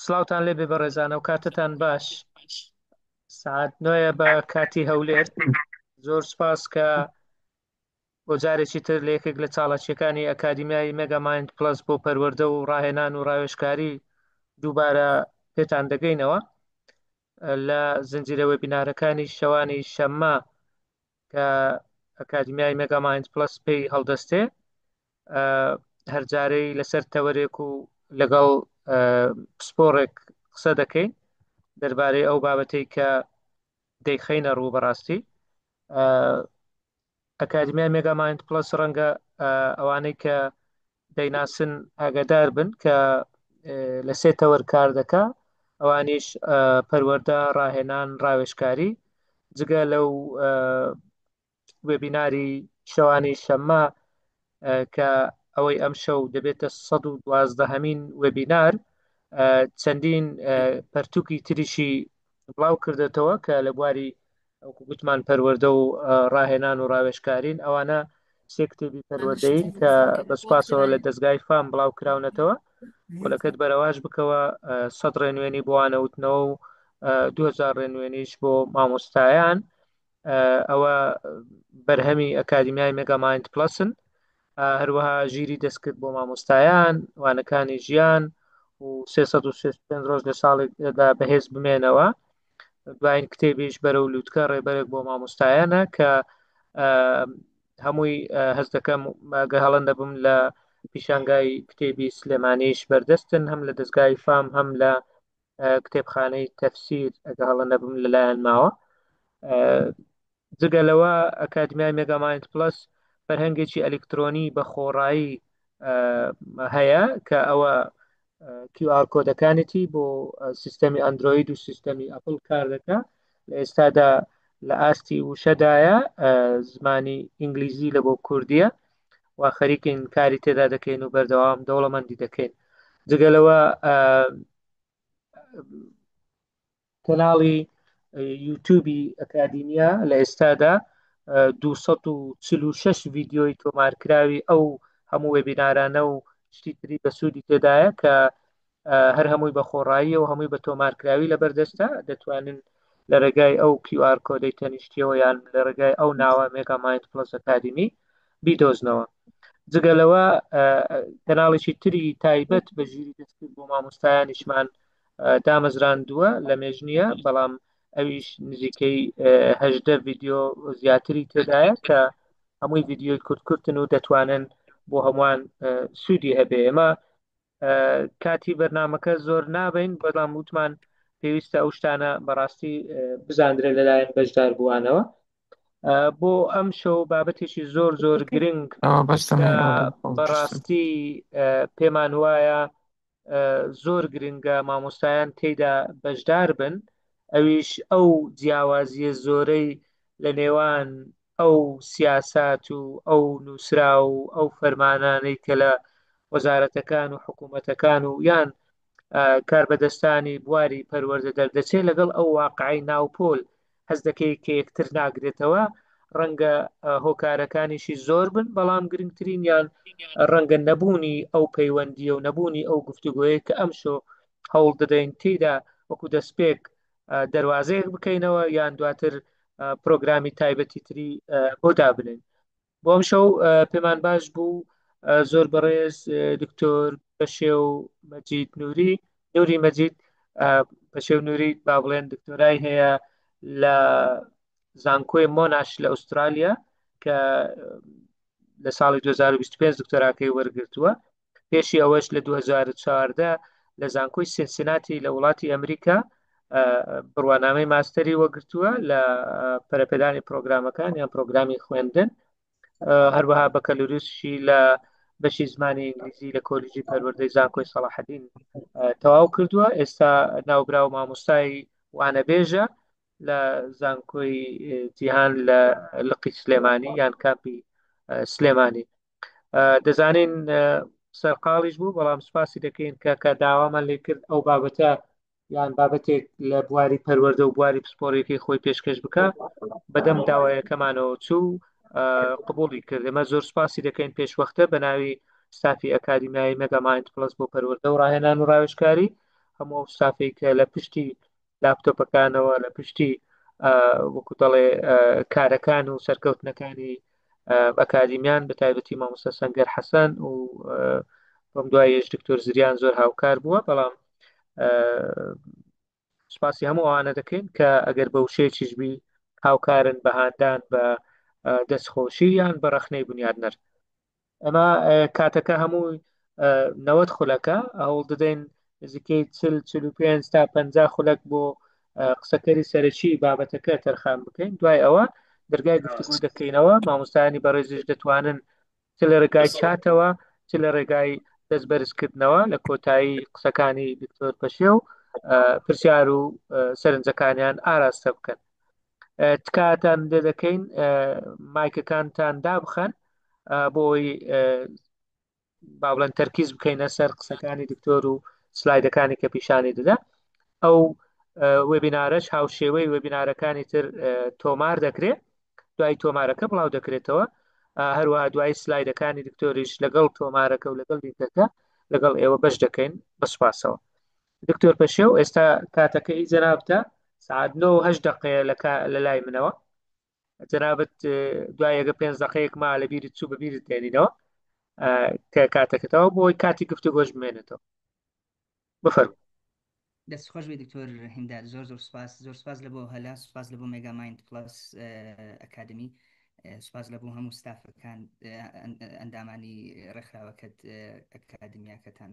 سڵاوتان لێبێ بەڕێزانە و کاتتان باش. سعات 9 بە کاتی هەولێر. زۆر سپاس کە بۆ جارێکی تر لە یەکێک لە چاڵەچیەکانی ئەکادیمیای مێگامایند پلس بۆ پەروەردە و ڕاهێنان و ڕاوێژکاری دووبارە پێتان دەگەینەوە لە زنجیرە وێبینارەکانی شەوانی شەممە کە ئەکادیمیای مێگامایند پلس پێی هەڵدەستێ، هەرجارەی لەسەر تەوەرێک و لەگەڵ پسپۆڕێک قسە دەکەین دەربارەی ئەو بابەتەی کە دەیخەینە ڕوو بەڕاستی. ئەکادیمیای مێگامایند پلس ڕەنگە ئەوانەی کە دەیناسن ئاگادار بن کە لە سێ تەوەر کار دەکا، ئەوانیش پەروەردە، ڕاهێنان، ڕاوێژکاری. جگە لەو وێبیناری شەوانی شەممە کە ئەوەی ئەم شەو دەبێتە 112هەمین وێبینار، چەندین پەرتووکی تریشی بڵاو کردێتەوە کە لە بواری ئەوکو گوتمان پەروەردە و ڕاهێنان و ڕاوێژکارین. ئەوانە سێ کتێبی پەروەردەین کە بەسپاسەوە لە دەستگای فام بڵاو کراونەتەوە. وەلەکەت بەرەواش بکەوە 100 ڕێنوێنی بۆوانەوتنەوە و 2000 ڕێنوێنیش بۆ مامۆستایان. ئەوە بەرهەمی ئەکادیمیای مێگامایند پلسن. هەروەها ژیری دەستکرد بۆ مامۆستایان، وانەکانی ژیان و 365 ڕۆژ لە ساڵێکدا بەهێز بمێنەوە. دوایین کتێبیش بەرەو لووتکە ڕێبەرێک بۆ مامۆستایانە کە هەمووی هەست دەکەم گە هەڵەندە بم لە پیشانگای کتێبی سلێمانیش بەردەستن، هەم لە دەستگای فام هەم لە کتێبخانەی تەفسیر ئەگە هەڵەندە بم لەلایەن ماوە. جگە لەوە ئەکادیمیای مێگامایند پلس فەرهەنگێکی ئەلکترۆنی بە خۆڕایی هەیە کە ئەوە QR کۆدەکانێتی بۆ سیستەمی ئەندروید و سیستەمی ئەپل کار دەکا. لە ئێستادا لە ئاستی وشەدایە، زمانی ئینگلیزی لە بۆ کوردیە و خەریکین کاری تێدا دەکەین و بەردەوام دەوڵەمەندی دەکەین. جگەلەوە کەناڵی یوتیوبی ئەکادیمیا لە ئێستادا 246 ڤیددیۆی تۆمارکراوی ئەو هەموو وێبینارانە و شتی تری بەسوودی تێدایە کە هەر هەمووی بە خۆڕایی و هەمووی بە تۆمارکراوی لەبەردەستە. دەتوانن لە ڕێگای ئەو QR کۆدەی تەنیشتیەوە یان لە ڕێگای ئەو ناوە مێگامایند پلس ئەکادیمی بیدۆزنەوە. جگەلەوە کەناڵێکی تری تایبەت بە ژیری دەستکرد بۆ مامۆستایانیشمان دامەزراندووە لە مێژنیە، بەڵام ئەویش نزیکەی 18 ڤیددیۆ زیاتری تێدایە کە هەمووی ڤیددیۆی کورتکورتن و دەتوانن بۆ هەمووان سوودی هەبێ. ئێمە کاتی بەرنمەکە زۆر نابین، بەڵام وتمان پێویستە ئەو شتانە بەڕاستی بزاندرێت لەلایەن بەشدار بووانەوە. بۆ ئەم شەو بابەتێکی زۆر زۆر گرنگ بەڕاستی پێمان وایە زۆر گرنگە مامۆستایان تێیدا بەشدار بن، ئەویش ئەو جیاوازیە زۆرەی لە نێوان ئەو سیاسات و ئەو نووسرا و ئەو فەرمانانەی کە لە وەزارەتەکان و حکوومەتەکان و یان کاربەدەستانی بواری پەروەردە دەردەچێت لەگەڵ ئەو واقعی ناوپۆل هەز دەکەی کە یەکتر ناگرێتەوە. ڕەنگە هۆکارەکانیشی زۆر بن، بەڵام گرنگترینیان ڕەنگە نەبوونی ئەو پەیوەندیە و نەبوونی ئەو گفتوگوۆیە کە ئەم شۆ هەوڵ دەدەین تێدا وەکو دەستپێک دەواازەیەک بکەینەوە یان دواتر پرۆگرامی تایبەتی تری بۆ دابنین. بۆ ئەم شەو پێمان باش بوو زۆر بەڕێز دکتۆر بەشێو مەجید نووری مەجید بەشێو نووری با بڵێن دکتۆرای هەیە لە زانکۆی مۆناش لە ئوسترالیا کە لە ساڵی 2025 دکتۆراکەی وەرگرتووە. پێشی ئەوەش لە 2014 لە زانکۆی سینسیناتی لە وڵاتی ئەمریکا بڕوانامەی ماستەری وەگرتووە لە پەرەپێدانی پرۆگرامەکان یان پرۆگرامی خوێندن. هەروەها بەکەلوریسشی لە بەشی زمانی ئینگلیزی لە کۆلیژی پەروەردەی زانکۆی سەلاحەدین تەواو کردووە. ئێستا ناوبرا و مامۆستای وانەبێژە لە زانکۆی جیهان لە لقی سلێمانی یان کاپی سلێمانی. دەزانین سەرقاڵیش بوو، بەڵام سوپاسی دەکەین کە داوامان لێ کرد ئەو بابەتە یان بابەتێک لە بواری پەروەردە و بواری پسپۆڕێکی خۆی پێشکەش بکە. بەدەم داوایەکەمانەوە چوو قبوڵی کرد. ئێمە زۆر سوپاسی دەکەین پێشوەختە بە ناوی ستافی ئەکادیمیای مێگامایند پلس بۆ پەروەردە و ڕاهێنان و ڕاوێژکاری، هەموو سافێک لە پشتی لاپتۆپەکانەوە لە پشتی وەکو دەڵێ کارەکان و سەرکەوتنەکانی ئەکادمیان بە تایبەتی مامۆستا سەنگەر حەسەن و بەم دوایەش دکتۆر زریان زۆر هاوکار بووە بەڵام سپاسی هەموو ئەوانە دەکەین کە ئەگەر بە وشەیەکیشبی هاوکارن بە هاندان بە دەستخۆشی یان بە ڕەخنەی بنیادنەر ئەمە کاتەکە هەموو 90 خولەکە هەوڵ دەدەین نزیکەی 45 تا 50 خولەک بۆ قسەکەری سەرەکی بابەتەکە تەرخان بکەین دوای ئەوە دەرگای گفتوگۆ دەکەینەوە مامۆستایانی بەڕێزش دەتوانن چ لە ڕێگای چاتەوە چ لە ڕێگای دەست بەرزکردنەوە لە کۆتایی قسەکانی دکتۆر پەشێ و پرسیار و سەرنجەکانیان ئاراستە بکەن تکاتان دەکەین مایکەکانتان دابخەن بۆی با بڵێن تەرکیز بکەینە سەر قسەکانی دکتۆر و سلایدەکانی کە پیشانی دەدا ئەو وێبینارەش هاوشێوەی وێبینارەکانی تر تۆمار دەکرێت دوای تۆمارەکە بڵاو دەکرێتەوە هەروەها دوای سلایدەکانی دکتۆریش لەگەڵ تۆمارەکە و لەگەڵ لینکەکە لەگەڵ ئێوە بەش دەکەین بەسپاسەوە دکتۆر پەشێ و ئێستا کاتەکەی جەنابتە سعات 9:08 دقەیە لە لای منەوە جەنابەت دوای ئەگە 5 دقەیەک ما لە بیرت چوو بە بیرت تێنینەوە کە کاتەکەتەوە بۆی کاتی گفتوگۆش بمێنێتەوە بفەرمو دەستخۆش بێ دکتۆر هینداد زۆر زۆر سپاس لە بۆ هەلا سپاس لە بۆ مێگامایند پلس ئەکادمی سپاس لە بۆ هەموو ستافەکان ئەندامانی ڕێکخراوەکەت ئەکادمیاکەتان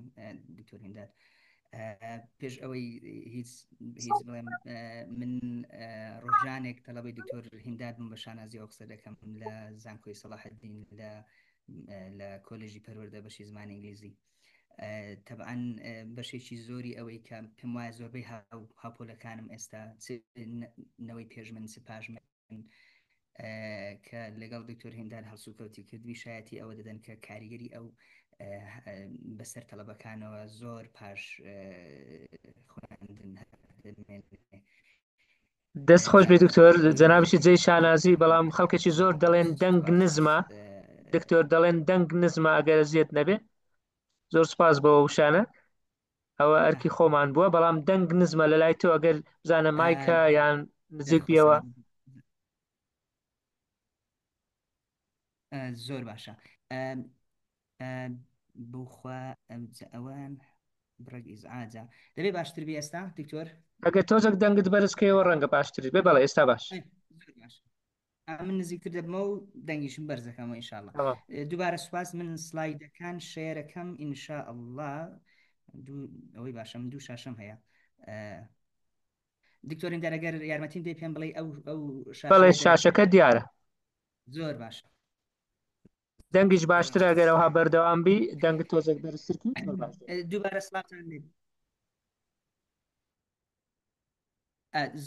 دکتۆر هینداد پێش ئەوەی هیچ بڵێم من ڕۆژانێک تەڵەبەی دکتۆر هینداد بووم بە شانازی ئەو قسە دەکەم لە زانکۆی سەلاحەدین لە کۆلێژی پەروەردە بەشی زمانی ئینگلیزی طبعا بەشێکی زۆری ئەوەی کە پێم وایە زۆربەی هاوپۆلەکانم ئێستا نەوەی پێش من سپاش من کە لەگەڵ دکتۆر هینداد هەڵسوکەوتی کردوی شایەتی ئەوە دەدەن کە کاریگەری ئەو بەسەر تەڵەبەکانەوە زۆر پاش خوێندن دەستخۆش بێ دکتۆر جەنابشی جێی شانازی بەڵام خەڵکێکی زۆر دەڵێن دەنگ نزمە دکتۆر دەڵێن دەنگ نزمە ئەگەر زیێت نەبێ زۆر سپاس بەوە وشانە ئەوە ئەرکی خۆمان بووە بەڵام دەنگ نزمە لە لای تۆ ئەگەر بزانە مایکە یان نزیک بیەوە زۆر باشە بخوا ئەوان بڕێک ئیزعاجە دەبێ باشتر بێ ئێستا دکتۆر ئەگەر تۆزێک دەنگت بەرزکەوە ڕەنگە باشتری بێ بەڵێ ئێستا باش من نزیکتر دەبمە و دەنگیشم بەرزەکەمەوە ئینشاءڵڵا دووبارە سوپاس من سلایدەکان شێرەکەم ئینشاء ئەڵڵا ئەوەی باشە من دوو شاشەم هەیە دکتۆرین دەرەگەر یارمەتیم دێ پێم بڵێ ئەو بەڵێ شاشەکە دیارە زۆر باشە دەنگیش باشترە ئەگەر ئەوها بەردەوام بی دەنگ تۆزێک بەرزتر دووبارە سلااوتان لێ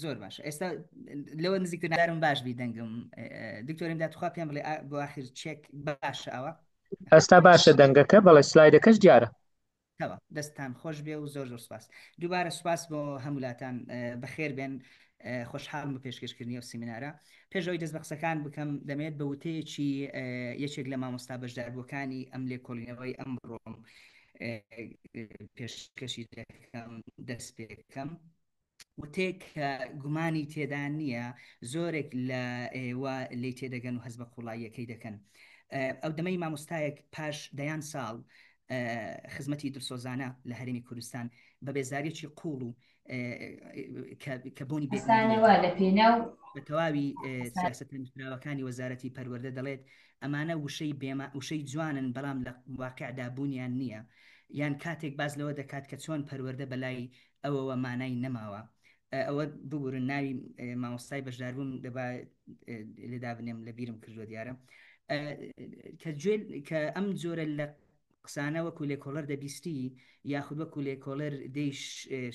زۆر باشە ئێستا لەوە نزیکتر نارم باش بی دەنگم دکتۆریم داتخوا پێم بڵێ بۆ آخر چێک باشە ئەوە ئەستا باشە دەنگەکە بەڵێ سلایدەکەش دیارە تەوە دەستان خۆش بێ و زۆر سپاس دووبارە سپاس بۆ هەمولاتان بەخێر بێن خۆشحاڵم بە پێشکەشکردنی ئەو سیمینارە پێشەوەی دەست بە قسەکان بکەم دەمێت بە وتەیەکی یەکێک لە مامۆستا بەشداربووەکانی ئەم لێکۆڵینەوەی ئەمڕۆم پێشکەشی دەکەم دەست پێکەم وتێک گومانی تێدا نییە زۆرێک لە ئێوە لی تێدەگەن و هەز بە قوڵاییەکەی دەکەن ئەو دەمەی مامۆستایەک پاش دەیان ساڵ خزمەتی دڵسۆزانە لە هەرێمی کوردستان بە بێزاریەکی قوڵ و کە بۆنی بە تەواوی سیاستمراوەکانی وەزارەتی پەروەردە دەڵێت ئەمانە وشەی جوانن بەڵام لە واقعدا بوونیان نییە یان کاتێک باز لەوە دەکات کە چۆن پەروەردە بەلای ئەوەوە مانای نەماوە ئەوە ببورن ناوی مامۆستای بەشداربووم دەبا لێدا بنێم لە بیرم کردووە دیارە کە ئەم جۆرە لە قسانە وەکو لێکۆڵەر دەبیستی یاخود وەکو لێکۆڵەر دەیش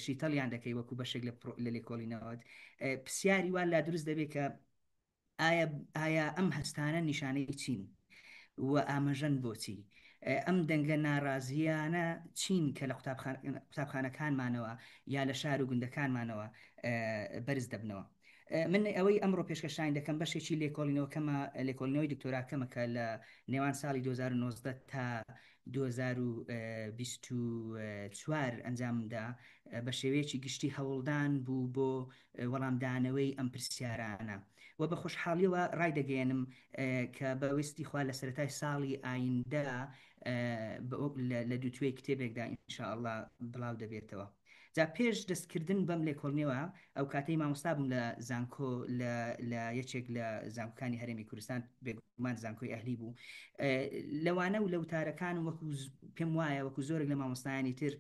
شیتەڵیان دەکەی وەکو بەشێک لە لێکۆڵینەوەت پرسیاری وان لا دروست دەبێت کە ئایا ئەم هەستانە نیشانەی چین و ئاماژەن بۆچی ئەم دەنگە ناڕازیانە چین کە لە قوتابخانەکانمانەوە یا لە شار و گوندەکانمانەوە بەرز دەبنەوە من ئەوەی ئەمڕۆ پێشکەشان دەکەم بەشێکی لێکۆڵینەوەکەمە لێکۆڵینەوەی دکتۆراکەمە کە لە نێوان ساڵی 2019 تا 2024 ئەنجامدا بە شێوەیەکی گشتی هەوڵدان بوو بۆ وەڵامدانەوەی ئەم پرسیارانە و بە خۆشحاڵیەوە ڕایدەگەێنم کە بە وێستی خوا لە سەرەتای ساڵی ئایندا لە دووتوێی کتێبێکدا ئینشاءالله بڵاو دەبێتەوە. جا پێش دەستکردن بەم لێکۆڵنەوە ئەو کاتەی مامۆستا بووم لە زانکۆ لە یەکێک لە زانکۆکانی هەرێمی کوردستان بێگومان زانکۆی ئەهلی بوو لەوانە و لە وتارەکان وەکو پێم وایە وەکو زۆرێک لە مامۆستایانی تر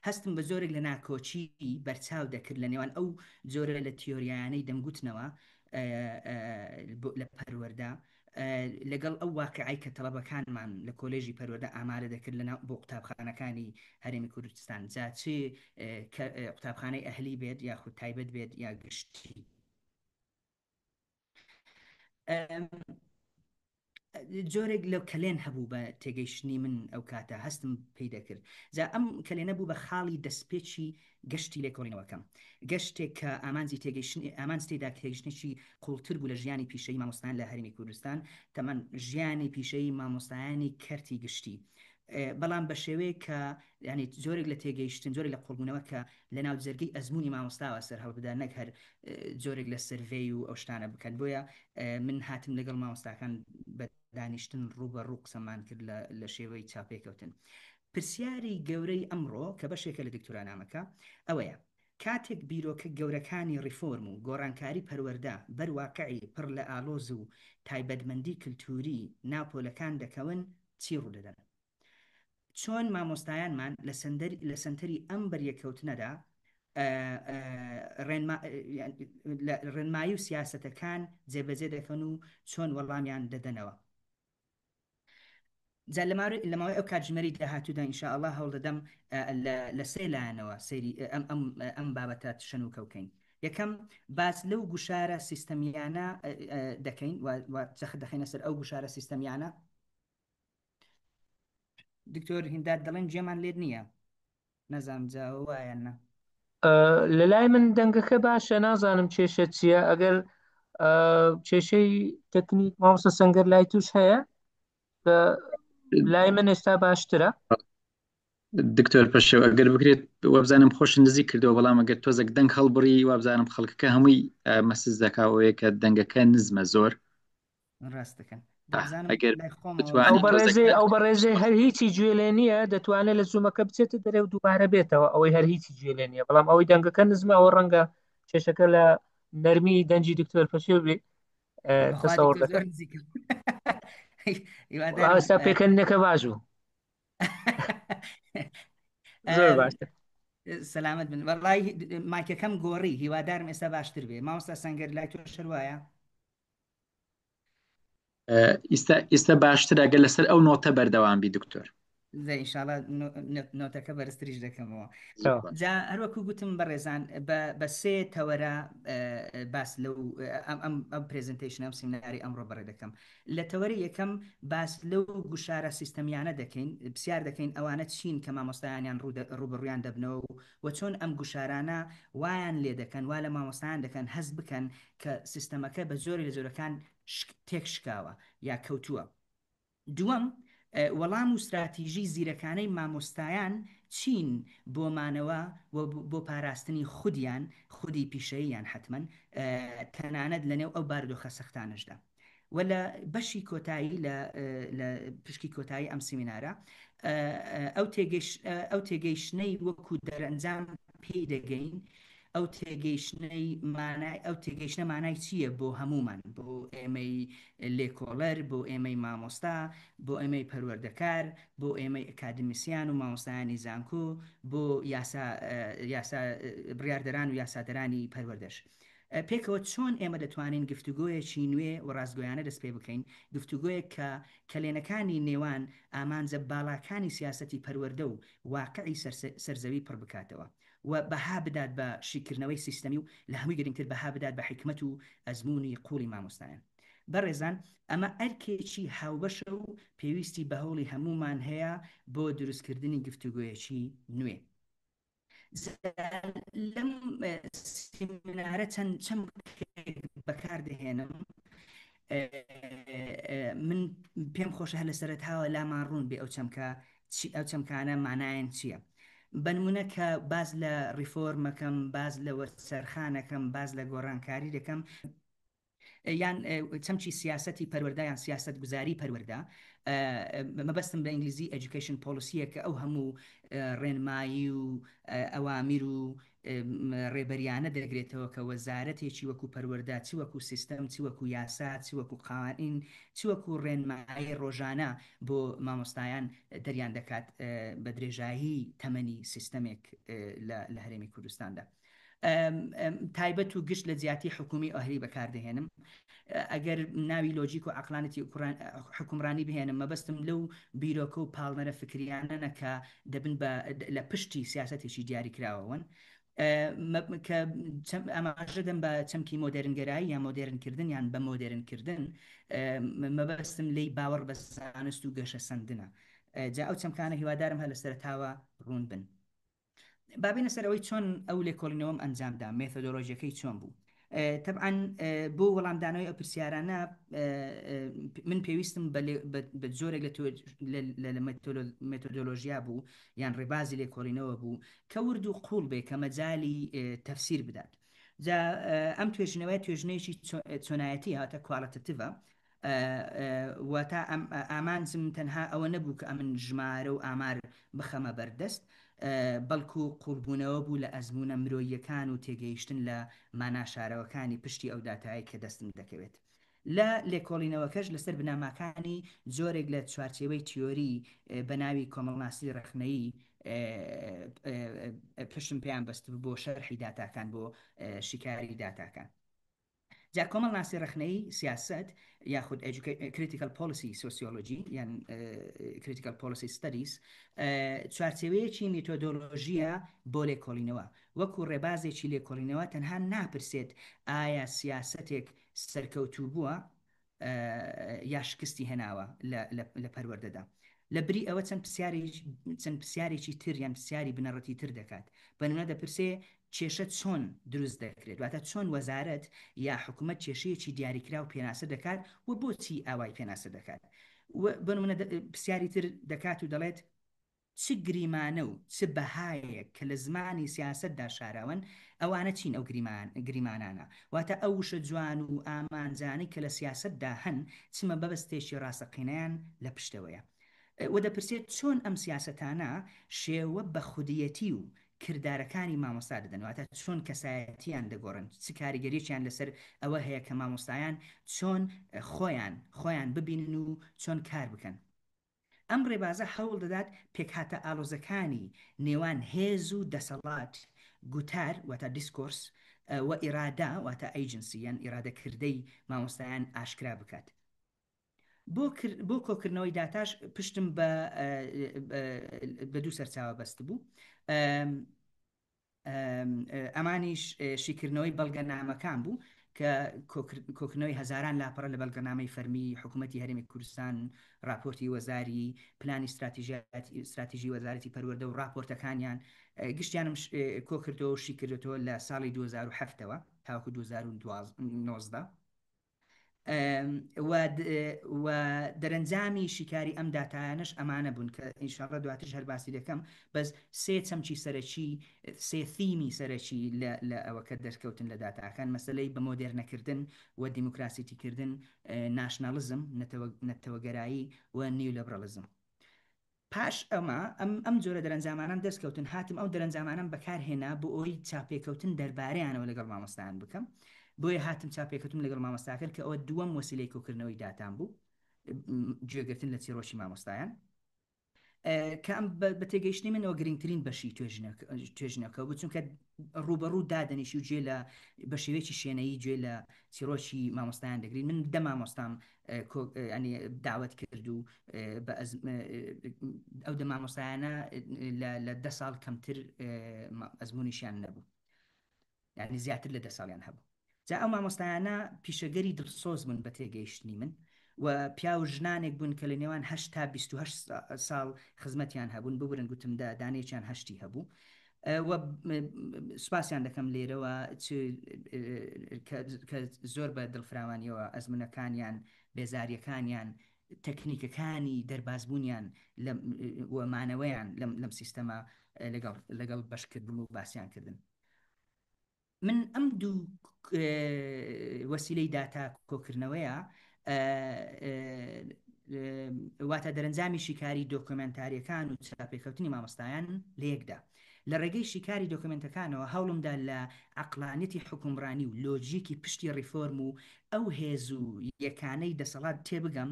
هەستم بە زۆرێک لە ناکۆچی بەرچاو دەکرد لە نێوان ئەو جۆرە لە تیۆریانەی دەمگوتنەوە لە پەروەەردە لەگەڵ ئەو واقعی کە تەڵەبەکانمان لە کۆلێژی پەروەەردە ئامادە دەکرد لە بۆ قوتابخانەکانی هەرێمی کوردستان جا چێ قوتابخانەی ئەهلی بێت یاخود تایبەت بێت یا گشتی. جۆرێک لەو کەلێن هەبوو بە تێگەیشتنی من ئەو کاتە هەستم پێی دەکرد جا ئەم کەلێنە بوو بە خاڵی دەستپێکی گەشتی لێکۆڵینەوەکەم گەشتێک کە ئامانجی تێگەیشتنی ئامانج تێدا تێگەیشتنێکی قوڵتر بوو لە ژیانی پیشەی مامۆستایان لە هەرێمی کوردستان تەمەەن ژیانی پیشەی مامۆستایانی کەرتی گشتی بەڵام بە شێوەیە کە ینی زۆرێک لە تێگەیشتن زۆرێک لە قوڵبوونەوە کە لە ناو جەرگەی ئەزمموی مامۆستاوە سەر هەڵبدا نەک هەر جۆرێک لە سەرڤەی و ئەو شتانە بکەن بۆیە من هاتم لەگەڵ مامۆستاکان بە دانیشتن ڕوبە ڕوو قسەمان کرد لە شێوەی چاپێکەوتن. پرسیاری گەورەی ئەمڕۆ کە بەشێکە لە دکتۆرانامەکە ئەوەیە کاتێک بیرۆکە گەورەکانی ڕیفۆرم و گۆڕانکاری پەروەەردە بەرواقعی پڕ لە ئالۆز و تایبەتمەندی کللتوری ناپۆلەکان دەکەون چی ڕوودەدەن چۆن مامۆستایانمان لە سنتەری ئەم بەریەکەوتنەدا ڕێنمایی و سیاسەتەکان جێبەجێ دەکەن و چۆن وەڵامیان دەدەنەوە. جا لەماوەی ئەو کاتژمەری داهاتوودا ئینشاءالله هەوڵ دەدەم لە سێ لایەنەوە سەیری ئەم بابەتە شەن و کەوکەین. یەکەم باس لەو گوشارە سیستەمیانە دەکەین چەخت دەخینە سەر ئەو گوشارە سیستەمیانە. دکتۆر هیندات دەڵێن جێمان لێت نییە نەزانم جاوە وایەنە لە لای من دەنگەکە باشە نازانم کێشە چییە ئەگەر کێشەی تەکنیک مامۆستا سەنگەر لای توش هەیە لای من ئێستا باشترە. دکتۆر پەشێو ئەگەر بکرێت وەبزانم خۆش نزیک کردەوە بەڵام ئەگەر تۆزێک دەنگ هەڵبڕی وابزانم خەڵکەکە هەمووی مەسز دەکاوەیە کە دەنگەکە نزمە زۆر ڕاستەکەن ئەو بەڕێژەی هەر هیچی گوێ لێ نییە دەتوانێت لە زوومەکە بچێتە دەرێ و دووبارە بێتەوە ئەوەی هەر هیچی گوێ لێ نییە بەڵام ئەوەی دەنگەکە نزمە ئەوە ڕەنگە کێشەکە لە نەرمی دەنجی دکتۆر پەشێو بێ تەسەوڕ دەکەن ئێستا پێکەنینەکە باشوو زۆر باشتر. سەلامت بن وەڵای مایکەکەم گۆڕی هیوادارم ئێستا باشتر بێ. مامۆستا سەنگەر لای تۆ شەر وایە ئێستا باشتر ئەگەر لەسەر ئەو نۆتە بەردەوام بی دکتۆر ئینشاءالله نۆتەکە بەرزتریش دەکەمەوە. جا هەروەکو گوتم بەڕێزان بە سێ تەوەرە باس لەو ئەم پرێزنتیشن ئەم سیمیناری ئەمڕۆ بەڕێ دەکەم. لە تەوەری یەکەم باس لەو گوشارە سیستەمیانە دەکەین پرسیار دەکەین ئەوانە چین کە مامۆستایانیان ڕوبڕویان دەبنەوە و چۆن ئەم گوشارانە وایان لێ دەکەن وا لە مامۆستایان دەکەن هەست بکەن کە سیستەمەکە بە زۆری لە زۆرەکان تێک شکاوە یا کەوتووە. دووەم وەڵام و استراتیژی زیرەکانەی مامۆستایان چین بۆ مانەوە بۆ پاراستنی خودی پیشەییان حتمما تەنانەت لەنێو ئەو بارودۆخە سەختانشدا و لە بەشی کۆتایی لە پشکی کۆتایی ئەم سیمینارە ئەو تێگەیشتنەی وەکو دەرەنجام پێی دەگەین ئەو تێگەیشتنە مانای چییە بۆ هەمومان بۆ ئێمەی لێکۆڵەر بۆ ئێمەی مامۆستا بۆ ئێمەی پەروەردەکار بۆ ئێمەی ئەکادمیسیان و مامۆستایانی زانکۆ بۆ یاسا بڕاردەران و یاسادەرانی پەروەردەش پێکەوە چۆن ئێمە دەتوانین گفتوگۆیەکی نوێ و ڕازگۆیانە دەست پێ بکەین گفتوگۆیەک کە کەلێنەکانی نێوان ئامانجە باڵاکانی سیاسەتی پەروەردە و واقعی سەرزەوی پڕ بکاتەوە و بەها بدات بە شیکردنەوەی سیستەمی و لە هەمووی گرنگتر بەها بدات بە حکمت و ئەزمموی قوڵی مامۆستایان. بەڕێزان ئەمە ئەرکێکی هاوبەشە و پێویستی بە هەوڵی هەمومان هەیە بۆ دروستکردنی گفتوگۆیەکی نوێ. لەم سیمینارە چەند بەکاردەهێنم من پێم خۆشە هە لە سەرەتاوە لامان ڕوون بێ ئەو چەمکانە مانایەن چییە. بەنمونە کە باز لە ریفۆرمەکەم، باز لە وەرسەرخانەکەم، باز لە گۆڕانکاری دەکەم، یان چەمکی سیاسەتی پەروەردە یان سیاست گوزاری پەروەردە. مەبەستم بە ئینگلیزی ئەجوکیشن پۆلیسیە کە ئەو هەموو ڕێنمایی و ئەوامیر و ڕێبەریانە دەگرێتەوە کە وەزارەتێکی وەکو پەروەردە، چی وەکو سیستەم، چی وەکو یاسا، چی وەکو قوانین، چی وەکو ڕێنمایی ڕۆژانە بۆ مامۆستایان دەریان دەکات بە درێژایی تەمەنی سیستەمێک لە هەرێمی کوردستاندا. تایبەت و گشت لە جیاتی حکومی ئەهلی بەکاردەهێنم. ئەگەر ناوی لۆجیک و عقلانەتی حکومڕانی بهێنم، مەبەستم لەو بیرۆکە و پاڵنەرە فکریانە کە دەبن لە پشتی سیاسەتێکی دیاری کراوەون، کە ئاماژە دەم بە چەمکی مۆدرنگەرایی یا مۆدرنکردن یان بە مۆدرنکردن. مەبەستم لی باوەڕ بە زانست و گەشە سەندنە. جا ئەو چەمکانە هیوادارم هە لە سەرتاوە ڕوون بن. بابینە سەر ئەوەی چۆن ئەو لێکۆڵینەوەم ئەنجامدا، مێتۆدۆلۆژیەکەی چۆن بوو. طبعا بۆ وەڵامدانەوەی ئەو پرسیارانە من پێویستم بە جۆرێک لە مێتۆدۆلۆژیا بوو یان ڕێبازی لێکۆڵینەوە بوو کە ورد و قوڵ بێ کە مەجالی تەفسیر بدات. جا ئەم توێژنەیەکی چۆنایەتی هاتە کواڵەتیڤە، واتە ئامانجم تەنها ئەوە نەبوو کە ئەمن ژمارە و ئامار بخەمە بەردەست، بەڵکو قوڵبوونەوە بوو لە ئەزمونە مرۆییەکان و تێگەیشتن لە ماناشارەوەکانی پشتی ئەو داتایی کە دەستم دەکەوێت. لە لێکۆڵینەوەکەش لەسەر بناماکانی جۆرێک لە چوارچێوەی تیۆری بە ناوی کۆمەڵناسی ڕخنەیی پشتم پێیان بەست بۆ شەرحی داتاکان، بۆ شیکاری داتاکان. جا کۆمەڵناسی ڕخنەیی سیاست یاخود critical policy sociology یان critical policy studies چوارچێوەیەکی میتۆدۆلۆژیە بۆ لێکۆڵینەوە. وەکو ڕێبازێکی لێکۆڵینەوە تەنها ناپرسێت ئایا سیاستێک سەرکەوتوو بووە یا شکستی هێناوە لە پەروەردەدا. لە بری ئەوە چەند پرسیارێکی تر یان پرسیاری بنەڕەتی تر دەکات. بەنمونە دەپرسێ کێشە چۆن دروست دەکرێت، واتە چۆن وەزارەت یا حکوومەت کێشەیەکی دیاریکرا و پێناسە دەکات و بۆچی ئاوای پێناسە دەکات. بنمونە پرسیاری تر دەکات و دەڵێت چ گریمانە و چ بەهایەک کە لە زمانی سیاستدا شاراون ئەوانە چین ئەو گریمانانە، واتە ئەو وشە جوان و ئامانجانی کە لە سیاستدا هەن چمە بەبەستێکی ڕاستەقینەیان لە پشتەوەیە. و دەپرسێت چۆن ئەم سیاستانە شێوە بە خودیەتی و کردارەکانی مامۆستا دەدەنەوەتە چۆن کەسایەتیان دەگۆڕن، چ کاریگەریەکیان لەسەر ئەوە هەیە کە مامۆستایان چۆن خۆیان ببینن و چۆن کار بکەن. ئەم ڕێبازە هەوڵ دەدات پێکهاتە ئاڵۆزەکانی نێوان هێز و دەسەڵات، گوتار واتە دیسکۆرس و ئیرادا واتە ئەیجنسی یان ئیرادەکردەی مامۆستایان ئاشکرا بکات. بۆ کۆکردنەوەی داتاش پشتم بە دوو سەرچاوە بەست بوو. ئەمانیش شیکردنەوەی بەڵگەنامەکان بوو کە کۆکردنەوەی هەزاران لاپەڕە لە بەڵگەنامەی فەرمی حکوومەتی هەرێمی کوردستان، راپۆرتی وەزاری، پلانی استراتیژی وەزارەتی پەروەردە و راپۆرتەکانیان گشتیانم کۆکردەوە و شیکردێتەوە لە ساڵی 2007ەوە تاوەکو 2019. و دەرەنجامی شیکاری ئەم داتایانش ئەمانە بوون کە ئینشاءڵڵا دواترش هەر باسی دەکەم، بەس سێ چەمکی سەرەکی، سێ ثیمی سەرەکی لە ئەوەکە دەرکەوتن لە داتاکان، مەسەلەی بە مۆدێرنەکردن و دیموکراسیتیکردن، ناشنالیزم نەتەوەگەرایی و نیولەبرەلیزم. پاش ئەم جۆرە دەرەنجامانان دەستکەوتن، هاتم ئەو دەرەنجامانم بەکارهێنا بۆ ئەوی چاپێکەوتن دەربارەیانەوە لەگەڵ مامۆستایان بکەم. بۆیە هاتم چاپێکەوتم لەگەڵ مامۆستاکەن کە ئەوە دووەم وەسیلەی کۆکردنەوەی داتان بوو، گوێگرتن لە چیرۆکی مامۆستایان، کە ئەم بە تێگەیشتنی منەوە گرنگترین بەشی توێژنەکە بوو، چونکە ڕوبەڕوو دادەنیشی و گوێ لە بە شێوەیەکی شوێنەیی گوێ لە چیرۆکی مامۆستایان دەگرین. من دە مامۆستام داوت کرد و ئەو دە مامۆستایانە لە 10 ساڵ کەمتر ئەزممویشیان نەبوو، یعنی زیاتر لە 10 ساڵیان هەبوو. جا ئەو مامۆستایانە پیشەگەری دڵسۆز بوون بە تێگەیشتنی من و پیا و ژنانێک بوون کە لە نێوان 8 تا 28 ساڵ خزمەتیان هەبوون، ببرن گوتم دانێکیان 8 هەبوو. سوپاسیان دەکەم لێرەوە کە زۆر بە دڵفراوانیەوە ئەزمونەکانیان بێزاریەکانیان تەکنیکەکانی دەربازبوونیان وەمانەوەیان لەم سیستەمە لەگەڵ بەشکردن و باسییان کردن. من ئەم دوو وەسیلەی داتا کۆکردنەوەیە واتە دەرەنجامی شیکاری دۆکمنتاریەکان و چاپێکەوتنی مامۆستایان لە یەکدا. لە ڕێگەی شیکاری دۆکمنتەکانەوە هەوڵمدا لە عەقلانیەتی حکومڕانی و لۆجیکی پشتی ڕیفۆرم و ئەو هێز و یەکانەی دەسەڵات تێبگەم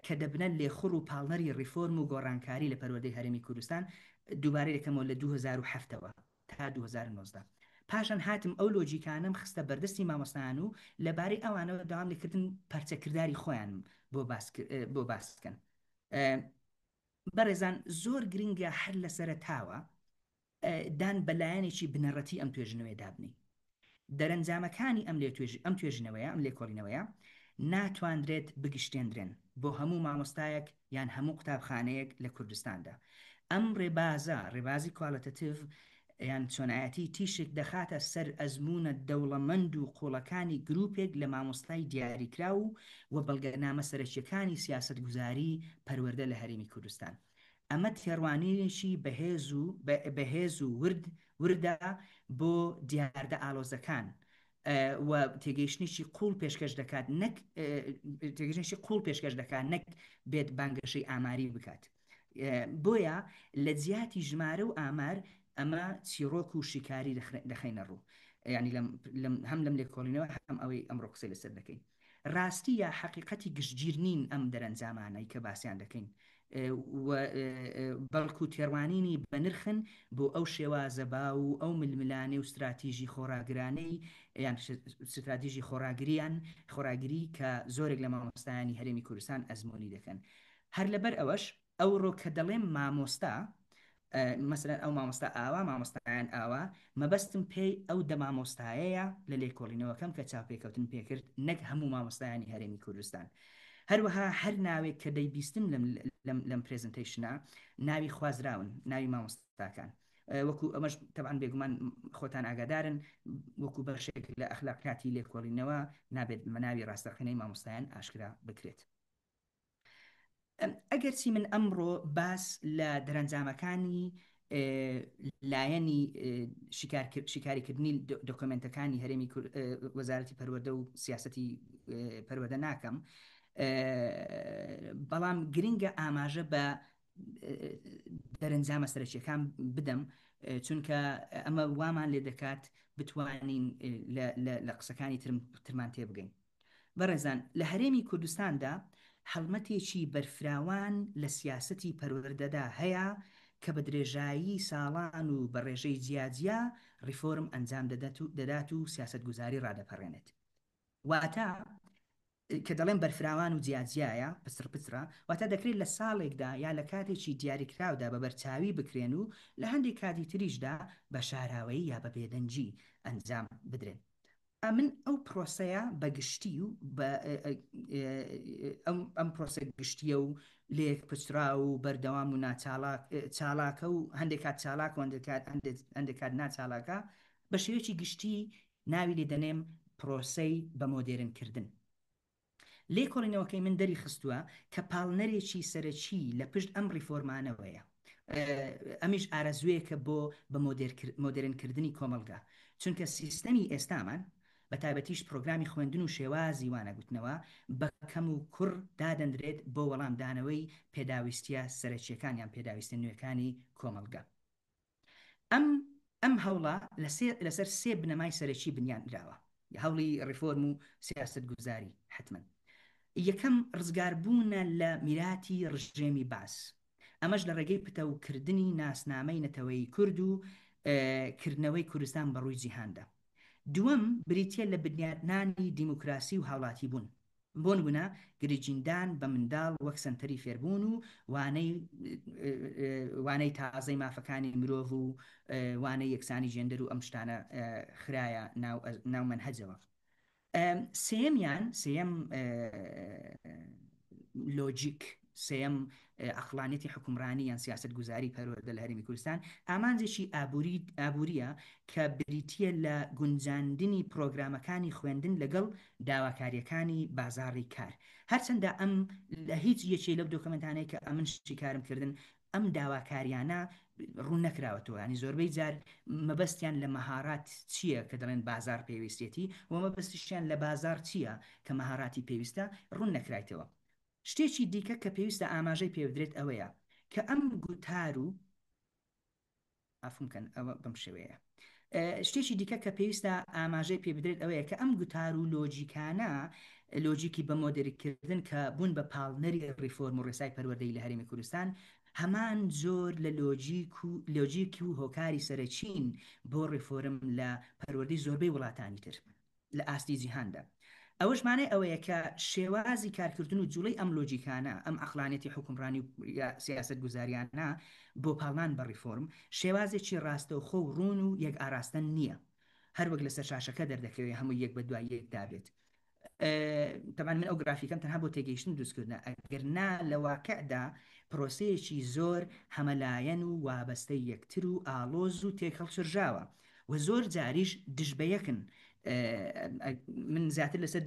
کە دەبنە لێخوڕ و پاڵنەری ڕیفۆرم و گۆڕانکاری لە پەروەردەی هەرێمی کوردستان دووبارەی دەکەمەوە لە 2007ەوە تا 2019. پاشان هاتم ئەو لۆجیکانم خستە بەردەستی مامۆستایان و لەبارەی ئەوانەوە داوام لێکردن پەرچەکردداری خۆیان بۆ باسکەن. بەڕێزان زۆر گرنگە هەر لە سەرەتاوە دان بەلایەنێکی بنەڕەتی ئەم توێژنەوەی دابنی. دەرەنجامەکانی ئەم توێژنەوەیە ئەم لێکۆڵینەوەیە ناتوانرێت بگشتێنرێن بۆ هەموو مامۆستایەک یان هەموو قوتابخانەیەک لە کوردستاندا. ئەم ڕێبازی کوالەتەتیڤ یان چۆنایەتی تیشک دەخاتە سەر ئەزمونە دەوڵەمەند و قوڵەکانی گروپێک لە مامۆستای دیاریکرا و بەڵگەنامە سەرەکیەکانی سیاست گوزاری پەروەردە لە هەرێمی کوردستان. ئەمە تێڕوانینێکی بەهێز و وردە بۆ دیاردە ئالۆزەکان و تێگەیشتنیی قوڵ پێشکەش دەکات نەک بێت بانگەشەی ئاماری بکات. بۆیە لە جیاتی ژمارە و ئامار ئەمە چیرۆک و شیکاری دەخینە ڕوو، ینی هەم لەم لێکۆڵینەوە هەم ئەوەی ئەمڕۆ قسەی لەسەر دەکەین. ڕاستی یا حقیقەتی گشتگیر نین ئەم دەرەنجامانەی کە باسییان دەکەین بەڵکو تێڕوانینی بەنرخن بۆ ئەو شێوازە با و ئەو ململانەی و استراتیژی خۆراگرانەی یان استراتیژی خۆراگری کە زۆرێک لە مامۆستایانی هەرێمی کوردستان ئەزمموی دەکەن. هەر لەبەر ئەوەش ئەوڕۆ کە دەڵێم مامۆستا مثلەن ئەو مامۆستا ئاوا مامۆستایان ئاوا مەبەستم پێی ئەو دەمامۆستایەیە لە لێکۆڵینەوەکەم کە چاپێکەوتن پێکرد نەک هەموو مامۆستایانی هەرێمی کوردستان. هەروەها هەر ناوێک کە دەیبیستم لەم پرێزنتەیشنە ناوی خوازراون، ناوی مامۆستاکان وەکو ئەمەش تەبعاً بێگومان خۆتان ئاگادارن وەکو بەشێک لە ئەخلاقیاتی لێکۆڵینەوە نابێت ناوی ڕاستەقینەی مامۆستایان ئاشکرا بکرێت. ئەگەرچی من ئەمڕۆ باس لە دەرەنجامەکانی لایەنی شیکاریکردنی دۆکمنتەکانی هەرێمی وەزارەتی پەروەردە و سیاسەتی پەروەردە ناکەم، بەڵام گرنگە ئاماژە بە دەرەنجامە سەرەکیەکان بدەم چونکە ئەمە وامان لێ دەکات بتوانین لە قسەکانی ترمان تێبگەین. بەڕێزان لە هەرێمی کوردستاندا هەڵمەتێکی بەرفراوان لە سیاسەتی پەروەردەدا هەیە کە بە درێژایی ساڵان و بە ڕێژەی جیاجیا ریفۆرم ئەنجام دەدات و سیاست گوزاری ڕادەپەڕێنێت. واتە کە دەڵێن بەرفراوان و جیاجیایە پسرە واتە دەکرێت لە ساڵێکدا یا لە کاتێکی دیاریکراودا بە بەرچاوی بکرێن و لە هەندێک کاتی تریشدا بە شاراوەیی یا بە بێدەنجی ئەنجام بدرێن. من ئەو پرۆسەیە بەگشتی و ئەم پرۆسە گشتیە و لێک پچرا و بەردەوام و چالاکە و هەندێک کات چالاک و هەندێک کات ناچالاکە بە شێوەیەکی گشتی ناوی لێ دەنێم پرۆسەی بە مۆدێرنکردن. لێکۆڵینەوەکەی من دەری خستووە کە پاڵنەرێکی سەرەکی لە پشت ئەم ڕیفۆرمانەوەیە. ئەمیش ئارەزوەیەکە بۆ بە مۆدێرنکردنی کۆمەلگا، چونکە سیستەمی ئێستامان بە تایبەتیش پرۆگرامی خوێندن و شێوازی وانەگوتنەوە بە کەم و کوڕ دادەندرێت بۆ وەڵامدانەوەی پێداویستیە سەرەکیەکان یان پێداویستە نوێەکانی کۆمەلگا. ئەم هەوڵە لەسەر سێ بنەمای سەرەکی بنیانراوە، هەوڵی ڕیفۆرم و سیاست گوزاری حتمما. یەکەم ڕزگاربوونە لە میراتی ڕژێمی باس، ئەمەش لە ڕێگەی پتەوکردنی ناسنامەی نەتەوەی کورد و کردنەوەی کوردستان بەڕووی جیهاندا. دووەم بریتە لە بنیادنانی دیموکراسی و هاوڵاتی بوون، بۆ نمونە گریجیندان بە منداڵ وەک سەنتەری فێربوون و وانەی تازەی مافەکانی مرۆڤ و وانەی یەکسانی ژێندەر و ئەم شتانە خرایە ناو مەنهەجەوە. سێم لۆجیک سێەم عقلانیەتی حکومڕانی یان سیاست گوزاری پەروەردە لە هەرێمی کوردستان ئامانجێکی ئابووریە کە بریتە لە گونجاندنی پرۆگرامەکانی خوێندن لەگەڵ داواکاریەکانی بازاڕی کار هەرچەندە ئەم لە هیچ یەکێ لەو دۆکمنتانەیە کە ئەمن شیکارم کردن ئەم داواکاریانە ڕوون نەکراوەتەوە ینی زۆربەی جار مەبەستیان لە مەهارات چییە کە دەڵێن بازار پێویستێتی و مەبەستیشیان لە بازار چییە کە مەهاراتی پێویستە ڕوون نەکرایتەوە شتێکی دیکە کە پێویستە ئاماژەی پێودرێت ئەوەیە کە ئەم گوتار و ئافمکەن ئەوە بەم شێوەیە شتێکی دیکە کە پێویستە ئاماژەی پێ بدرێت ئەوەیە کە ئەم گوتار و لۆجیکانە لۆجیکی بە مۆدەریکردن کە بوون بە پاڵنەری ڕیفۆرم و ڕێسای پەروەردەی لە هەرێمی کوردستان هەمان زۆر لە لۆجیک و هۆکاری سەرچین بۆ ڕیفۆرم لە پەروەردەی زۆربەی وڵاتانی تر لە ئاستی جیهاندا ئەوەش مانای ئەوەیە کە شێوازی کارکردن و جوڵەی ئەم لۆجیکانە ئەم عقلانیەتی حکومڕانی و سیاست گوزاریانە بۆ پاڵنان بە ڕیفۆرم شێوازێکی ڕاستەوخۆ و ڕوون و یەک ئاراستن نییە هەر وەک لەسەر شاشەکە دەردەکەوێت هەموو یەک بە دوای یەک دابێت تەمان من ئەو گرافیکەم تەنها بۆ تێگەیشتن دروستکردن ئەگەر نا لە واقعدا پرۆسەیەکی زۆر هەمەلایەن و وابەستەی یەکتر و ئالۆز و تێکەڵشرژاوە و زۆر جاریش دژبەیەکن من زیاتر لەسەر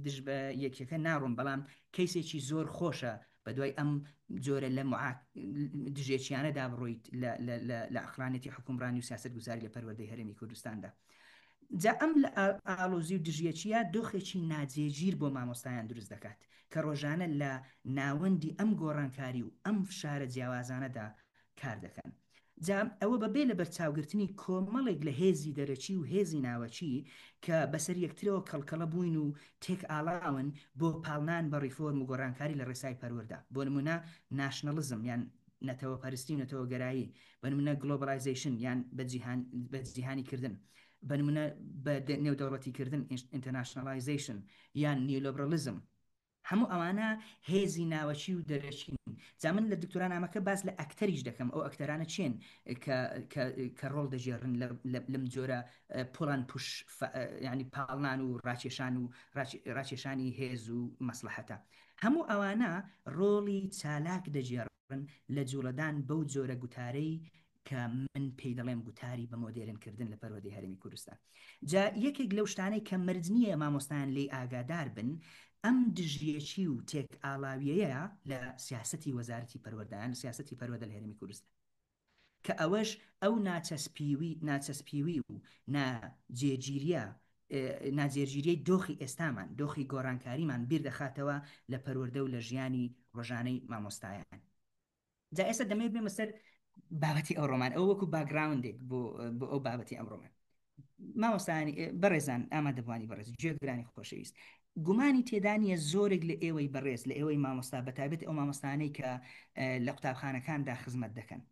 دژ بە یەکەکە ناڕۆم بەڵام کەیسێکی زۆر خۆشە بە دوای ئەم جۆرە لە دژێکیانەدا بڕۆیت لە عقلانیەتی حکومڕانی و سیاست گوزاری لە پەروەردەی هەرێمی کوردستاندا جا ئەم لە ئالۆزی و دژیەکیە دۆخێکی ناجێگیر بۆ مامۆستایان دروست دەکات کە ڕۆژانە لە ناوەندی ئەم گۆڕانکاری و ئەم فشارە جیاوازانەدا کار دەکەن جا ئەوە بەبێ لە بەرچاوگرتنی کۆمەڵێک لە هێزی دەرەچی و هێزی ناوەچی کە بەسەر یەکترەوە کەڵکەڵە بووین و تێک ئاڵاون بۆ پاڵنان بە ڕیفۆرم و گۆڕانکاری لە ڕێسای پەروەردە بۆ نمونە ناشنەڵزم یان نەتەوە پەرستی و نەتەوە گەرایی بە نمونە گلۆبەلایزیشن یان بە جیهانی کردن بە نمونە بە نێودەوڵەتیکردن ئینتەرناشنەلایزیشن یان نیۆلیبرەلیزم هەموو ئەوانە هێزی ناوەچی و دەرەچین جا من لە دکتۆرانامەکە باز لە ئەکتەریش دەکەم ئەو ئەکتەرانە چێن کە ڕۆڵ دەژێڕن لەم جۆرە پۆڵان پوش ینی پاڵنان و ڕاکێشانی هێز و مەسلحەتە هەموو ئەوانە ڕۆڵی چالاک دەژێڕن لە جوڵەدان بەو جۆرە گوتارەی کە من پێی دەڵێم گوتاری بە مۆدێرنکردن لە پەروەردەی هەرێمی کوردستان جا یەکێک لەو شتانەی کە مەرج نییە مامۆستایان لێی ئاگادار بن ئەم دژیەکی و تێک ئاڵاویەیە لە سیاسەتی وەزارەتی پەروەردەیان سیاسەتی پەروەردە لە هەرێمی کوردستان کە ئەوەش ئەو ناچەسپیوی و ناجێگیریەی دۆخی ئێستامان دۆخی گۆڕانکاریمان بیر دەخاتەوە لە پەروەردە و لە ژیانی ڕۆژانەی مامۆستایان جا ئێستا دەمەوێت بێمە سەر بابەتی ئەوڕۆمان ئەو وەکو باگراوندێک بۆ ئەو بابەتی ئەمڕۆمان مامۆستانی بەڕێزان ئامادەبوانی بەڕێز گوێگرانی خۆشەویست گومانی تێدانیە زۆرێک لە ئێوەی بەڕێز لە ئێوەی مامۆستا بەتابێت ئەو مامۆستانەی کە لە قوتابخانەکاندا خزمەت دەکەن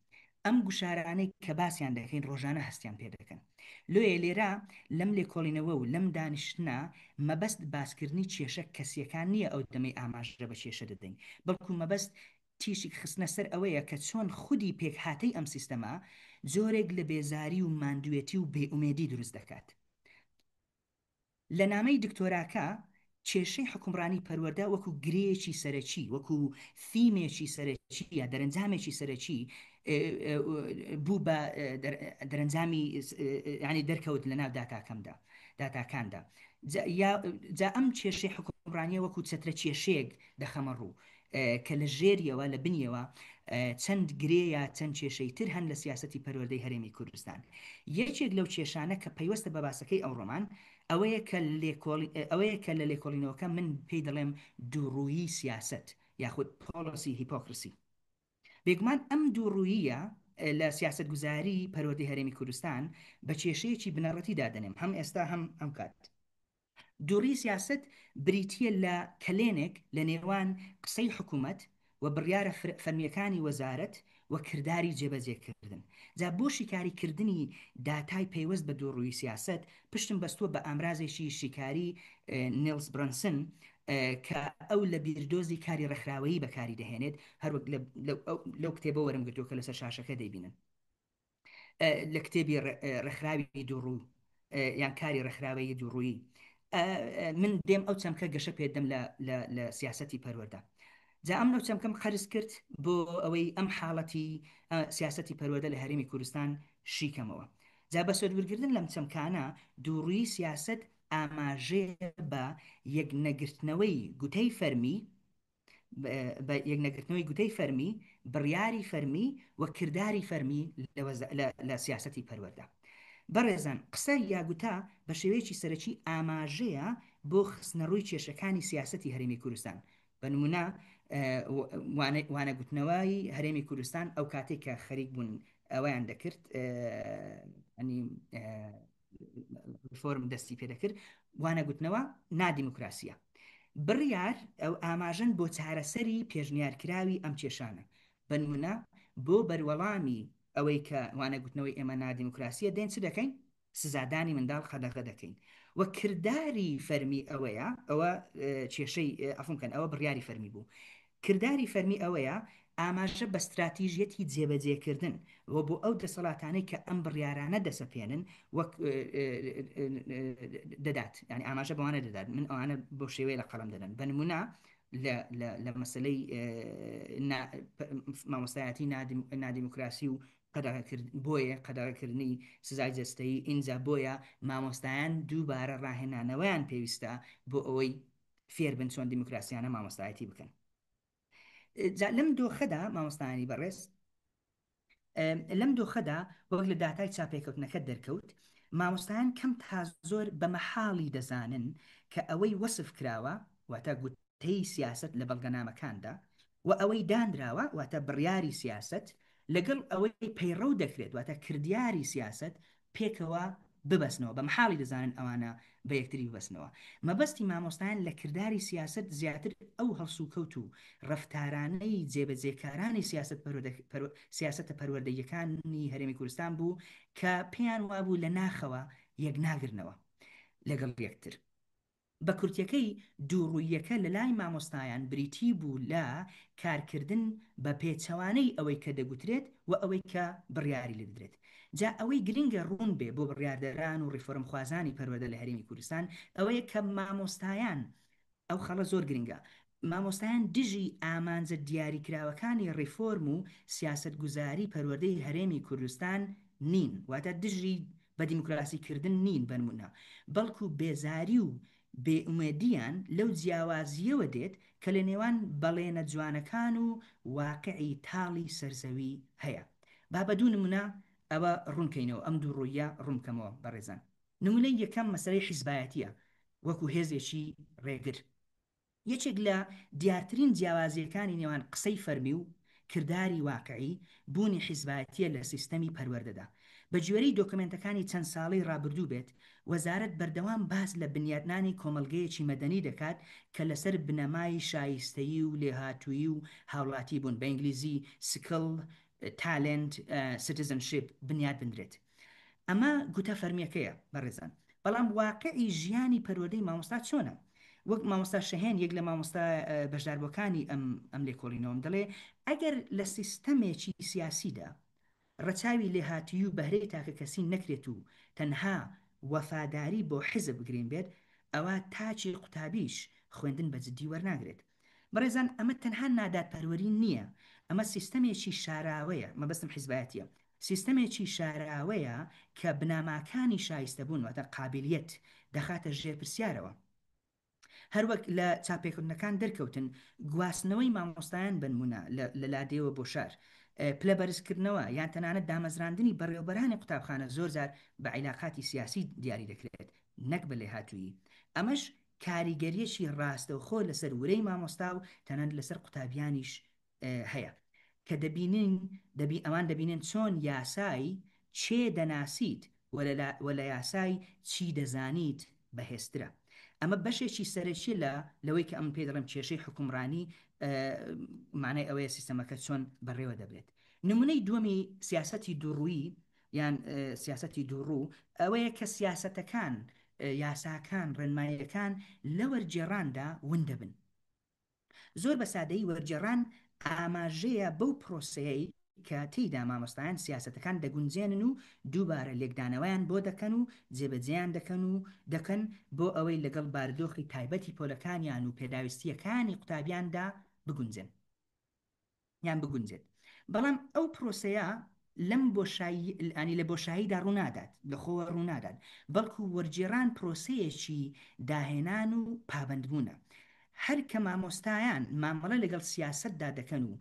ئەم گوشارانەی کە باسییان دەکەین ڕۆژانە هەستیان پێ دەکەن لۆیە لێرە لەم لێکۆڵینەوە و لەم دانیشتنا مەبەست باسکردنی کێشە کەسیەکان نییە ئەو دەمەی ئاماژە بە کێشە دەدەین بەڵکو مەبەست تیشی خستنە سەر ئەوەیە کە چۆن خودی پێک هاتەی ئەم سیستەما زۆرێک لە بێزاری و ماندوێتی و بێئومێدی دروست دەکات لە نامەی دکتۆراکە کێشەی حکومڕانی پەروەردە وەکو گرێکی سەرەکی وەکو فیمێکی سەرەکی یا دەرەنجامێکی سەرەکی بوو بە دەرەنجامی ینی دەرکەوت لە ناو داتاکاندا جا ئەم کێشەی حکومڕانیە وەکو چەترە کێشەیەک دەخەمە ڕوو کە لە ژێریەوە لە بنیەوە چەند گرەیە چەند کێشەی تر هەن لە سیاسەتی پەروەردەی هەرێمی کوردستان یەکێک لەو کێشانە کە پەیوەستە بە باسەکەی ئەوڕۆمان ئەوەیە کە لە لێکۆڵینەوەکە من پێی دەڵێم دووڕوویی سیاست یاخود پۆلیسی هیپۆکرسی بێگومان ئەم دووڕوویە لە سیاست گوزاری پەروەردەی هەرێمی کوردستان بە کێشەیەکی بنەڕەتی دادەنێم هەم ئێستا هەم ئەم کات دووڕووی سیاست بریتیە لە کلێنێک لە نێوان قسەی حکوومەت و بڕیارە فەرمیەکانی وەزارەت و کردداری جێبەجێکردن جا بۆ شیکاریکردنی داتای پەیوەست بە دووڕووی سیاست پشتم بەستووە بە ئامرازێکی شیکاری نیلس برانسن کە ئەو لە بیردۆزی کاری ڕێکخراوەیی بەکاری دەهێنێت هەروەک لەو کتێبە وەرم گرتووە کە لەسەر شاشەکە دەیبینن لە کتێبی ڕێکخراوی دووڕووی یان کاری ڕێکخراوەیی دووڕووی من دێم ئەو چەمکە گەشە پێدەم لە سیاسەتی پەروەردە جا ئەم نەو چەمکەم قەرز کرد بۆ ئەوەی ئەم حاڵەتی سیاسەتی پەروەردە لە هەرێمی کوردستان شیکەمەوە. جا بە سەدورگردن لەم چەمکانە دووڕووی سیاست ئاماژەیە بە یەکنەگرتنەوەی گوتەی فەرمی بە یەکنەگرتنەوەی گوتەی فەرمی بڕیاری فەرمی و کردداری فەرمی لە سیاسەتی پەروەردە. بەڕێزان قسە یاگوتا بە شێوەیەکی سەرەکی ئاماژەیە بۆ خستنەڕووی کێشەکانی سیاسەتی هەرێمی کوردستان. بە نمونە وانەگوتنەوەی هەرێمی کوردستان ئەو کاتێک کە خەریک بوون ئەویان دەکرد فۆرم دەستی پێ دەکرد وانەگوتنەوە نادیموکراسیە. بڕیار ئەو ئاماژەن بۆ چارەسەری پێشنیارکراوی ئەم کێشانە. بە نمونە بۆ بەروەڵامی ئەوەی کە وانەگوتنەوەی ئێمە نادیموکراسیە دێن چ دەکەین؟ سزادانی منداڵ خەدەغە دەکەین. و کردداری فەرمی ئەوەیە ئەوە کێشەی ئەفونکەن ئەوە بڕیاری فەرمی بوو. کردداری فەرمی ئەوەیە ئاماژە بە استراتیژیەتی جێبەجێکردن و بۆ ئەو دەسەڵاتانەی کە ئەم بڕیارانە دەسەپێنن وەک دەدات، ینی ئاماژە بەوانە دەدات من ئەوانە بۆ شێوەیە لە قەڵم دەدەن. بە نمونە لە مەسلەی مامۆستایەتی نادیموکراسی و بۆیە قەدەغەکردنی سزای جەستەیی ئینجا بۆیە مامۆستایان دووبارە ڕاهێنانەوەیان پێویستە بۆ ئەوەی فێر بن چۆن دیموکراسیانە مامۆستایەتی بکەن. لەم دۆخەدا مامۆستایانی بەڕێز لەم دۆخەدا وەک لە داتای چاپێکەوتنەکە دەرکەوت مامۆستایان کەم تا زۆر بە مەحاڵی دەزانن کە ئەوەی وەسف کراوە واتە گوتەی سیاست لە بەڵگەنامەکاندا و ئەوەی دانراوە واتە بڕیاری سیاست لەگەڵ ئەوەی پەیڕەو دەکرێت واتە کردیاری سیاست پێکەوە ببەسنەوە. بە محاڵی دەزانن ئەوانە بە یەکتری ببەسنەوە. مەبەستی مامۆستایان لە کردداری سیاست زیاتر ئەو هەڵسوکەوت و ڕەفتارانەی جێبەجێکارانی سیاسەتە پەروەردەیەکانی هەرێمی کوردستان بوو کە پێیان وابوو لە ناخەوە یەکناگرنەوە لەگەڵ یەکتر. بە کورتیەکەی دووڕوویەکە لە لای مامۆستایان بریتی بوو لە کارکردن بە پێچەوانەی ئەوەی کە دەگوترێت و ئەوەی کە بڕیاری لێدرێت. جا ئەوەی گرنگە ڕوون بێ بۆ بڕیاردەران و ڕیفۆرم خوازانی پەروەردە لە هەرێمی کوردستان ئەوەیە کە مامۆستایان ئەو خەڵە زۆر گرنگە مامۆستایان دژی ئامانجە دیاریکراوەکانی ڕیفۆرم و سیاست گوزاری پەروەردەی هەرێمی کوردستان نین، واتە دژی بە دیموکراسیکردن نین بەنمونە، بەڵکو بێزاری و بێئومێدیان لەو جیاوازیەوە دێت کە لە نێوان بەڵێنە جوانەکان و واقعی تاڵی سەرزەوی هەیە. با بە دوو نمونە ئەوە ڕوونکەینەوە ئەم دوو ڕوویە ڕوونکەمەوە بەڕێزان. نمونەی یەکەم مەسەلەی حیزبایەتیە وەکو هێزێکی ڕێگر. یەکێک لە دیارترین جیاوازیەکانی نێوان قسەی فەرمی و کردداری واقعی بوونی حیزبایەتیە لە سیستەمی پەروەردەدا. بە گوێرەی دۆکمنتەکانی چەند ساڵەی ڕابردوو بێت وەزارەت بەردەوام باس لە بنیادنانی کۆمەلگەیەکی مەدەنی دەکات کە لەسەر بنەمای شایستەیی و لێهاتووی و هاوڵاتی بوون بە ئینگلیزی سکڵ تالنت سیتیزنشیپ بنیاد بنرێت. ئەمە گوتە فەرمیەکەیە بەڕێزان، بەڵام واقعی ژیانی پەروەردەی مامۆستا چۆنە؟ وەک مامۆستا شەهێن یەک لە مامۆستا بەشداربووەکانی ئەم لێکۆڵینەوەم دەڵێ ئەگەر لە سیستەمێکی سیاسیدا ڕەچاوی لێهاتی و بەهرەی تاکە کەسی نەکرێت و تەنها وەفاداری بۆ حیزب بگرین بێت ئەوە تاچی قوتابیش خوێندن بە جددی وەرناگرێت. بەڕێزان ئەمە تەنها نادادپەروەری نییە، ئەمە سیستەمێکی شاراوەیە، مەبەستم حیزبایەتیە، سیستەمێکی شاراوەیە کە بناماکانی شایستە بوون واتە قابلیت دەخاتە ژێر پرسیارەوە. هەروەک لە چاپێکردنەکان دەرکەوتن گواستنەوەی مامۆستایان بنمونە لە لادێوە بۆ شار، پلە بەرزکردنەوە یان تەنانەت دامەزراندنی بەڕێوەبەرانی قوتابخانە زۆرجار بە عیلاقاتی سیاسی دیاری دەکرێت نەک بە لێهاتووی. ئەمەش کاریگەریەکی ڕاستەوخۆ لەسەر ورەی مامۆستا و تەنانەت لەسەر قوتابیانیش هەیە کە ئەوان دەبینن چۆن یاسای چێ دەناسیت وە لە یاسای چی دەزانیت بەهێزترە. ئەمە بەشێکی سەرەکی لەوەی کە ئەم پێ دەڵێم کێشەی حکومڕانی معنای ئەوەیە سیستەمەکە چۆن بەڕێوە دەبرێت. نمونەی دووەمی سیاسەتی دووڕووی یان سیاسەتی دووڕوو ئەوەیە کە سیاسەتەکان یاساکان ڕێنماییەکان لە وەرگێڕاندا ون دەبن. زۆر بە سادەیی وەرگێڕان ئاماژەیە بەو پرۆسەیەی کە تێیدا مامۆستایان سیاسەتەکان دەگونجێنن و دووبارە لێکدانەوەیان بۆ دەکەن و جێبەجێیان دەکەن بۆ ئەوەی لەگەڵ بارودۆخی تایبەتی پۆلەکانیان و پێداویستیەکانی قوتابیاندا بگونجێن یان بگونجێت بەڵام ئەو پرۆسەیە لەم بۆشایی لە بۆشاییدا ڕوونادات لەخۆوە ڕوونادات بەڵکو وەرجێڕان پرۆسەیەکی داهێنان و پابندبوونە هەر کە مامۆستایان مامەڵە لەگەڵ سیاستدا دەکەن و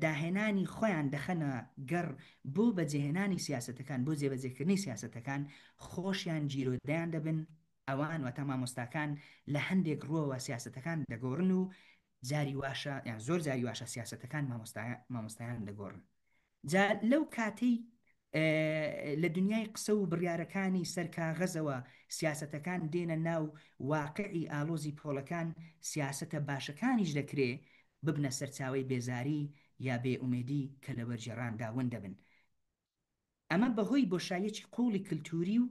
داهێنانی خۆیان دەخەنە گەڕ بۆ بەجێهێنانی سیاستەکان بۆ جێبەجێکردنی سیاستەکان خۆشیان جیرۆدایان دەبن ئەوان واتە مامۆستاکان لە هەندێک ڕۆوە سیاستەکان دەگۆڕن و جاری واشە یان زۆر جاری واشە سیاستەکان مامۆستایان دەگۆڕن جا لەو کاتەی لە دنیای قسە و بڕیارەکانی سەرکاغەزەوە سیاستەکان دێنە ناو واقعی ئالۆزی پۆڵەکان سیاستە باشەکانیش دەکرێ ببنە سەرچاوی بێزاری یا بێئومێدی کە لە وەرجێڕاندا ون دەبن ئەمە بەهۆی بۆشاییەکی قوڵی کللتوری و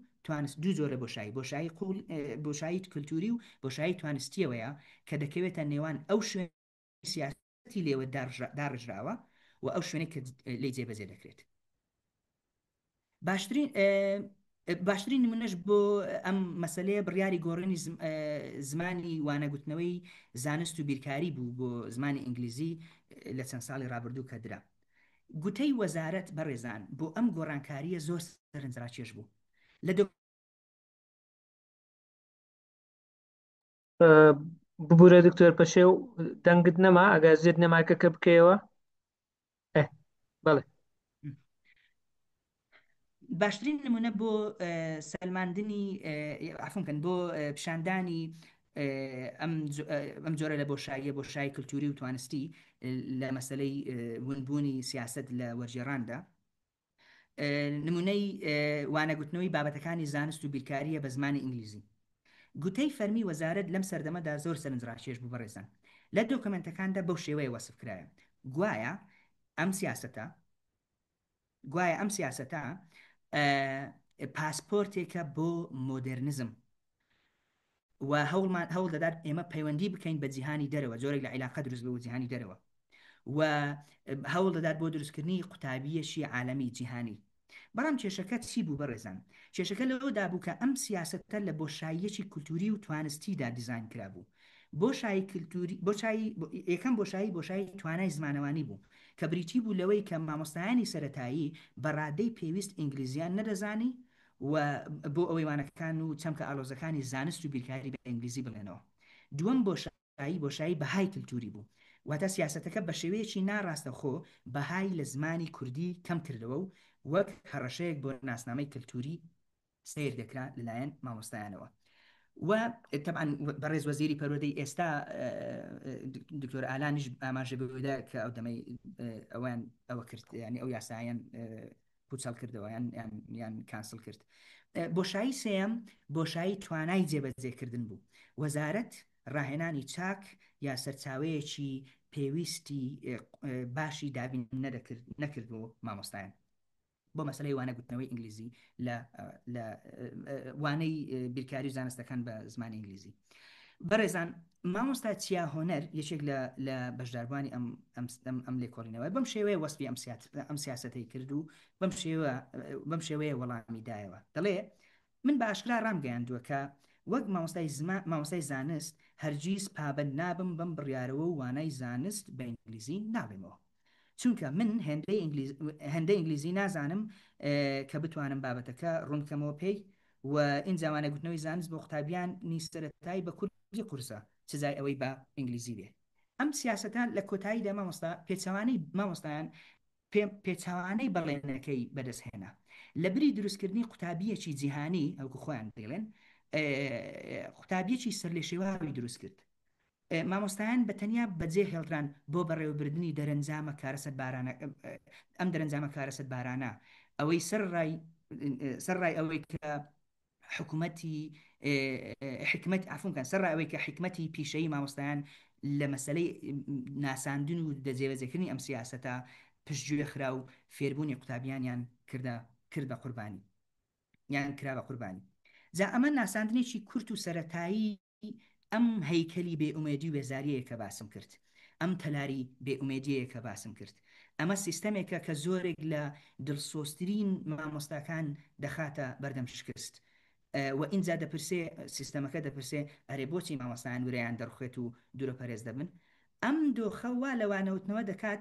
دوو جۆرە بۆشایی کللتوری و بۆشایی توانستیەوەیە کە دەکەوێتە نێوان ئەو شوێن سیاستی لێوە داڕژراوە و ئەو شوێنەی کە لی جێبەجێ دەکرێت باشترین نمونەش بۆ ئەم مەسەلەیە بڕیاری گۆڕینی زمانی وانەگوتنەوەی زانست و بیرکاری بوو بۆ زمانی ئینگلیزی لە چەند ساڵی ڕابردوو کە درا گوتەی وەزارەت بەڕێزان بۆ ئەم گۆڕانکاریە زۆر سەرنجڕاکێش بوو لە ببوورە دکتۆر پەشێو دەنگت نەما ئەگازێت نەماکەکە بکەیەوە بەڵێ باشترین نمونە بۆ سەلماندنی عفومکەن بۆ پیشاندانی ئەم جۆرە لە بۆشایی کللتوری و توانستی لە مەسلەی ونبوونی سیاست لە وەرجێڕاندا نمونەی وانەگوتنەوەی بابەتەکانی زانست و بیرکاریە بە زمانی ئینگلیزی گوتەی فەرمی وەزارەت لەم سەردەمەدا زۆر سەرنجڕاکێش بوو بەڕێزان لە دۆکمنتەکاندا بەو شێوەیە وەسف کرایە گوایە ئەم سیاسەتە پاسپۆرتێکە بۆ مۆدرنزم و هەوڵ دەدات ئێمە پەیوەندی بکەین بە جیهانی دەرەوە جۆرێک لە عیلاقە دروست بە جیهانی دەرەوە و هەوڵ دەدات بۆ دروستکردنی قوتابیەشی عالەمی جیهانی بەڵام کێشەکە چی بوو بەڕێزان کێشەکە لەوەدا بوو کە ئەم سیاسەتە لە بۆشاییەکی کولتوری و توانستیدا دیزاین کرابوو یەکەم بۆشایی توانای زمانەوانی بوو کە بریتی بوو لەوەی کە مامۆستایانی سەرەتایی بەڕادەی پێویست ئینگلیزیان نەدەزانی و بۆ ئەوەی وانەکان و چەمکە ئالۆزەکانی زانست و بیرکاری بە ئینگلیزی بڵێنەوە دووەم بۆشایی بەهای کللتوری بوو واتە سیاسەتەکە بە شێوەیەکی ناڕاستەخۆ بەهای لە زمانی کوردی کەم کردەوە و وەک هەڕەشەیەک بۆ ناسنامەی کللتوری سیر دەکرا لەلایەن مامۆستایانەوە و طبعا بەڕێز وەزیری پەروەردەی ئێستا دکتۆر ئالانیش ئاماژە بەوەدا کە ئەو دەمەی ئەوان ئەوە کرد ینی ئەو یاسایان پوچەڵ کردەوە یان کانسڵ کرد بۆشایی سێم بۆشایی توانای جێبەجێکردن بوو وەزارەت ڕاهێنانی چاک یا سەرچاوەیەکی پێویستی باشی دابین نەکرد بۆ مامۆستایان بۆ مەسلەی وانەگوتنەوەی ئینگلیزی لە وانەی بیرکاری و زانستەکان بە زمانی ئینگلیزی بەڕێزان مامۆستا چیا هۆنەر یەکێک لە بەشداربوانی ئەم لێکۆڵینەوە بەم شێوەیە وەسپی ئەم سیاسەتەی کرد و بەم شێوەیە وەڵامی دایەوە دەڵێ من بە ئاشکرا ڕامگەیاندووە کە وەک مامۆستای زانست هەرگیز پابەند نابم بەم بڕیارەوە و وانای زانست بە ئینگلیزی نابێمەوە چونکە من هەندەی ئینگلیزی نازانم کە بتوانم بابەتەکە ڕوونکەمەوە پێی و این زمانەگوتنەوەی زانست بۆ قوتابیانی سەرەتایی بە کوردی قورسە سزای ئەوەی بە ئینگلیزی بێ ئەم سیاسەتان لە کۆتاییدا مامۆستا پێچەوانەی مامۆستایان پێچەوانەی بەڵێنەکەی بەدەستهێنا لە بری دروستکردنی قوتابیەکی جیهانی ئەوکو خۆیان دەڵێن قوتابیەکی سەر لێ شێواوی دروست کرد مامۆستایان بەتەنیا بەجێ هێڵدران بۆ بەڕێوەبردننی دەرەنجامە کارەسەر بارانە ئەم دەرەنجامە کارەسەر بارانە ئەوەی سەرڕای ئەوەی کە حکوومەتی حکمت عفونکان سەرڕای ئەوەی کە حکمەتی پیشەی مامۆستایان لە مەسلەی ناساندن و دەجێبەجێکردنی ئەم سیاسەتە پشتگوێ خرا و فێربوونی قوتابیانیان کرد بە قوربانی یان کرا بە قوربانی جا ئەمە ناساندنێکی کورت و سەرەتایی ئەم هەیکەلی بێئومێدی و بێزاریەیە کە باسم کرد ئەم تەلاری بێئومێدیەیە کە باسم کرد ئەمە سیستەمێکە کە زۆرێک لە دڵسۆزترین مامۆستاکان دەخاتە بەردەم شکست و اینجا دەپرسێ سیستەمەکە دەپرسێ ئەرێ بۆچی مامۆستایان وریان دەڕخێت و دوورە پەرێز دەبن ئەم دۆخەوە لەوانەوتنەوە دەکات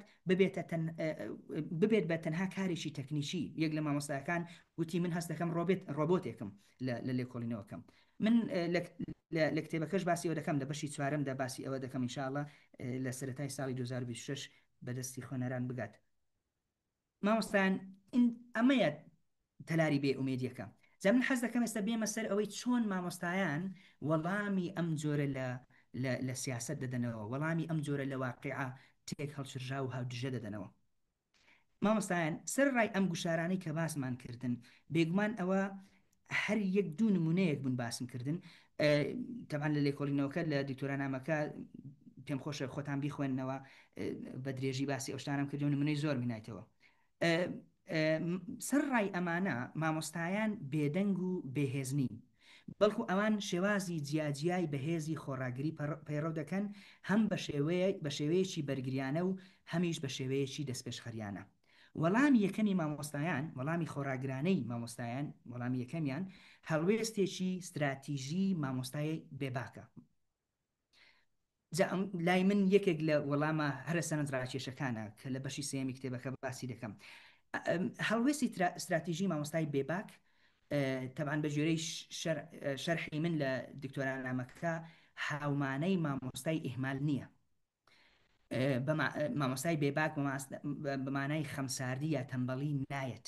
ببێت بە تەنها کارێکی تەکنیکی. یەک لە مامۆستایەکان وتی من هەست دەکەم ڕۆبۆتێکم لە لێکۆڵینەوەکەم. من لە کتێبەکەش باسی ئەوە دەکەم، لە بەشی چوارەمدا باسی ئەوە دەکەم ئینشاءڵڵا لە سەرەتای ساڵی 2026 بەدەستی خوێنەران بگات. مامۆستایان ئەمەیە تەلاری بێ ئومێدیەکە. جا من حەز دەکەم ئێستا بێمە سەر ئەوەی چۆن مامۆستایان وەڵامی ئەم جۆرە لە سیاست دەدەنەوە، وەڵامی ئەم جۆرە لە واقعە تێک هەڵشرژا و هاودژە دەدەنەوە. مامۆستایان سەر ڕای ئەم گوشارانەی کە باسمان کردن، بێگومان ئەوە هەر یەک دوو نمونەیەک بوون باسم کردن. تەبعاً لە لێکۆڵینەوەکە لە دیکتۆرانامەکە پێم خۆشە خۆتان بیخوێننەوە، بە درێژی باسی ئەو شتانم کردو، نمونەی زۆر بینایتەوە. سەر ڕای ئەمانە مامۆستایان بێدەنگ و بێهێزنی، بەڵکو ئەوان شێوازی جیاجیای بەهێزی خۆڕاگری پەیڕەو دەکەن، هەم بە شێوەیەکی بەرگریانە و هەمیش بە شێوەیەکی دەستپێشخەریانە. وەڵامی یەکەمی مامۆستایان، وەڵامی خۆڕاگرانەی مامۆستایان، وەڵامی یەکەمیان هەڵوێستێکی استراتیژی مامۆستای بێباکە. لای من یەکێک لە وەڵامە هەرە سەرنجڕاکێشەکانە کە لە بەشی سێمی کتێبەکە باسی دەکەم. هەڵوێستی استراتیژی مامۆستای بێباک تەبعاً بە ژێرەی شەرحی من لە دکتۆرانامەکە هاومانەی مامۆستای ئیهمال نییە. مامۆستای بێباک بەمانای خەمساردی یا تەمبەڵی نایەت،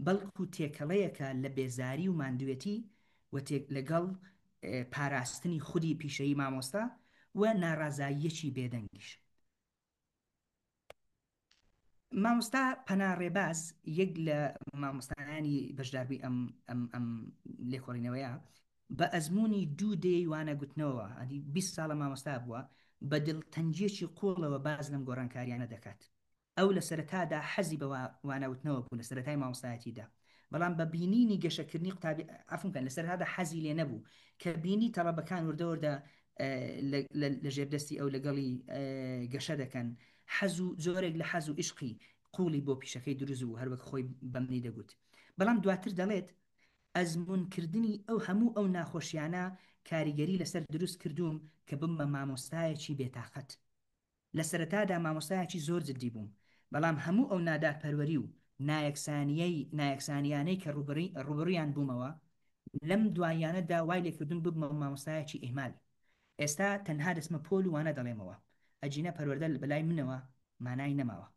بەڵکو تێکەڵەیەکە لە بێزاری و ماندوێتی و لەگەڵ پاراستنی خودی پیشەیی مامۆستا و ناڕازاییەکی بێدەنگیش. مامۆستا پەناڕێباز یەک لە مامۆستایانی بەشداربووی ئەم لێکۆڵینەوەیە بە ئەزمموی 2 دێی وانە گوتنەوە، 20 ساڵە مامۆستا بووە، بە دڵتەنجێکی قۆڵەوە باز لەم گۆڕانکاریانە دەکات. ئەو لە سەرەتادا حەزی بە وانەوتنەوە بوو لە سەرەتای مامۆستایەتیدا، بەڵام بە بینینی گەشەکردنی قوتابی ئەفمکەن لە سەرەتادا حەزی لێ نەبوو کە بینی تەڵەبەکان وردەوردە لە ژێردەستی ئەو لەگەڵی گەشە دەکەن، حەز و زۆرێک لە حەز و عشقی قوڵی بۆ پیشەکەی دروست و هەروەک خۆی بەمنی دەگوت. بەڵام دواتر دەڵێت ئەزمونکردنی ئەو هەموو ئەو ناخۆشیانە کاریگەری لەسەر دروست کردوم کە بمە مامۆستایەکی بێتاقەت. لە سەرەتادا مامۆستایەکی زۆر جددی بووم، بەڵام هەموو ئەو نادارپەروەری و نایەکسانیانەی کە ڕوبڕیان بوومەوە لەم دوایانەدا وای لێکردون ببمە مامۆستایەکی ئیهمال. ئێستا تەنها دەسمە پۆل و وانە دەڵێمەوە، ئەجینە پەروەردە بەلای منەوە مانای نەماوە.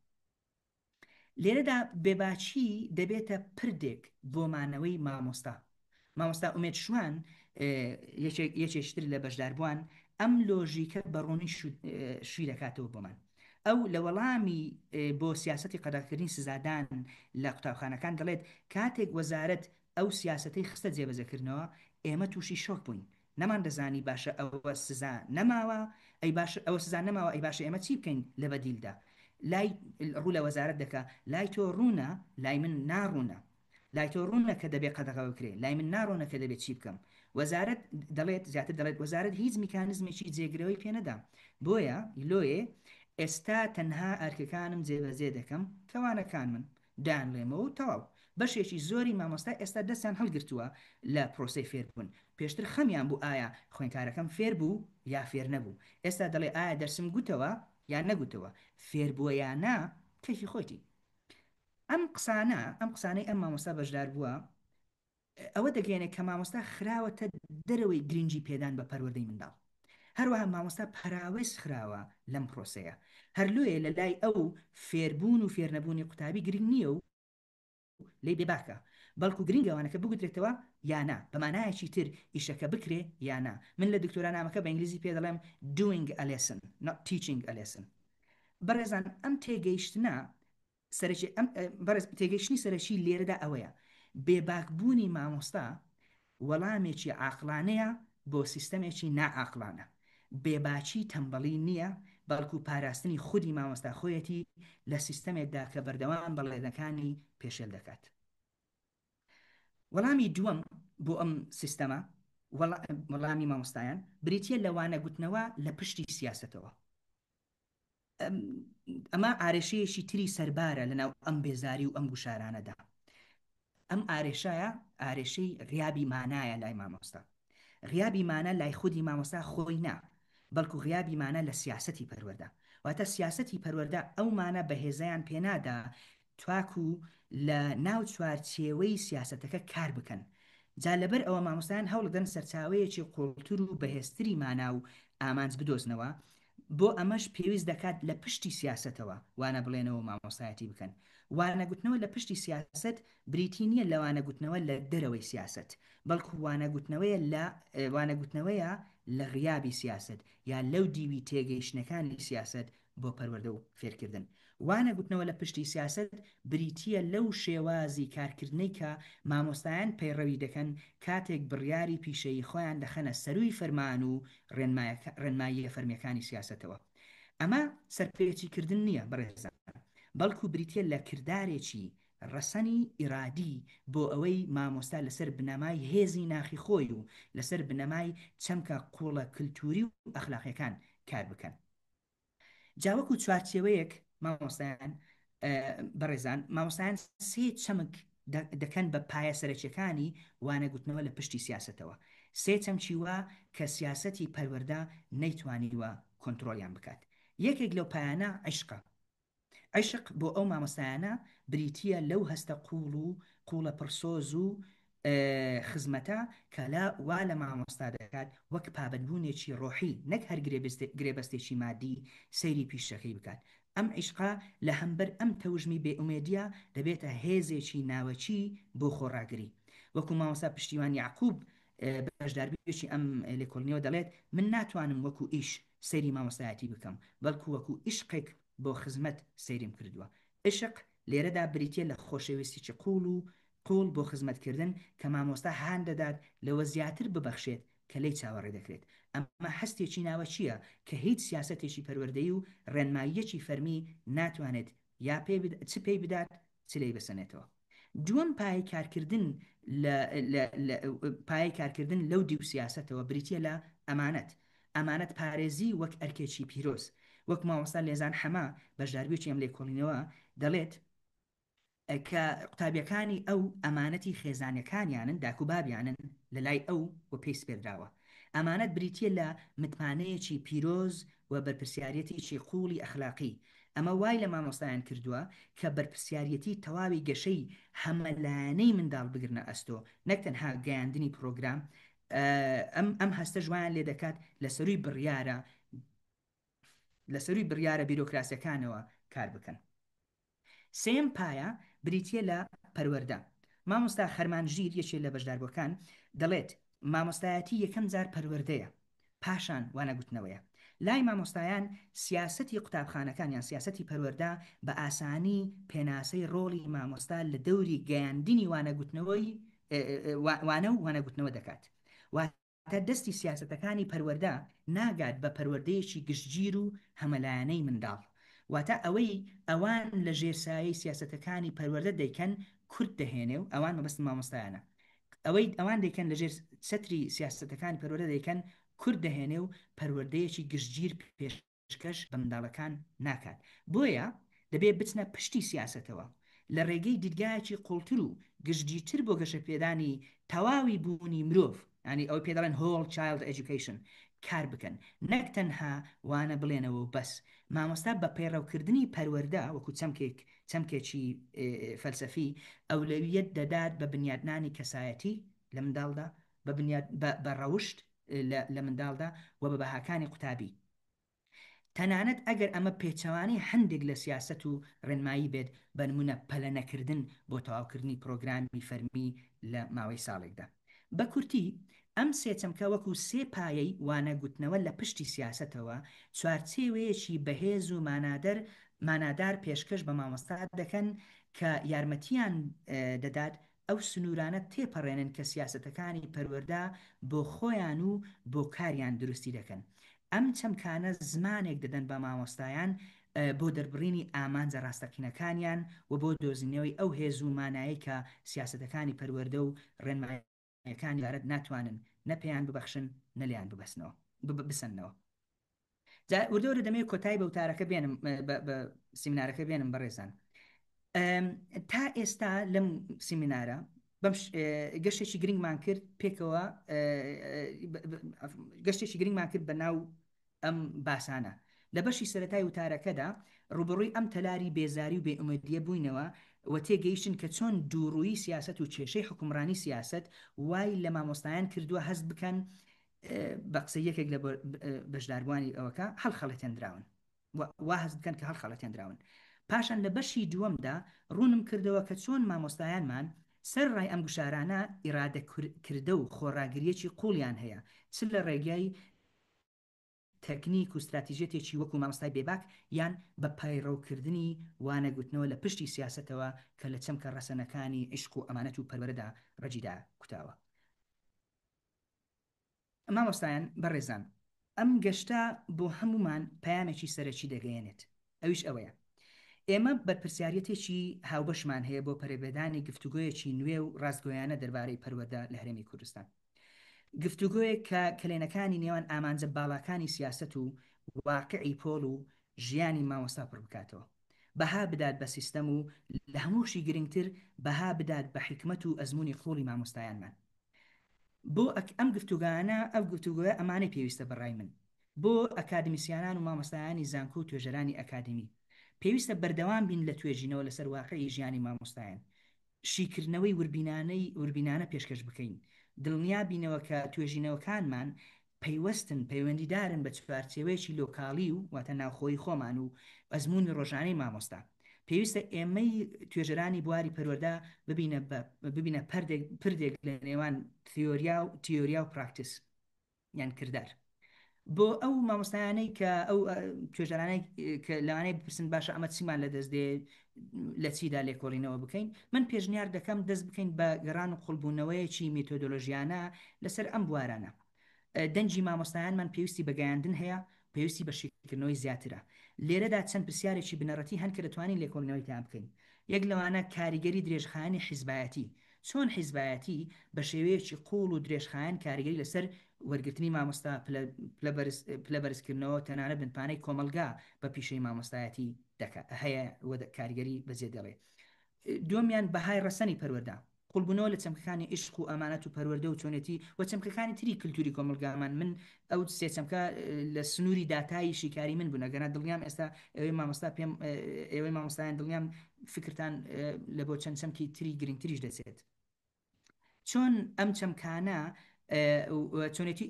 لێرەدا بێباچی دەبێتە پردێک بۆ مانەوەی مامۆستا. مامۆستا ئومێد شوان یەکێشتر لە بەشداربووان ئەم لۆژیکە بەڕوونی شووی دەکاتەوە بۆمان. ئەو لە وەڵامی بۆ سیاسەتی قەداغاکردنی سزادان لە قوتابخانەکان دەڵێت کاتێک وەزارەت ئەو سیاسەتەی خستە جێبەجێکردنەوە ئێمە تووشی شۆک بووین، نەمان دەزانی باشە ئەوە سزا نەماوە، ئەوە سزا نەماوە، ئەی باشە ئێمە چی بکەین لە بەدیلدا؟ لای ڕوو لە وەزارەت دەکا، لای تۆ ڕوونە، لای من ناڕوونە، لای تۆ ڕوونە کە دەبێت قەدەغە بکرێ، لای من ناڕوونە کە دەبێت چی بکەم. وەزارەت دەڵێت زیاتر دەڵێت وەزارەت هیچ میکانیزمێکی جێگرەوەی پێنەدا، بۆیە لۆیە ئێستا تەنها ئەرکەکانم جێبەجێ دەکەم کەوانەکان من دان لێمەوە و تەواو. بەشێکی زۆری مامۆستا ئێستا دەستیان هەڵگرتووە لە پرۆسەی فێربوون. پێشتر خەمیان بوو ئایا خوێنکارەکەم فێر بوو یا فێر نەبوو، ئێستا دەڵێ ئایا دەرسم گوتەوە یان نەگوتەوە، فێر بووە یان نا، کەفی خۆتی. ئەم قسانەی ئەم مامۆستا بەشدار بووە ئەوە دەگەێنێت کە مامۆستا خراوەتە دەرەوەی گرنگی پێدان بە پەروەردەی منداڵ. هەروەها مامۆستا پەراوێز خراوە لەم پرۆسەیە. هەرلوێ لە لای ئەو فێربوون و فێرنەبوونی قوتابی گرنگ نییە و لی بێباکە، بەڵکو گرنگەوانەکە بگوترێتەوە یانا، بەمانایەکی تر ئیشەکە بکرێ یانا. من لە دکتۆرانامەکە بە ئینگلیزی پێ دەڵێم doing a lesson not teaching a lesson. بەڕێزان ئەم تێگەیشتنی سەرەکی لێرەدا ئەوەیە بێباکبوونی مامۆستا وەڵامێکی عاقلانەیە بۆ سیستەمێکی نائاقلانە. بێباچی تەمبەڵی نییە، بەڵکو پاراستنی خودی مامۆستا خۆیەتی لە سیستەمێکدا کە بەردەوام بەڵێنەکانی پێشێل دەکات. وەڵامی دووەم بۆ ئەم سیستەمە، وەڵامی مامۆستایان بریتیە لەوانە گوتنەوە لە پشتی سیاسەتەوە. ئەمە ئارێشەیەکی تری سەربارە لەناو ئەم بێزاری و ئەم گوشارانەدا. ئەم ئارێشایە ئارێشەی غیابی مانایە لای مامۆستا. غیابی مانە لای خودی مامۆستا خۆی نا، بەڵکو غیابی مانە لە سیاسەتی پەروەردە. واتە سیاسەتی پەروەردە ئەومانە بەهێزیان پێنادا تواکو لە ناو چوارچێوەی سیاسەتەکە کار بکەن. جا لەبەر ئەوە مامۆستایان هەوڵدەن سەرچاوەیەکی قوڵتور و بەهێزتری مانا و ئامانج بدۆزنەوە. بۆ ئەمەش پێویست دەکات لە پشتی سیاسەتەوە وانە بڵێنەوە مامۆستایەتی بکەن. وانەگوتنەوە لە پشتی سیاست بریتی نییە لە وانەگوتنەوە لە دەرەوەی سیاست، بەڵکو وانەگوتنەوەیە لە غیابی سیاست یا لەو دیوی تێگەیشتنەکانی سیاست بۆ پەروەردە و فێرکردن. وانەگوتنەوە لە پشتی سیاست بریتیە لەو شێوازی کارکردنەی کە مامۆستایان پەیڕەوی دەکەن کاتێک بڕیاری پیشەیی خۆیان دەخەنە سەروی فەرمان و ڕێنماییە فەرمیەکانی سیاستەوە. ئەمە سەرپێچیکردن نییە بەڕێزان، بەڵکو بریتە لە کردارێکی ڕەسەنی ئیرادی بۆ ئەوەی مامۆستا لەسەر بنەمای هێزی ناخی خۆی و لەسەر بنەمای چەمکە قوڵە کللتوری و ئەخلاقیەکان کار بکەن. جاوەکو چوارچێوەیەک مامۆستایان بەڕێزان مامۆستایان سێ چەمک دەکەن بە پایە سەرەکیەکانی وانەگوتنەوە لە پشتی سیاسەتەوە. سێ چەمچی وە کە سیاسەتی پەروەردە نەیتوانیوە کۆنتترۆلیان بکات. یەکێک لەو پایانە عیشقە. عیشق بۆ ئەو مامۆستایانە بریتیە لەو هەستە قوڵە پرسۆز و خزمەتە کە وا لە مامۆستا دەکات وەک پابندبوونێکی ڕۆحی نەک هەر گرێبەستێکی مادی سەیری پیشەکەی بکات. ئەم عیشقا لە هەمبەر ئەم تەوژمی بێئومێدیە دەبێتە هێزێکی ناوەچی بۆ خۆڕاگری. وەکو مامۆستا پشتیوان یعقوب بەشداربوویەکی ئەم لێکۆڵینەوە دەڵێت من ناتوانم وەکو ئیش سەیری مامۆستایەتی بکەم، بەڵکو وەکو عیشقێک بۆ خزمەت سەیریم کردووە. عیشق لێرەدا بریتیە لە خۆشەویستیی قوڵ بۆ خزمەتکردن کە مامۆستا هان دەدات لەوە زیاتر ببەخشێت کە لی چاوەڕێ دەکرێت. ئەمە هەستێکی ناوەچیە کە هیچ سیاسەتێکی پەروەردەیی و ڕێنماییەکی فەرمی ناتوانێت یا چ پێی بدات چ لێی بسەنێتەوە. دووەم پایەی کارکردن لەو دیو سیاسەتەوە بریتیە لە ئەمانەت پارێزی وەک ئەرکێکی پیرۆز. وەک مامۆستا لێزان حەما بەشداربوویەکی ئەم لێکۆڵینەوە دەڵێت کە قوتابیەکانی ئەو ئەمانەتی خێزانەکانیانن داکوبابیانن لە لای ئەو و پێی سپێردراوە. ئەمانەت بریتیە لە متمانەیەکی پیرۆز و بەرپرسیارەتێکی قوڵی ئەخلاقی. ئەمە وای لە مامۆستایان کردووە کە بەرپرسیارەتی تەواوی گەشەی هەمەلایەنەی منداڵ بگرنە ئەستۆ نەک تەنها گەیاندنی پرۆگرام. ئەم هەستە ژوایان لێ دەکات لە سەروی بڕیارە بیرۆکراسیەکانەوە کار بکەن. سێم پایە بریتیە لە پەروەردە. مامۆستا خەرمانژیر یەکێ لە بەشداربووەکان دەڵێت مامۆستایەتی یەکەم جار پەروەردەیە پاشان وانەگوتنەوەیە. لای مامۆستایان سیاسەتی قوتابخانەکان یان سیاسەتی پەروەردە بە ئاسانی پێناسەی ڕۆڵی مامۆستا لە دەوری گەیاندنی وانە و وانەگوتنەوە دەکات. واتە دەستی سیاسەتەکانی پەروەردە ناگات بە پەروەردەیەکی گشتگیر و هەمەلایەنەی منداڵ. واتە ئەوان لە ژێرسایی سیاسەتەکانی پەروەردە دەیکەن کورد دەهێنێ و ئەوان مەبەست مامۆستایانە. ئەوان دەیکەن لە ژێر سەتری سیاسەتەکانی پەروەردە دەیکەن کورد دەهێنێ و پەروەردەیەکی گشتگیر پێشکەش بە منداڵەکان ناکات. بۆیە دەبێت بچنە پشتی سیاسەتەوە لە ڕێگەی دیدگایەکی قوڵتر و گشتگیرتر بۆ گەشە پێدانی تەواوی بوونی مرۆڤ، ینی ئەوەی پێ دەڵێن whole child education کار بکەن، نەک تەنها وانە بڵێنەوە و بەس. مامۆستا بە پەیڕەوکردنی پەروەردە وەکو چەمکێکی فەلسەفی ئەولەویەت دەدات بە بنیادنانی کەسایەتی لە منداڵدا، بە ڕەوشت لە منداڵدا و بە بەهاکانی قوتابی. تەنانەت ئەگەر ئەمە پێچەوانی هەندێک لە سیاست و ڕێنمایی بێت بە نمونە پەلە نەکردن بۆ تەواوکردنی پرۆگرامی فەرمی لە ماوەی ساڵێکدا. بە کورتی ئەم سێ چەمکە وەکو سێ پایەی وانەگوتنەوە لە پشتی سیاسەتەوە چوارچێوەیەکی بەهێز و مانادار پێشکەش بە مامۆستا دەکەن کە یارمەتیان دەدات ئەو سنوورانە تێپەڕێنن کە سیاسەتەکانی پەروەردە بۆ خۆیان و بۆ کاریان دروستی دەکەن. ئەم چەمکانە زمانێک دەدەن بە مامۆستایان بۆ دەربڕینی ئامانجە ڕاستەقینەکانیان و بۆ دۆزینەوەی ئەو هێز و مانایی کە سیاسەتەکانی پەروەردە و ڕێنماییەکانی وارد ناتوانن نەپێیان ببەخشن نەلیان بسەنەوە. وردەوەرە دەمەوێت کۆتایی بە وتارەکە بێنم بە سیمینارەکە بێنم بەڕێزان. تا ئێستا لەم سیمینارە گەشتێکی گرنگمان کرد پێکەوە گەشتێکی گرنگمان کرد بە ناو ئەم باسانە لە بەشی سەرەتای وتارەکەدا ڕوبڕووی ئەم تەلاری بێزاری و بێئومێدیە بووینەوە و تێگەیشتن کە چۆن دووڕووی سیاست و کێشەی حکومڕانی سیاست وای لە مامۆستایان کردووە هەست بکەن بە قسە یەکێک لە بەشداربووانی ئەوەکە هەڵخەڵەتێنراون وا هەست بکەن کە هەڵخەڵەتێنراون. پاشان لە بەشی دووەمدا ڕوونم کردەوە کە چۆن مامۆستایانمان سەر ڕای ئەم گشارانە ئیرادەکردە و خۆڕاگریەکی قوڵیان هەیە، چ لە ڕێگای تەکنیک و استراتیژێتێکی وەکو مامۆستای بێباک یان بە پایڕەوکردنی وانەگوتنەوە لە پشتی سیاسەتەوە کە لە چەمکە ڕەسەنەکانی عیشق و ئەمانەت و پەروەرەدا ڕەجیدا کوتاوە. مامۆستایان بەڕێزان، ئەم گەشتە بۆ هەمومان پەیامێکی سەرەکی دەگەیەنێت، ئەویش ئەوەیە ئێمە بەرپرسیارەتێکی هاوبەشمان هەیە بۆ پەرێبێدانی گفتوگۆیەکی نوێ و ڕاستگۆیانە دەربارەی پەروەردە لە هەرێمی کوردستان. گفتوگۆیەک کە کلێنەکانی نێوان ئامانجە باڵاکانی سیاست و واقعی پۆل و ژیانی مامۆستا پڕ بکاتەوە، بەها بدات بە سیستەم و لە هەمووشی گرنگتر بەها بدات بە حکمت و ئەزمموی قوڵی مامۆستایانمان. بۆ ئەم گفتوگانە ئەو گفتوگوۆیە ئەمانەی پێویستە بەڕای من بۆ ئەکادمیسیانان و مامۆستایانی زانکۆ و توێژەرانی ئەکادمی پێویستە بەردەوام بین لە توێژینەوە لەسەر واقعی ژیانی مامۆستایان، شیکردنەوەی وربینانە پێشکەش بکەین، دڵنیا بینەوە کە توێژینەوەکانمان پەیوەندیدارن بە چوارچێوەیەکی لۆکاڵی و واتە ناوخۆی خۆمان و ئەزمموی ڕۆژانەی مامۆستا. پێویستە ئێمەی توێژەرانی بواری پەروەردە ببینە پردێک لە نێوان تیۆریا و پراکتیس یان کردار بۆ ئەو مامۆستایانەی کە ئەو توێژەرانەی کە لەوانەیە بپرسن باشە ئەمە چیمان لە دەست دێ لە چیدا لێکۆڵینەوە بکەین. من پێشنیار دەکەم دەست بکەین بە گەڕان و قوڵبوونەوەیەکی میتۆدۆلۆژیانە لەسەر ئەم بوارانە. دەنجی مامۆستایانمان پێویستی بەگەیاندن هەیە، پێویستی بە شیکردنەوەی زیاترە. لێرەدا چەند پرسیارێکی بنەڕەتی هەن کە دەتوانین لێکۆڵینەوەی تیان بکەین. یەک لەوانە کاریگەری درێژخایانی حیزبایەتی، چۆن حیزبایەتی بە شێوەیەکی قوڵ و درێژخایەن کاریگەری لەسەر وەرگرتنی مامۆستا پلە بەرزکردنەوە تەنانە بنپانەی کۆمەلگا بە پیشەی مامۆستایەتی هەیە کاریگەری بەجێ دەڵێ. دومیان بەهای ڕەسەنی پەروەردە، قوڵبوونەوە لە چەمکەکانی عیشق و ئەمانەت و پەروەردە و چۆنێتی و چەمکەکانی تری کللتوری کۆمەلگامان. من ئەو سێ چەمکە لە سنووری داتایی شیکاری من بوون، ئەگەنا دڵنیام ئێستا ئێوەی مامۆستا پێم ئێوەی مامۆستایان دڵنیام فکرتان لە بۆ چەند چەمکی تری گرنگتریش دەچێت. چۆن ئەم چەمکانە چۆنێتی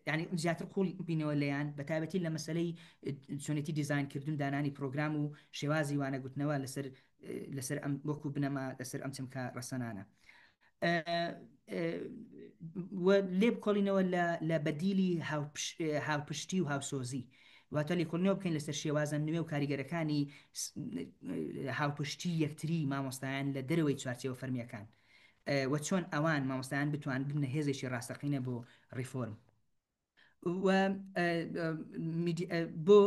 ینی زیاتر قوڵ بینەوە لەیان بە تایبەتی لە مەسلەی چۆنێتی دیزاینکردن دانانی پرۆگرام و شێوازی وانەگوتنەوە لەسەر ئەم وەکو بنەما لەسەر ئەم چەمکە ڕەسەنانە لێ بکۆڵینەوە لە بەدیلی هاوپشتی و هاوسۆزی، واتە لێکۆڵینەوە بکەین لەسەر شێوازە نوێ و کاریگەرەکانی هاوپشتی یەکتری مامۆستایان لە دەرەوەی چوارچێوە فەرمیەکان و چۆن ئەوان مامۆستایان بتوان بنە هێزێکی ڕاستەقینە بۆ ڕیفۆرم و بۆ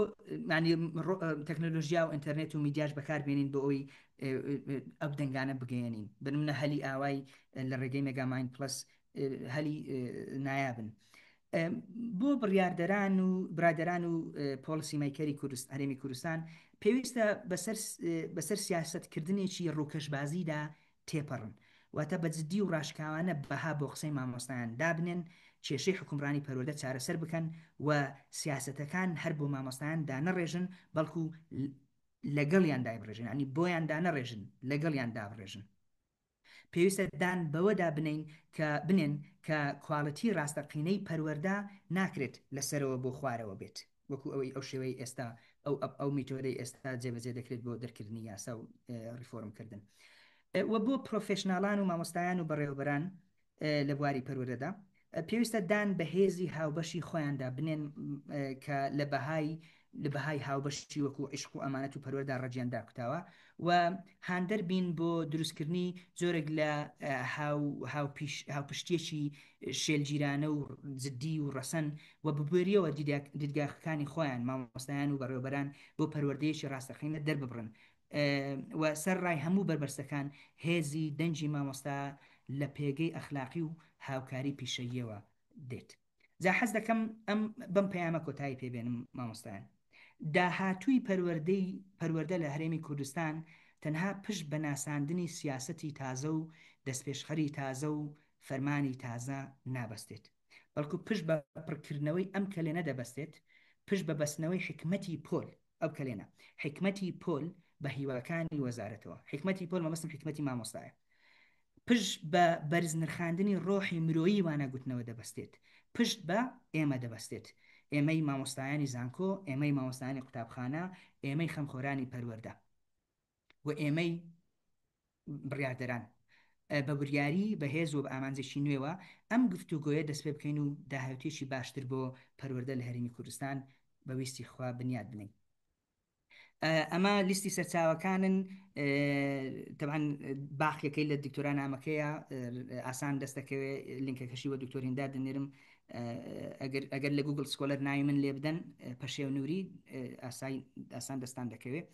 تەکنۆلۆژیا و ئینتەرنێت و میدیاش بەکاربێنین بۆ ئەوی ئەو دەنگانە بگەێنین. بنمونە هەلی ئاوای لە ڕێگەی مێگاماین پلس هەلی نایابن. بۆ برادەران و پۆلیسی مایکەری هەرێمی کوردستان پێویستە بەسەر سیاسەتکردنێکی ڕووکەشبازیدا تێپەڕن، واتە بەجددی و ڕاشکاوانە بەها بۆ قسەی مامۆستایان دابنێن، کێشەی حکومڕانی پەروەردە چارەسەر بکەن و سیاسەتەکان هەر بۆ مامۆستایان دانەڕێژن بەڵکو لەگەڵیان دابڕێژن، ینی بۆیان دانەڕێژن لەگەڵیان دابڕێژن. پێویستە دان بەوەدا بنێن کە کواڵەتی ڕاستەقینەی پەروەردە ناکرێت لەسەرەوە بۆ خوارەوە بێت، وەکو ئەوەی ئەو شێوەی ئێستا ئەو میتۆدەی ئێستا جێبەجێ دەکرێت بۆ دەرکردنی یاسا و ریفۆرمکردن. و بۆ پرۆفێشناڵان و مامۆستایان و بەڕێوەبەران لە بواری پەروەردەدا پێویستە دان بە هێزی هاوبەشی خۆیاندا بنێن کە لە بەهای هاوبەشی وەکو عیشق و ئەمانەت و پەروەردە ڕەجیاندا کوتاوە و هاندەر بین بۆ دروستکردنی زۆرێک لە هاوپشتیەکی شێلگیرانە و جددی و ڕەسەن و ببوێریەوە دیدگاخەکانی خۆیان مامۆستایان و بەڕێوەبەران بۆ پەروەردەیەکی ڕاستەقینە دەرببڕن و سەر ڕای هەموو بربەرسەکان هێزی دەنجی مامۆستا لە پێگەی ئەخلاقی و هاوکاری پیشەییەوە دێت. جا حەز دەکەم ئەم بەم پەیامە کۆتایی پێبێنم مامۆستایان. داهاتووی پەروەردە لە هەرێمی کوردستان تەنها پشت بە ناساندنی سیاسەتی تازە و دەستپێشخەری تازە و فەرمانی تازە نابەستێت، بەڵکو پشت بە پڕکردنەوەی ئەم کەلێنە دەبەستێت، پشت بە بەستنەوەی حکمەتی پۆل ئەو کەلێنە حکمەتی پۆل بە هیواکانی وەزارەتەوە حکمەتی پۆل مەبەستم حکمەتی مامۆستایە پشت بە بەرزنرخاندنی ڕۆحی مرۆیی وانە گوتنەوە دەبەستێت پشت بە ئێمە دەبەستێت ئێمەی مامۆستایانی زانکۆ ئێمەی مامۆستایانی قوتابخانە ئێمەی خەمخۆرانی پەروەردە و ئێمەی بڕیاردەران بە بریاری بەهێز و بە ئامانجێکی نوێوە ئەم گفتوگۆیە دەست پێ بکەین و داهاتێکی باشتر بۆ پەروەردە لە هەرێمی کوردستان بەویستی خوا بنیاد بنین ئەمە لیستی سەرچاوەکانن تەبعاً باخیەکەی لە دکتۆران نامەکەیە ئاسان دەستەکەوێ لینکەکەشی وە دکتۆر هیندا دەنێرم ئەگەر لە گوگل سکۆلەر ناوی من لێ بدەن پەشێ و نووری ئاسان دەستان دەکەوێت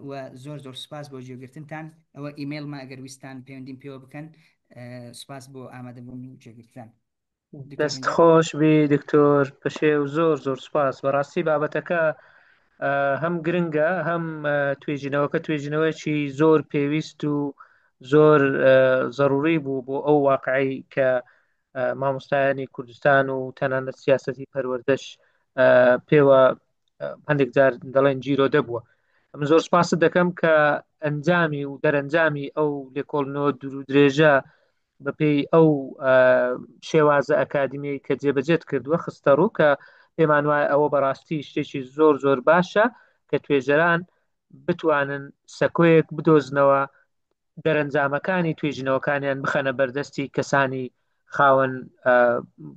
و زۆر سپاس بۆ جێگرتنتان ئەوە ئیمێلمە ئەگەر ویستان پەیوەندیم پێوە بکەن سپاس بۆ ئامادەبوون و جێگرتن دەست خۆش بی دکتۆر پەشێ و زۆر سپاس بەڕاستی بابەتەکە هەم گرنگە هەم توێژینەوەکە توێژینەوەیکی زۆر پێویست و زۆر ضروری بوو بۆ ئەو واقعی کە مامۆستایانی کوردستان و تەنانەت سیاسەتی پەروەردەش پێوە هەندێک جار دەڵێن جیرۆ دەبووە من زۆر سپاست دەکەم کە ئەنجامی و دەرەنجامی ئەو لێکۆڵنەوە دوور و درێژە بەپێی ئەو شێوازە ئەکادمیایی کە جێبەجێت کردووە خستە ڕوو کە پێمان وایە ئەوە بەڕاستی شتێکی زۆر باشە کە توێژەران بتوانن سەکۆیەک بدۆزنەوە دەرەنجامەکانی توێژینەوەکانیان بخەنە بەردەستی کەسانی خاوەن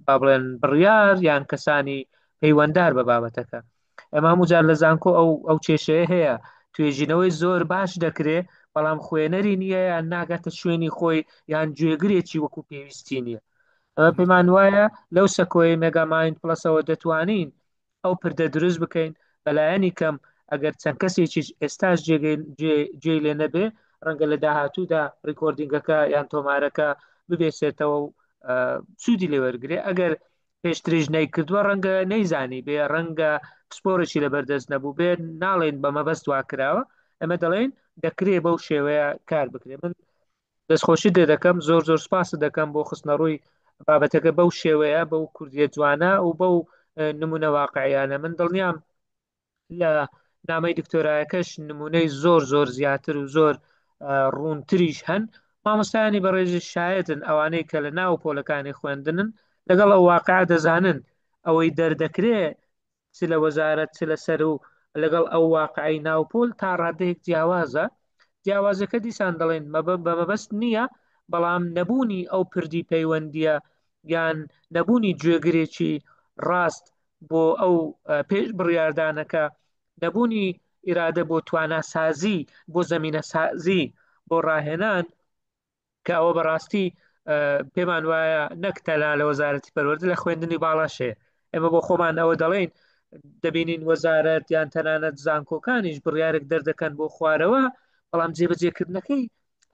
با بڵێن بڕیار یان کەسانی پەیوەنددار بە بابەتەکە ئەمە هەموو جار لە زانکۆ ئەو کێشەیە هەیە توێژینەوەی زۆر باش دەکرێت بەڵام خوێنەری نییە یان ناگاتە شوێنی خۆی یان گوێگرێکی وەکو پێویستی نییە ئەمە پێمان وایە لەو سەکۆی مێگامایند پلەسەوە دەتوانین ئەو پردە دروست بکەین بەلایەنی کەم ئەگەر چەند کەسێکی ئێستاش جێی لێ نەبێ ڕەنگە لە داهاتوودا ڕیکۆردینگەکە یان تۆمارەکە ببێسێتەوە و سوودی لێوەرگێ ئەگەر پێشتریژ نەیکردووە ڕەنگە نەیزانی بێ ڕەنگە پسپۆرێکی لە بەردەست نەبوو بێ ناڵێن بە مەبەست واکراوە ئەمە دەڵێن دەکرێت بەو شێوەیە کار بکرێت من دەستخۆشی دێ دەکەم زۆر سپاس دەکەم بۆ خستنە ڕووی بابەتەکە بەو شێوەیە بەو کوردیە جوانە و بەو نمونە واقعیانە من دڵنیام لە نامەی دکتۆرایەکەش نمونەی زۆر زیاتر و زۆر ڕوونتریش هەن مامۆستایانی بەڕێژی شایەتن ئەوانەی کە لە ناو پۆلەکانی خوێندنن لەگەڵ ئەو واقع دەزانن ئەوەی دەردەکرێت چ لە وەزارەت چ لەسەر و لەگەڵ ئەو واقعی ناوپۆل تا ڕادەیەک جیاوازەکە دیسان دەڵێن بە مەبەست نییە بەڵام نەبوونی ئەو پردی پەیوەندیە یان نەبوونی گوێگرێکی ڕاست بۆ ئەو پێش بڕیاردانەکە نەبوونی ئیرادە بۆ تواناسازی بۆ زەمینە سازی بۆ ڕاهێنان کە ئەوە بەڕاستی پێمان وایە نەک تەلا لە وەزارەتی پەروەردە لە خوێندنی باڵاشەیە ئێمە بۆ خۆمان ئەوە دەڵێن دەبینین وەزارەت یان تەنانەت زانکۆکانیش بڕیارێک دەردەکەن بۆ خوارەوە بەڵام جێبەجێکردنەکەی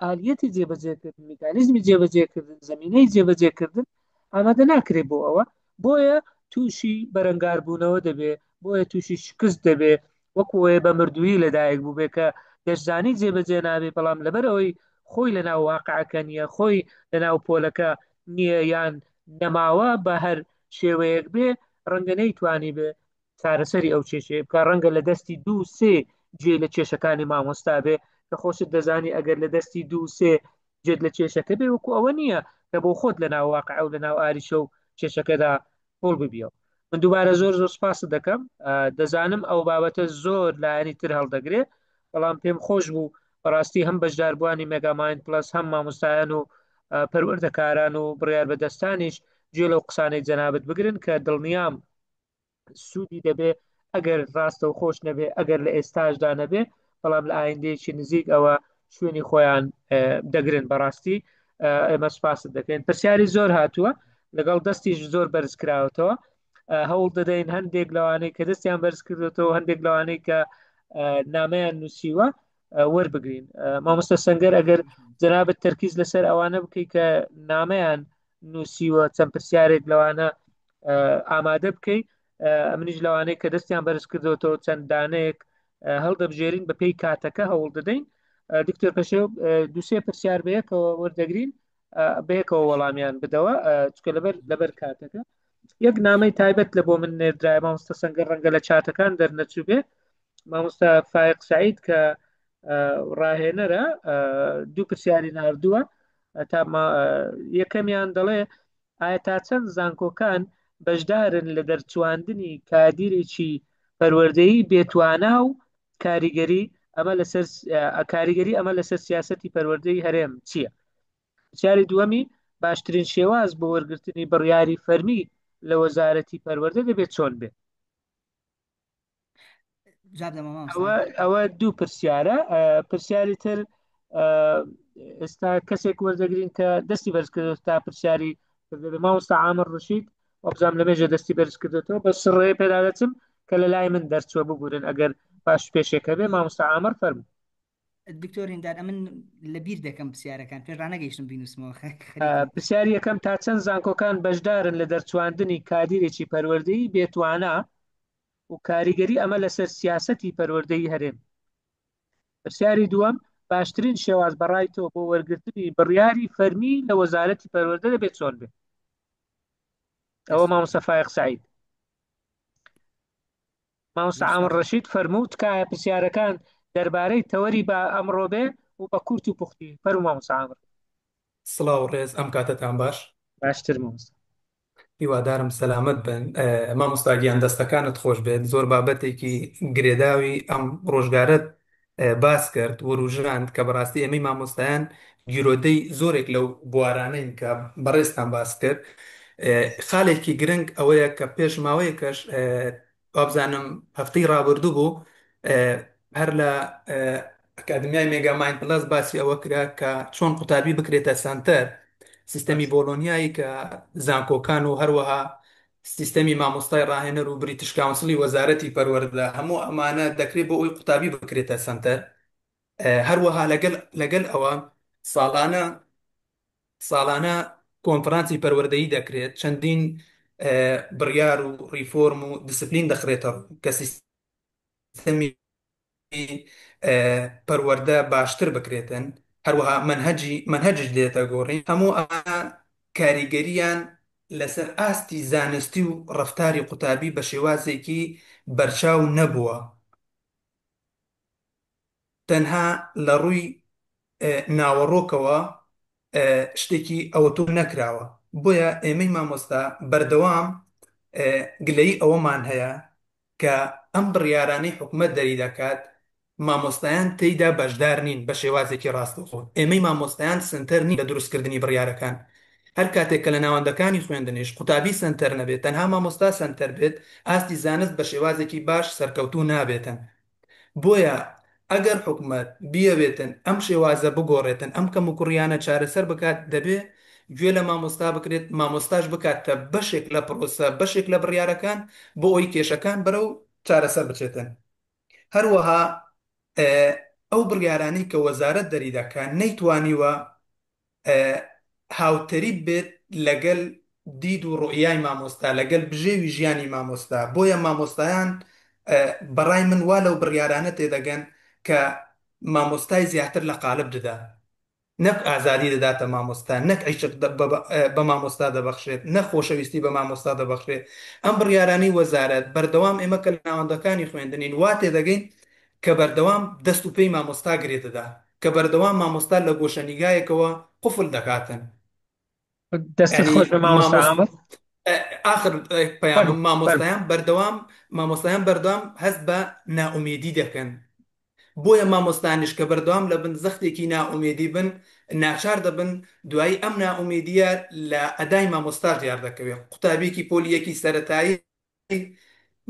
ئالیەتی جێبەجێکردن میکانیزمی جێبەجێکردن زمینەی جێبەجێکردن ئامادە ناکرێت بۆ ئەوە بۆیە تووشی بەرەنگاربوونەوە دەبێ بۆیە تووشی شکست دەبێ وەکوێ بە مردووی لەدایک بوو بێ کە دەشزانی جێبەجێ نابێ بەڵام لەبەرەوەی خۆی لە ناو واقعەکە نییە خۆی لە ناو پۆلەکە نییە یان نەماوە بە هەر شێوەیەک بێ ڕەنگە نەیتوانی بێ چارەسەری ئەو کێشێ بکە ڕەنگە لە دەستی 2-3 جێ لە کێشەکانی مامۆستا بێ کە خۆشت دەزانی ئەگەر لە دەستی 2-3 جێت لە کێشەکە بێ وەکو ئەوە نییە کە بۆ خۆت لە ناو واقع و لە ناو ئاریشە و کێشەکەدا پۆڵ ببیەوە من دووبارە زۆر سپاس دەکەم دەزانم ئەو بابەتە زۆر لایەنی تر هەڵدەگرێت بەڵام پێم خۆش بوو بەڕاستی هەم بەشداربووانی مێگامایند پلس هەم مامۆستایان و پەروەردەکاران و بڕیار بەدەستانیش گوێ لەو قسانەی جەنابەت بگرن کە دڵنیام سوودی دەبێ ئەگەر ڕاستە و خۆش نەبێ ئەگەر لە ئێستاشدا نەبێ بەڵام لە ئایندەیەکی نزیک ئەوە شوێنی خۆیان دەگرن بەڕاستی ئێمە سپاست دەکەین پرسیاری زۆر هاتووە لەگەڵ دەستیش زۆر بەرز کراوەتەوە هەوڵ دەدەین هەندێک لەوانەی کە دەستیان بەرز کردێتەوە هەندێک لەوانەی کە نامەیان نووسیوە وەربگرین مامۆستا سەنگەر ئەگەر جەنابەت تەرکیز لەسەر ئەوانە بکەی کە نامەیان نووسیوە چەند پرسیارێک لەوانە ئامادە بکەی منیش لەوانەیە کە دەستیان بەرز کردەوەەوە چەند دانەیەک هەڵدەبژێرین بە پێی کاتەکە هەوڵ دەدەین دکتۆر پەشێو 2-3 پرسیار بەیەکەوە وەردەگرین بەیەکەوە وەڵامیان بدەوە چکە لەبەر کاتەکە یەک نامەی تایبەت لە بۆ من نێردرایە مامۆستا سەنگەر ڕەنگە لە چاتەکان دەرنەچوو بێ مامۆستا فایق سعید کە ڕاهێنەرە دوو پرسیاری ناردووە تا یەکەمیان دەڵێ ئایا تا چەند زانکۆکان بەشدارن لە دەرچواندنی کادیرێکی پەروەردەیی بێتوانە و کاریگەری ئەمە لەسەر سیاسەتی پەروەردەی هەرێم چییە؟ پرسیاری دووەمی باشترین شێواز بۆ وەرگرتنی بڕیاری فەرمی لە وەزارەتی پەروەردە دەبێت چۆن بێت؟ ئەوە دوو پرسیارە. پرسیاری تر ئێستا کەسێک وەردەگرین کە دەستی بەرز کردێت تا پرسیاری مامۆستا عامر ڕشید وەبزانام لە مێژە دەستی بەرز کردێتەوە بە سڕێ پێدا دەچم کە لە لای من دەرچووە ببورن ئەگەر باش پێشێکە بێ مامۆستا عامر فەرموو. دکتۆر هیندار ئەمن لەبیر دەکەم پرسیارەکان پێش ڕانەگەیشتم بینوسمەوە. پرسیاری یەکەم تا چەند زانکۆکان بەشدارن لە دەرچواندنی کادیرێکی پەروەردەیی بێتوانە و کاریگەری ئەمە لەسەر سیاسەتی پەروەردەیی هەرێم. پرسیاری دووەم باشترین شێواز بەڕای تۆ بۆ وەرگرتنی بڕیاری فەرمی لە وەزارەتی پەروەردە دەبێت چۆن بێت؟ ئەوە مامۆستا فایق سعید. مامۆستا عامر ڕەشید فەرموو تکایە پرسیارەکان دەربارەی تەوەری بە ئەمڕۆ بێ و بە کورت و پوختی. فەرموو مامۆستا عامر. سڵاو ڕێز ئەم کاتتان باش. باشتر مامۆستا. هیوادارم سەلامت بن. مامۆستا گیان دەستەکانت خۆش بێت. زۆر بابەتێکی گرێداوی ئەم ڕۆژگارت باس کرد وروژاند کە بەڕاستی ئەمەی مامۆستایان گیرۆدەی زۆرێک لەو بوارانەین کە بەڕێستان باس کرد. خاڵێکی گرنگ ئەوەیە کە پێش ماوەیەکەش وابزانم هەفتەی ڕابردوو بوو هەر لە ئەکادمیای مێگاماین پلەس باسی ئەوە کرا کە چۆن قوتابی بکرێتە سانتەر سیستەمی بۆلۆنیایی کە زانکۆکان و هەروەها سیستەمی مامۆستای ڕاهێنەر و بریتیش کاونسڵی وەزارەتی پەروەردە هەموو ئەمانە دەکرێت بۆ ئەوی قوتابی بکرێتە سانتەر. هەروەها لەگەل ئەوە ساڵانە کۆنفرانسی پەروەردەیی دەکرێت چەندین بڕیار و ڕیفۆرم و دیسپلین دەخرێتە کە سیستەمی پەروەردە باشتر بکرێتن. هەروەها منهەجش دێتە گۆڕین. هەموو ئەمە کاریگەریان لەسەر ئاستی زانستی و ڕەفتاری قوتابی بە شێوازێکی بەرچاو نەبووە، تەنها لە ڕووی ناوەڕۆکەوە شتێکی ئەوەتۆ نەکراوە. بۆیە ئێمەی مامۆستا بەردەوام گلەی ئەوەمان هەیە کە ئەم بڕیارانەی حکوومەت دەری دەکات مامۆستایان تێیدا بەشدار نین بە شێوازێکی ڕاستەوخۆ. ئێمەی مامۆستایان سنتەر نین لە دروستکردنی بڕیارەکان. هەر کاتێک کە لە ناوەندەکانی خوێندنیش قوتابی سنتەر نەبێت تەنها مامۆستا سنتەر بێت ئاستی زانست بە شێوازێکی باش سەرکەوتوو نابێتن. بۆیە ئەگەر حکوومەت بیەوێتن ئەم شێوازە بگۆڕێتن ئەم کەم و کوڕیانە چارەسەر بکات دەبێ گوێ لە مامۆستا بکرێت مامۆستاش بکاتە بەشێک لە پرۆسە بەشێک لە بڕیارەکان بۆ ئەوی کێشەکان بەرەو چارەسەر بچێتن. هەروەها ئەو بڕیارانەی کە وەزارەت دەری دەکات نەیتوانیوە هاوتەری بێت لەگەل دید و ڕۆیای مامۆستا لەگەل بژێوی ژیانی مامۆستا. بۆیە مامۆستایان بەڕای من وا لەو بڕیارانە تێدەگەن کە مامۆستای زیاتر لە قالب دەدا، نەک ئازادی دەداتە مامۆستا، نەک عیشق بە مامۆستا دەبەخشێت، نەک خۆشەویستی بە مامۆستا دەبەخشێت. ئەم بڕیارانەی وەزارەت بەردەوام ئێمە کە لە ناوەندەکانی خوێندنین وا تێدەگەین کە بەردەوام دەست و پێی مامۆستا گرێتەدا، کە بەردەوام مامۆستا لە گۆشەنیگایەکەوە قوفڵ دەکاتن. دەستت خۆش بە مامۆستا عامر. آخر پەیامم مامۆستایان بەردەوام هەست بە نائومێدی دەکەن. بۆیە مامۆستانیش کە بەردەوام لە بن زەختێکی نائومێدی بن ناچار دەبن دوایی ئەم نائومێدیە لە ئەدای مامۆستا دیار دەکەوێت. قوتابێکی پۆلیەکی سەرەتایی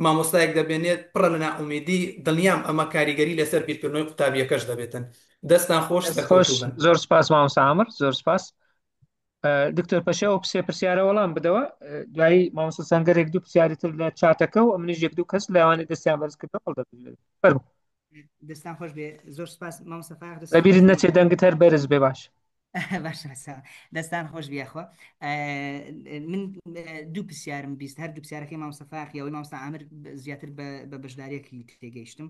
مامۆستایەک دەبێنێت پڕە لە نائومێدی دڵنیام ئەمە کاریگەری لەسەر بیرکردنەوەی قوتابیەکەش دەبێتن. دەستان خۆش بن. زۆر سپاس مامۆستا عامر، زۆر سپاس. دکتۆر پەشێوە پسێ پرسیارە وەڵام بدەوە دوایی مامۆستا سەنگەرێک دوو پرسیاری تر لە چاتەکە و ئەمنیش یەک دوو کەس لەوانێ دەستیان بەرز کردەوە هەڵدەبێت. فەرموو. دەستان خۆش بێ. زۆر سپاس مامۆستا فایق. لەبیرت نەچێ دەنگت هەر بەرز بێ باش. باش دەستان خۆش بیاخوا. من دوو پرسیارم بیست هەر دوو پرسیارەکەی مامۆستا فایق یاوەی مامۆستا عامر زیاتر بە بەشداریەکی تێگەیشتم.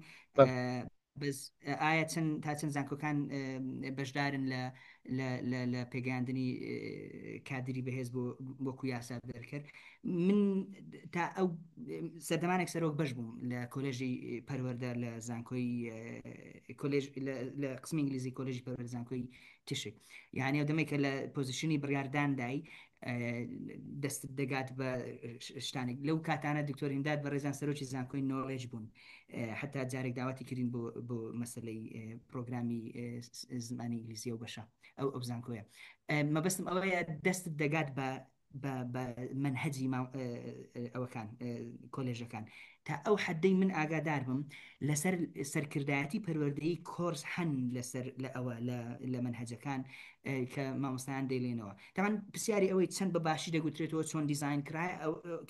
بەس ئایا تا چەند زانکۆکان بەشدارن لە پێگەاندنی کادری بەهێز بۆ وەکو یاسا دەرکرد. من تا ئەو سەردەمانێک سەرۆک بەش بووم لە کۆلێژی پەروەردە لە زانکۆی لە قسمی ئینگلیزی کۆلێژی پەروەردە زانکۆی تشک، یعنی ئەو دەمێک کە لە پۆزیشنی بڕیارداندای دەستت دەگات بە شتانێک. لەو کاتانە دکتۆر هینداد بە ڕێزان سەرۆکی زانکۆی نۆڵێج بوون، حتا جارێک داواتی کردین بۆ مەسلەی پرۆگرامی زمانی ئینگلیزی و بەشە ئەو زانکۆیە. مەبەستم ئەوەیە دەستت دەگات بە منهەجی ئەوەکان کۆلێژەکان تا ئەو حدەی من ئاگادار بم لەسەر سەرکردایەتی پەروەردەیی کۆرس هەن لەسەر لە ئەوە لە منهەجەکان کە مامۆستایان دەیڵێنەوە. تاوان پرسیاری ئەوەی چەند بە باشی دەگوترێتەوە چۆن دیزاین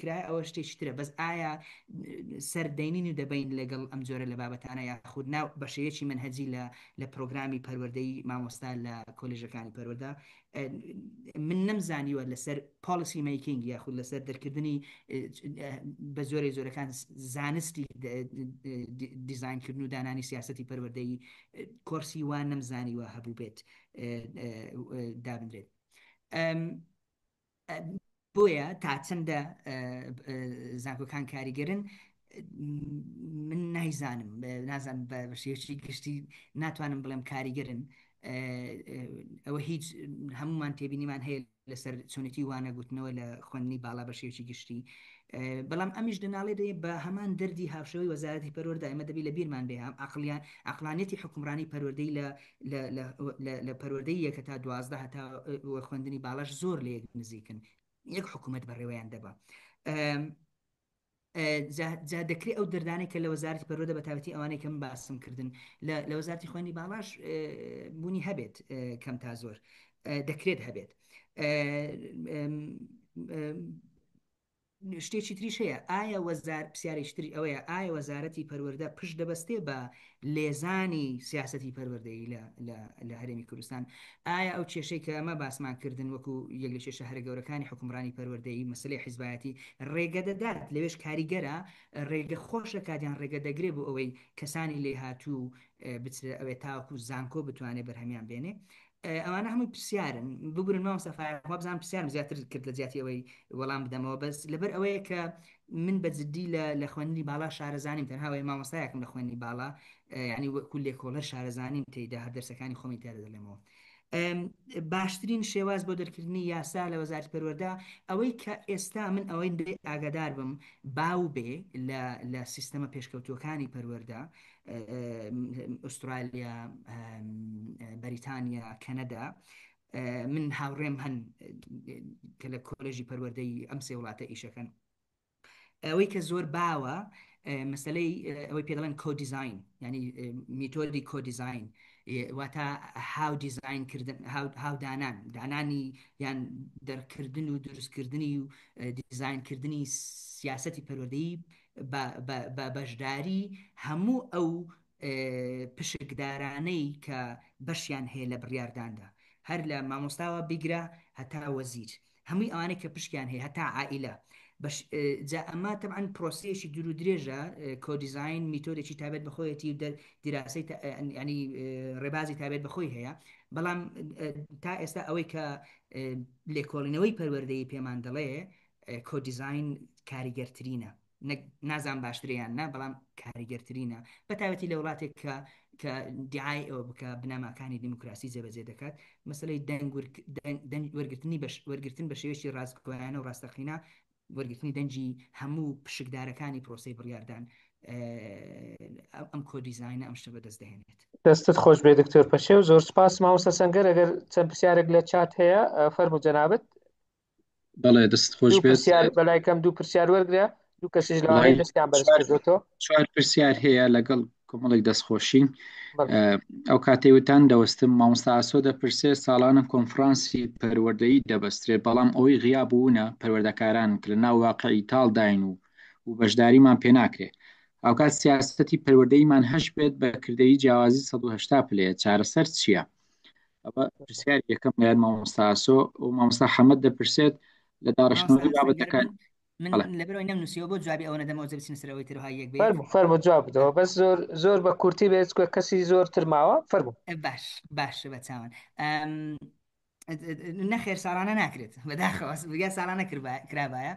کرای ئەوە شتێکی ترە، بەس ئایا سەردەینین و دەبین لەگەڵ ئەم جۆرە لە بابەتانە یاخود ناو بەشەیەکی منهەجی لە پرۆگرامی پەروەردەی مامۆستا لە کۆلێژەکانی پەروەردە. من نەمزانیوە لەسەر پالیسی میکینگ یاخود لەسەر دەرکردنی بە زۆرێ زۆرەکان زانستی دیزاینکردن و دانانی سیاسەتی پەروەردەی کۆرسی وان نەمزانیوە هەبوو بێت دابدرێت. بۆیە تا چەندە زانکۆکان کاریگەرن من نازانم بە شێوەیەکی گشتی ناتوانم بڵێم کاریگەرن. ئەوە هیچ هەمومان تێبینیمان هەیە لەسەر چۆنێتی وانە گوتنەوە لە خوێندنی باڵا بە شێوەیەکی گشتی، بەڵام ئەمیش دەناڵێ دەیە بە هەمان دەردی هاوشەوەی وەزارەتی پەروەردە ئێمە دەبی لە بیرمان بێ عەقلانیەتی حکومڕانی پەروەردەی لە پەروەردەی یەکە تا 12 هەتا خوێندنی باڵاش زۆر لە یەک نزیکن، یەک حکوومەت بەڕێوەیان دەبا. جا دەکرێت ئەو دەردانێک کە لە وەزارەتی پەروەردە بە تایبەتی ئەوانەی کە من باسم کردن لە وەزارەتی خوێندنی باڵاش بوونی هەبێت کەم تا زۆر دەکرێت هەبێت. شتێکی تریش هەیە، ئایا پرسیارێکی ئەوەیە ئایا وەزارەتی پەروەردە پشت دەبەستێ بە لێزانی سیاسەتی پەروەردەیی لە هەرێمی کوردستان؟ ئایا ئەو کێشەی کە ئەمە باسمان کردن وەکو یەک لە کێشە هەرە گەورەکانی حکومڕانی پەروەردەیی مەسەلەی حیزبایەتی ڕێگە دەدات لەوێش کاریگەرە ڕێگە خۆشە کاتیان ڕێگە دەگرێت بۆ ئەوەی کەسانی لێ هاتوو بچرە ئەوێ تاوەکو زانکۆ بتوانێت بەرهەمیان بێنێ؟ ئەوانە هەمووی پرسیارن ببورن مامۆستافای بزان پرسیارم زیاتر کرد لە جیاتی ئەوەی وەڵام بدەمەوە، بەس لەبەر ئەوەیە کە من بە جددی لە خوێندنی باڵا شارەزانیم، تەنها مامۆستایەکم لە خوێندنی باڵا ینی وەکو لێکۆڵەر شارەزانیم تێیدا هەر دەرسەکانی خۆمی تێدا دەڵێمەوە. باشترین شێواز بۆ دەرکردنی یاسا لە وەزارەتی پەروەردە ئەوەی کە ئێستا من ئەوەی ئاگادار بم باو بێ لە سیستەمە پێشکەوتوەکانی پەروەردە ئوسترالیا، بەریتانیا، کەنەدا، من هاوڕێم هەن کە لە کۆلێژی پەروەردەی ئەم سێ وڵاتە ئیشەکەن، ئەوەی کە زۆر باوە مەسلەی ئەوەی پێ دەڵێن کۆدیزاین، ینی میتۆدی کۆدیزاین واتە هاو دیزاینکردن، هاو دانانی یان دەرکردن و دروستکردنی و دیزاینکردنی سیاسەتی پەروەردەیی بە بەشداری هەموو ئەو پشکدارانەی کە بەشیان هەیە لە بڕیارداندا، هەر لە مامۆستاوە بیگرە هەتا وەزیر، هەمووی ئەوانەی کە پشکیان هەیە هەتا عائیلە. جا ئەمە طبعاً پرۆسەیەکی دوور و درێژە، کۆدیزاین میتۆدێکی تایبەت بەخۆیەتی و دیراسی ینی ڕێبازی تایبەت بەخۆی هەیە، بەڵام تا ئێستا ئەوەی کە لێکۆڵینەوەی پەروەردەیی پێمان دەڵێ کۆدیزاین کاریگەرترینە، نازان باشتریان نا، بەڵام کاریگەرترینە بە تایبەتی لە وڵاتێک کە دیعای ئەوە بکە بنەماکانی دیموکراسی جێبەجێ دەکات. مەسەلەی وەرگرتن بە شێوەیەکی ڕاستگۆیانە و ڕاستەقینە، وەرگرتنی دەنجی هەموو پشکدارەکانی پرۆسەی بڕیاردان ئەم کۆدیزاینە ئەم شتە بەدەست دەهێنێت. دەستت خۆش بێ دکتۆر پەشێ و زۆر سپاس مامۆستا سەنگەر. ئەگەر چەند پرسیارێک لە چات هەیە فەرموو جەنابەت. بەڵێ دەست خۆش بێت. بەلایکەم دوو پرسیار وەرگرە، دوو کەسیش لەوانەیە دەستیان بەرز کردوێتەوە. 4 پرسیار هەیە لەگەڵ کۆمەڵێک دەستخۆشین. ئەو کاتەی وتان دەوەستم مامۆستا ئاسۆ دەپرسێت ساڵانە کۆنفرانسی پەروەردەیی دەبەسترێت، بەڵام ئەوەی غیابوونە پەروەردەکاران کە لە ناو واقعی تاڵداین و بەشداریمان پێ ناکرێت. ئەوکات سیاسەتی پەروەردەییمان هەش بێت بە کردەوی جیاوازی 180 پلەیە، چارەسەر چییە؟ ئەوە پرسیار یەکەم لایەن مامۆستا ئاسۆ. و مامۆستا حەمەد دەپرسێت لە داڕشتنەوەی بابەتەکان من بەڵێ لەبەرەوەی نەمنووسیەوە بۆ جوابی ئەوە نەدەمەوە جە بچینە ترەوەی یەک فەرمو جواب بدەوە بەس زۆر بە کورتی بێت کەسی زۆرتر ماوە فەرمو. باش بە چاوان نەخێر ساڵانە ناکرێت بەداخەوە بگە ساڵانە کرابایە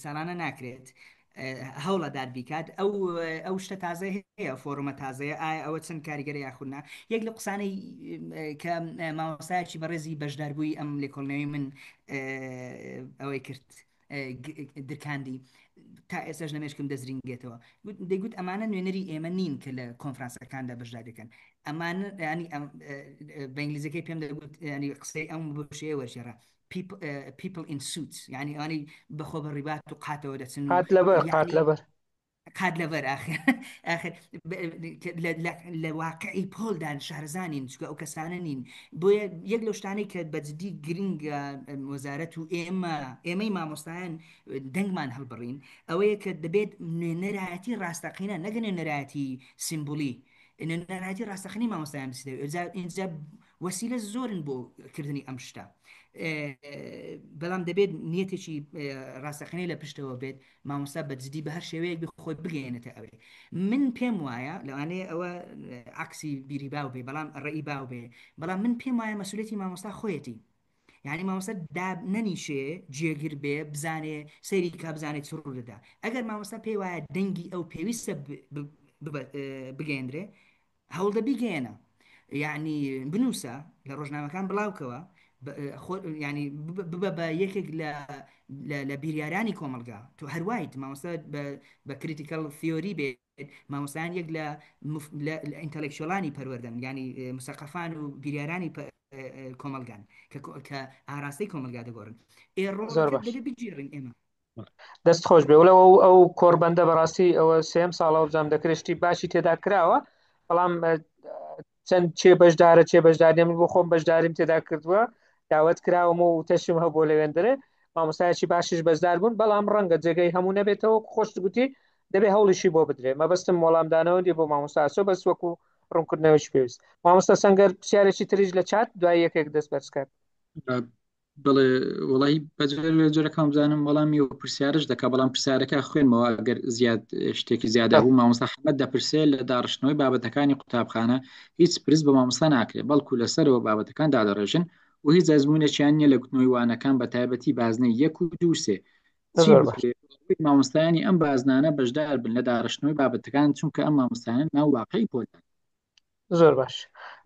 ساڵانە ناکرێت هەوڵە داد بیکات ئەو شتە تازە هەیە فۆرمە تازەیە ئایا ئەوە چەند کاریگەری یاخودنا یەک لە قسانەی کە مامۆستایەکی بەڕێزی بەشداربووی ئەم لێکۆڵنەوەی من ئەوەی کرد درکاندی تا ئێساش نەمێشکم دەزرینگێتەوە دەیگوت ئەمانە نوێنەری ئێمە نین کە لە کۆنفرانسەکاندا بەشدار دەکەن ئەمانە ینی بە ئینگلیزەکەی پێم دەگوت ینی قسەی ئەم بۆشەیە وەرجێڕە people in suits یعنی ئەوانەی بەخۆ بە ڕیبات و قاتەوە دەچن قات لەبەر قاد لەبەر آخر لە واقعی پۆلدان شارزانین چکە ئەو کەسانە نین بۆیە یەک لەو شتانەی کە بەجددی گرنگە وەزارەت و ئێمەی مامۆستایان دەنگمان هەڵبڕین ئەوەیە کە دەبێت نوێنەرایەتی ڕاستەقینە نەگەن نوێنەرایەتی سیمبولی نوێنەرایەتی ڕاستەقینی مامۆستایان اینجا وەسیلە زۆرن بۆ کردنی ئەم شتە بەڵام دەبێت نیەتێکی ڕاستەقینەی لە پشتەوە بێت مامۆستا بەجددی بە هەر شێوەیەک بخۆی بگەێنێتە ئەوێ من پێم وایە لەوانەیە ئەوە عکسی بیری باو بێ بەڵام ڕێی باو بێ بەڵام من پێم وایە مەسوولەتی مامۆستا خۆیەتی یعنی مامۆستا نەنیشێ جێگیر بێ بزانێ سەیری کا بزانێت چ ڕوو دەدا ئەگەر مامۆستا پێی وایە دەنگی ئەو پێویستە بگەێنرێ هەوڵدە بیگەێنە یعنی بنووسە لە ڕۆژنامەکان بڵاوکەوە ینی ببە بە یەکێک لە بیریارانی کۆمەلگا تو هەروایت مامۆستا بە کریتیکەڵ تیۆری بێت مامۆستایان یەک لە ئینتەلێکچوەڵانی پەروەردەن ینی مسەقەفان و بیریارانی کۆمەلگان کە ئاراستی کۆمەلگا دەگۆڕن ئێڕۆ بگیڕین ئێمە دەست خۆش بێ وڵەوە ئەو کۆربەندە بەڕاستی ئەوە سێم ساڵە بزانام دەکرێشتی باشی تێدا کراوە بەڵام چەند چێ بەشدارێ من بۆ خۆم بەشداریم تێدا کردووە داوت کراوەمە و تەشم هەبوو بۆ لەوێندرێ مامۆستایەکی باشیش بەشدار بوون بەڵام ڕەنگە جێگەی هەموو نەبێتەوە خۆشت گوتی دەبێ هەوڵیشی بۆ بدرێ مەبەستم وەڵامدانەوە دی بۆ مامۆستاسۆ بەس وەکو ڕوونکردنەوەی پێویست مامۆستا سەنگەر پرسیارێکی تریش لە چات دوای یەکێک دەست بەرزکات بڵێ وڵی بەجۆرەکەم بزانم وەڵامی و پرسیارش دەکا بەڵام پرسیارەکە خوێنمەوە ئەگەر زیاد شتێکی زیادە بوو مامۆستا حەمەد دەپرسێ لە داڕشتنەوەی بابەتەکانی قوتابخانە هیچ پرس بە مامۆستا ناکرێت بەڵکو لەسەرەوە بابەتەکان دادەڕێژن و هیچ ئەزمونێکیان نیە لە گوتنەوەی وانەکان بە تایبەتی بازنەی 1 و 2 3 مامۆستایانی ئەم بازنانە بەشدار بن لە داڕشتنەوەی بابەتەکان چونکە ئەم مامۆستایان ناو واقعی پۆلدان زۆر باش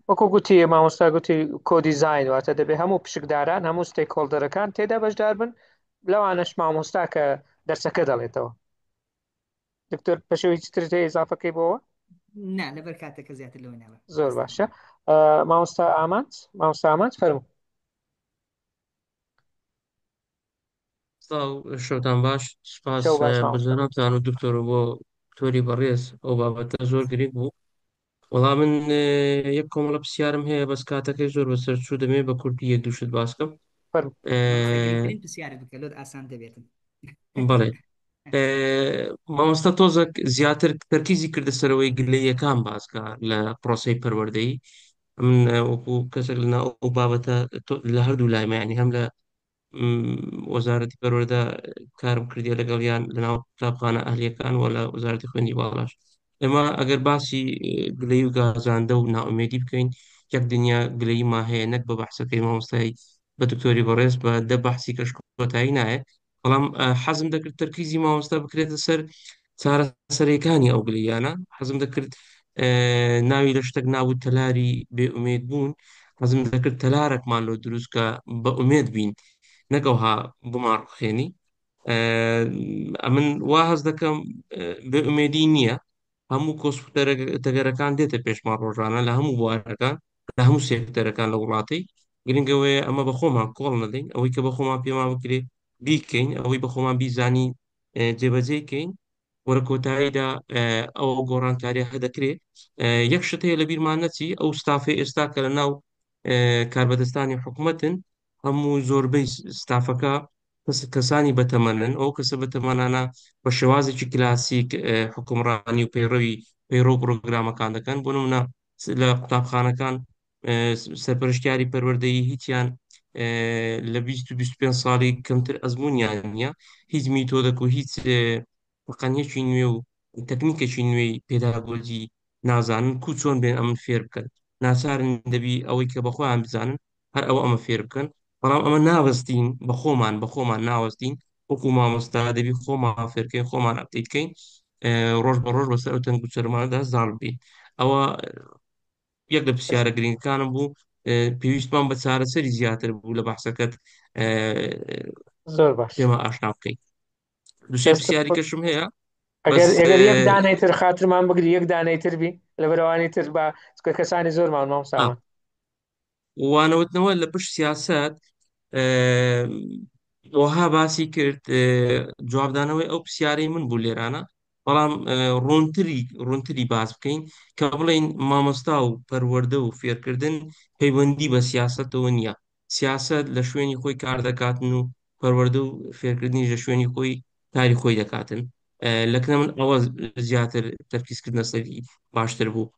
وەکو گوتی مامۆستا گوتی کۆدیزاین واتە دەبێ هەموو پشکداران هەموو ستێکهۆڵدەرەکان تێدا بەشدار بن لەوانەش مامۆستا کە دەرسەکە دەڵێتەوە دکتۆر پەشەوەی تر هەیە ئیزافەکەی بۆەوە نا لەبەر کاتێکە زیاتر لەوە ناوە زۆر باشە مامۆستا ئامانج فەرموو شەوتان باش سپاس بەجەنابتان و دکتۆر بۆ تۆری بەڕێز ئەو بابەتە زۆر گرنگ بوو وەڵام من یەک کۆمەڵە پرسیارم هەیە بەس کاتەکەی زۆر بەسەر چوو دەمێ بە کورتی یەک دووشت باسکەم ئاسان دەبێتن بەڵێ مامۆستا تۆزێک زیاتر تەرکیزی کردە سەرەوەی گلەیەکان باسکە لە پرۆسەی پەروەردەی من وەکو کەسێک لەنا ئەو بابەتە لە هەردوو لایمەیانی هەم لە وەزارەتی پەروەردە کارم کردیە لەگەڵیان لەناو قوتابخانە ئەهلیەکان وە لە وەزارەتی خوێندی باڵاش ئێمە ئەگەر باسی گلەی و گازاندە و ناومێدی بکەین یەک دنیا گلەییما هەیە نەک بە بەحسەکەی مامۆستای بە دکتۆری بەڕێز بە دە بەحسی کەشکۆتایی نایە بەڵام حەزم دەکرد تەرکیزی مامۆستا بکرێتە سەر چارەسەرەکانی ئەو گلەیانە حەزم دەکرد ناوی لە شتێک ناوت تەلاری بێئومێد بوون حەزم دەکرد تەلارێکمان لۆ دروستکە بە ئومێد بین نەگەوها بماڕخێنی من وا هەز دەکەم بێئومێدی نییە هەموو کۆسپتەرەکان دێتە پێشمان ڕۆژانە لە هەموو بوارەکان لە هەموو سێکتەرەکان لە وڵاتی گرنگەوەی ئەمە بە خۆمان کۆڵ نەدەین ئەوەی کە بە خۆمان پێمان بکرێ بیکەین ئەوەی بە خۆمان بیزانی جێبەجێکەین وەرە کۆتاییدا ئەو گۆڕانکاریە هەدەکرێت یەک شت هەیە لە بیرمان نەچی ئەو ستافی ئێستا کە لە ناو کاربەدەستانی حکوومەتن هەموو زۆربەی ستافەکە کەسانی بەتەمەنن ئەو کەسە بەتەمەنانە بە شێوازێکی کلاسیک حکومڕانی و پەیڕۆ پرۆگرامەکان دەکەن بۆ نمونە لە قوتابخانەکان سەرپەرشتیاری پەروەردەیی هیچیان لە 20-25 ساڵی کەمتر ئەزممویان نییە هیچ میتۆدەک و هیچ بەقەنیەکی نوێ و تەکنیکێکی نوێی پێداگۆجی نازانن کو چۆن بێن ئەمن فێر بکەن ناچارن دەبی ئەوەی کە بەخۆیان بزانن هەر ئەوە ئەمە فێر بکەن بەڵام ئەمە ناوەستین بە خۆمان ناوەستین وەکو مامۆستا دەبی خۆمان فێرکەین خۆمان ئەپدەیتکەین ڕۆژ بە ڕۆژ بەسەر ئەو تەنگ و چەرمانەدا زاڵ بین ئەوە یەک لە پرسیارە گرنگەکانم بوو پێویستمان بە چارەسەری زیاتر بوو لە بەحسەکەت زۆر باش پێمە ئاشنا بکەیت دووسێ پرسیاری کەشم هەیە ئەگەر یەک دانەیتر خاترمان بگری یەک دانەیتر بی لە بەرەوانی تر بە کەسانی زۆرمان مامۆستامان وانەوتنەوە لە پشت سیاست وەها باسی کرد جوابدانەوەی ئەو پرسیارەی من بوو لێرانە بەڵام ڕوونتری باز بکەین کە بڵین مامۆستا و پەروەردە و فێرکردن پەیوەندی بە سیاستەوە نییە سیاست لە شوێنی خۆی کار دەکاتن و پەروەردە و فێرکردنی لە شوێنی خۆی کاری خۆی دەکاتن لەکنە من ئەوە زیاتر تەرکیزکردنە سەری باشتر بوو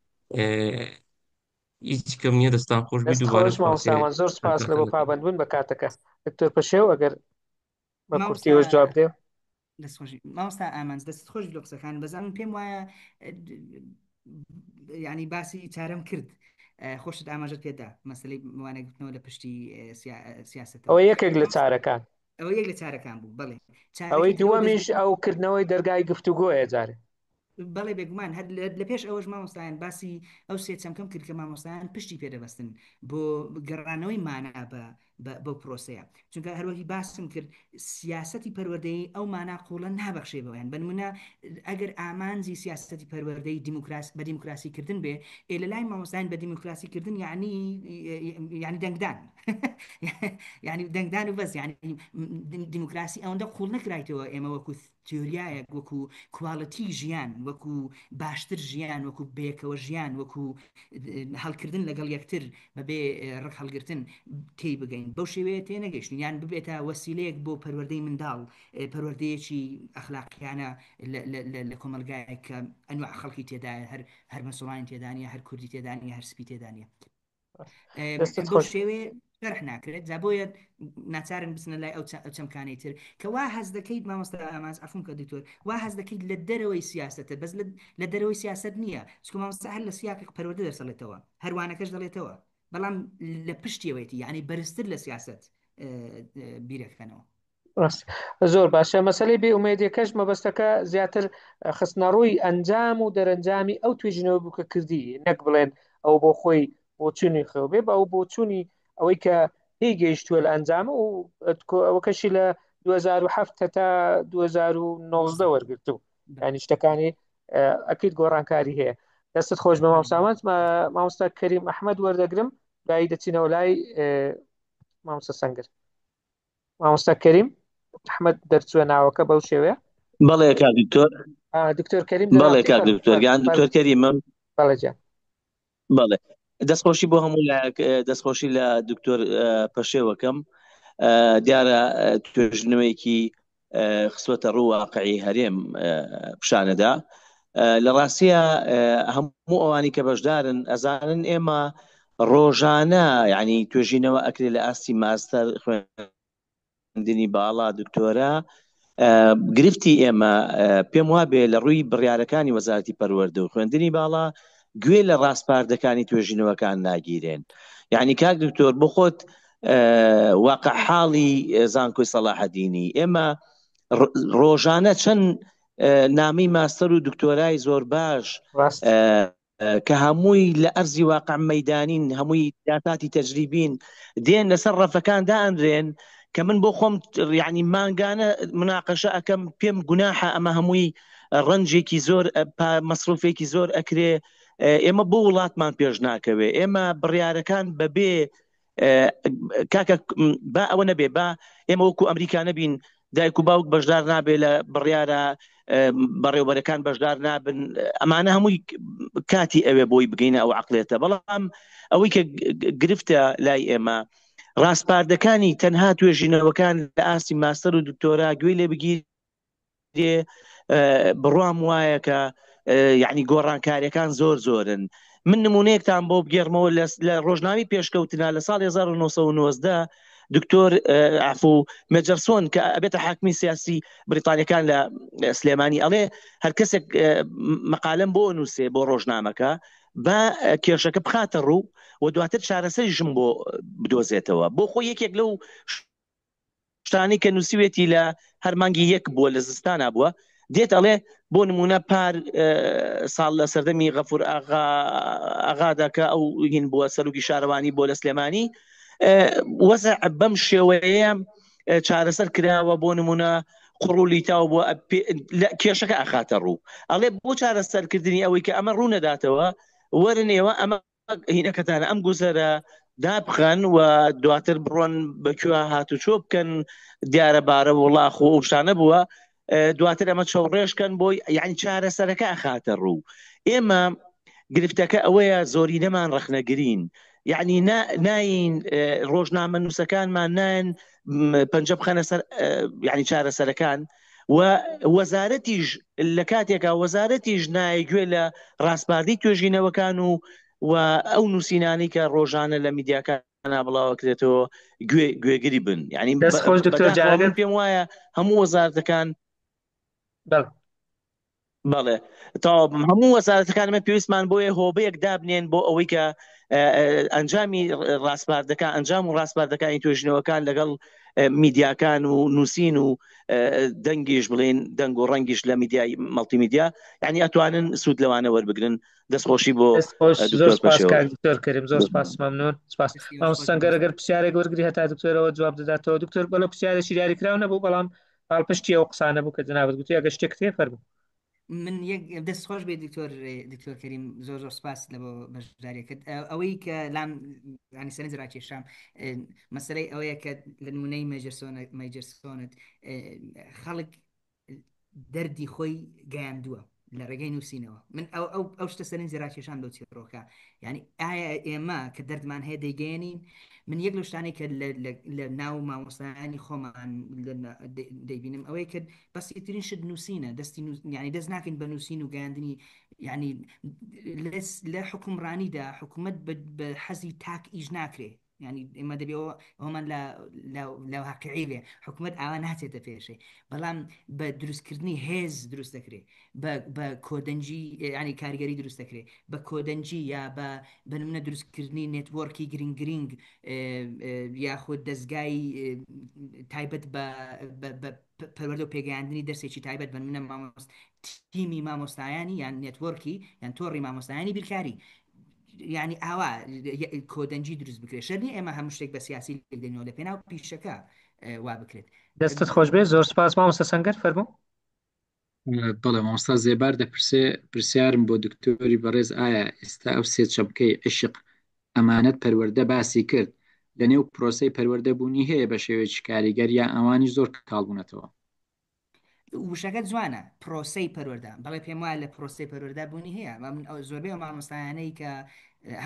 هیچ کەم نییە دەستان خۆش بی دووبارە مامۆستامان زۆر سپاس لە بۆ پابەندبوون بە کاتەکە دکتۆر پەشێو ئەگەر بە کورتیەوەش جواب دێ دەستخۆشی مامۆستا ئامانز دەست خۆش لە قسەکان بەزانم پێم وایە ینی باسی چارەم کرد خۆشت ئاماژت پێدا مەسلەی وانەگرتنەوە لە پشتی سیاست ئەوە یەکێک لە چارەکان ئەوە یەک لە چارەکان بوو بڵێ ئەوەی دووەمیش ئەو کردنەوەی دەرگای گفتوگۆیە جارێ بەڵێ بێگومان هەر لە پێش ئەوەش مامۆستایان باسی ئەو سێ چەمکەم کرد کە مامۆستایان پشتی پێدەبەستن بۆ گەڕانەوەی مانا بە پرۆسەیە چونکە هەروەکی باسم کرد سیاستی پەروەردەی ئەو مانا قوڵە نابەخشێبەوەیان بنمونە ئەگەر ئامانجی سیاستی پەروەردەی بە دیموکراسیکردن بێ لە لای مامۆستایان بە دیموکراسیکردن یعنی دەنگدان یعنی دەنگدان و بەس یعنی دیموکراسی ئەوەندە قوڵ نەکرایتەوە ئێمە وەکو تیۆریایەک وەکو کوواڵەتی ژیان وەکو باشتر ژیان وەکو بێکەوە ژیان وەکو هەڵکردن لەگەڵ یەکتر بەبێ ڕق هەڵگرتن تێی بگەین بەو شێوەیە تێ نەگەیشتن یان ببێتە وەسیلەیەک بۆ پەروەردەی منداڵ پەروەردەیەکی ئەخلاقیانە لە کۆمەلگایەک کە ئەنواع خەڵکی تێدایە هەر مەسڵانی تێدانە هەر کوردی تێدانە هەر سپی تێدانە بەو شێوێ شەرح ناکرێت جا بۆیە ناچارن بچنە لای ئەو چەمکانەی تر کە وا هەز دەکەیت مامۆستا ئامانز عەفوم کە دکتۆر وا هەز دەکەیت لە دەرەوەی سیاستە بەس لە دەرەوەی سیاست نییە چکە مامۆستا هەر لە سیاقی پەروەردە دەرسەڵێتەوە هەروانەکەش دەڵێتەوە بەڵام لە پشتیەوەیەتی یعنی بەرزتر لە سیاست بیرەکەنەوە زۆر باشە مەسەلەی بێئومێدیەکەش مەبەستەکە زیاتر خستنەڕووی ئەنجام و دەرەنجامی ئەو توێژینەوە بوو کە کردی نەک بڵێن ئەو بۆ خۆی بۆ چوونی خەو بێ بە ئەو بۆ چوونی ئەوەی کە پێی گەیشتووە لە ئەنجامە و ئەوەکەشی لە 2007 تا 2019 وەرگرتو ینی شتەکانی ئەکیت گۆڕانکاری هەیە دەستت خۆش بە مامۆستامەت مامۆستا کەریم ئەحمەد وەردەگرم لای دەچینەوە لای مامۆستا سەنگر مامۆستا کەریم ئەحمەد دەرچووە ناوەکە بەو شێوەیە بەڵێ کاک دکتۆر دکتۆر کەریم بەڵێ کاک دکتۆر گیان دکتۆر کەریمم بەڵێ جان بەڵێ دەستخۆشی بۆ هەموو دەستخۆشی لە دکتۆر پەشێوەکەم دیارە توێژنەوەیەکی خسوەتە ڕوو واقعی هەرێم پیشانەدا لە ڕاستیە هەموو ئەوانی کە بەشدارن ئەزانن ئێمە ڕۆژانە یعنی توێژینەوە ئەکرێت لە ئاستی ماستەر خوێندنی باڵا دکتۆرە گرفتی ئێمە پێم وابێ لە ڕووی بڕیارەکانی وەزارەتی پەروەردە و خوێندنی باڵا گوێ لە ڕاستپاردەکانی توێژینەوەکان ناگیرێن یعنی کاک دکتۆر بۆ خۆت واقع حاڵی زانکۆی سەلاحەدینی ئێمە ڕۆژانە چەند نامی ماستەر و دکتۆرای زۆر باش کە هەمووی لە ئەرزی واقع مەیدانین هەمووی داتاتی تەجریبین دێن لەسەر ڕەفەکان دائەنرێن کە من بۆ خۆم یعنی مانگانە مناقەشە ئەەکەم پێم گوناحە ئەمە هەمووی ڕەنجێکی زۆر مەسروفێکی زۆر ئەکرێ ئێمە بۆ وڵاتمان پێش ناکەوێ ئێمە بڕیارەکان بەبێ کاکە با ئەوە نەبێ با ئێمە وەکو ئەمریکا نەبین دایک و باوک بەشدار نابێ لە بڕیارە بەڕێوەبەرەکان بەشدار نابن ئەمانە هەمووی کاتی ئەوێ بۆی بگەینە ئەو عقلێتە بەڵام ئەوەی کە گرفتە لای ئێمە ڕاستپاردەکانی تەنها توێژینەوەکان لە ئاستی ماستەر و دکتۆرا گوێی لێ بگیرێ بڕوام وایە کە یعنی گۆڕانکاریەکان زۆر زۆرن من نمونەیەکتان بۆ بگێڕمەوە لە ڕۆژناوی پێشکەوتنا لە ساڵی 1990 دکتۆر عفو مەجەرسۆن کە ئەبێتە حاکمی سیاسی بریتانیەکان لە سلێمانی ئەڵێ هەر کەسێک مەقالەم بۆ نووسێ بۆ ڕۆژنامەکە بە کێشەکە بخاتە ڕوو و دواتر چارەسەریشم بۆ بدۆزێتەوە بۆ خۆی یەکێک لەو شتانی کە نووسیوێتی لە هەر مانگی یەک بووە لە زستانە بووە دێت ئەڵێ بۆ نمونە پار ساڵ لە سەردەمی غەفور ئاغاداکە ئەو هین بووە سەرۆکی شارەوانی بۆ لە سلێمانی وەزع بەم شێوەیە چارەسەر کراوە بۆ نمونە قڕولیتاوە بۆ کێشەکە ئاخاتە ڕوو ئەڵێ بۆ چارەسەرکردنی ئەوەی کە ئەمە ڕوو نەداتەوە وەرنێوە ئەمە هینەکەتانە ئەم گوزەرە دابخەن و دواتر بڕۆن بەکوێ هاتوچۆ بکەن دیارە بارە وڵاخ و شتانە بووە دواتر ئەمە چاوڕێژکەن بۆی یعنی چارەسەرەکە ئاخاتە ڕوو ئێمە گرفتەکە ئەوەیە زۆری نەمان ڕەخنەگرین یعنی ناین ڕۆژنامە نووسەکانمان نان پەنجە بخەنە سەر یعنی چارەسەرەکان و وەزارەتیش لە کاتێکا وەزارەتیش نایگوێ لە ڕاستپاردەی توێژینەوەکان و ئەو نووسینانی کە ڕۆژانە لە میدیاکان بڵاوەکرێتەوە گوێگری بن یعنی دەستخۆش دکتۆر جاگەر پێم وایە هەموو وەزارەتەکان بەڵێ تا هەموو وەزارەتەکانمە پێویستمان بۆیە هۆبەیەک دابنێن بۆ ئەوەی کە ئەنجامی ڕاستپاردەکان ئەنجام و ڕاستپاردەکانی توێژنەوەکان لەگەڵ میدیاکان و نووسین و دەنگیش بڵێن دەنگ و ڕەنگیش لە میدیای مەڵتیمیدیا یعنی ئەتوانن سوود لەوانە وەربگرن دەستخۆشی بۆ دکتۆر کەریم زۆر سپاس مەمنون سپاس مامۆستا گەر پرسیارێک وەرگری هەتا دکتۆرەوە جواب دەداتەوە دکتۆر بەڵە پرسیارێکی دیاریکراو نەبوو بەڵام پاڵپشتی ئەو قسانە بوو کە جنابەت گوتی ئەگە شتێک تێ فەرموو من یەک دەستخۆش بێ دکتۆر کەریم زۆر سپاس لە بۆ بەشداریەکەت ئەوەی کە لام ینی سەرنج ڕاکێشام مەسەلەی ئەوەیە کە لە نمونەی مەجەرسۆنت خەڵک دەردی خۆی گەیاندووە لە ڕێگەی نووسینەوە من ئەو شتە سەرنجی ڕاکێشان لەو چیرۆکە ینی ئایا ئێمە کە دەردمان هەیە دەیگەێنین من یەک لە شتانی کە لە ناو مامۆستایانی خۆمان دەیبینم ئەوەی کرد بەسیترین شت نووسینە ینی دەست ناکەین بە نووسین و گەاندنی ینی لە حکومڕانیدا حکوومەت بە حەزی تاک ئیش ناکرێ ینی ئێمە دەبێەوە ئەومان لە واقعی حکوومەت ئاوا ناچێتە پێشێ بەڵام بە دروستکردنی هێز دروست دەکرێت بە کۆدەنجی ینی کاریگەری دروست دەکرێت بە کۆدەنجی یا بە نمونە دروستکردنی نێتوەرکی گرنگ یاخود دەستگای تایبەت بە پەروەردە و پێگەیاندنی دەرسێکی تایبەت بە نمونە تیمی مامۆستایانی یان نێتوەرکی یان تۆڕی مامۆستایانی بیرکاری یعنی ئاوا کۆدەنجی دروست بکرێت شەرنی ئێمە هەموو شتێک بە سیاسی لێدەنەوە لە پێناو پیشەکە وا بکرێت دەستت خۆش بێ زۆر سپاس مامۆستا سەنگەر فەرموو بەڵێ مامۆستا زێبار دەپرسێ پرسیارم بۆ دکتۆری بەڕێز ئایا ئێستا ئەو سێ چەمکەی عشق ئەمانەت پەروەردە باسی کرد لە نێو پرۆسەی پەروەردەبوونی هەیە بە شێوەیەکی کاریگەر یا ئەوانی زۆر کاڵبوونەتەوە وشەکە جوانە پرۆسەی پەروەردە بەڵێ پێم وایە لە پرۆسەی پەروەردە بوونی هەیە زۆربەی مامۆستایانەی کە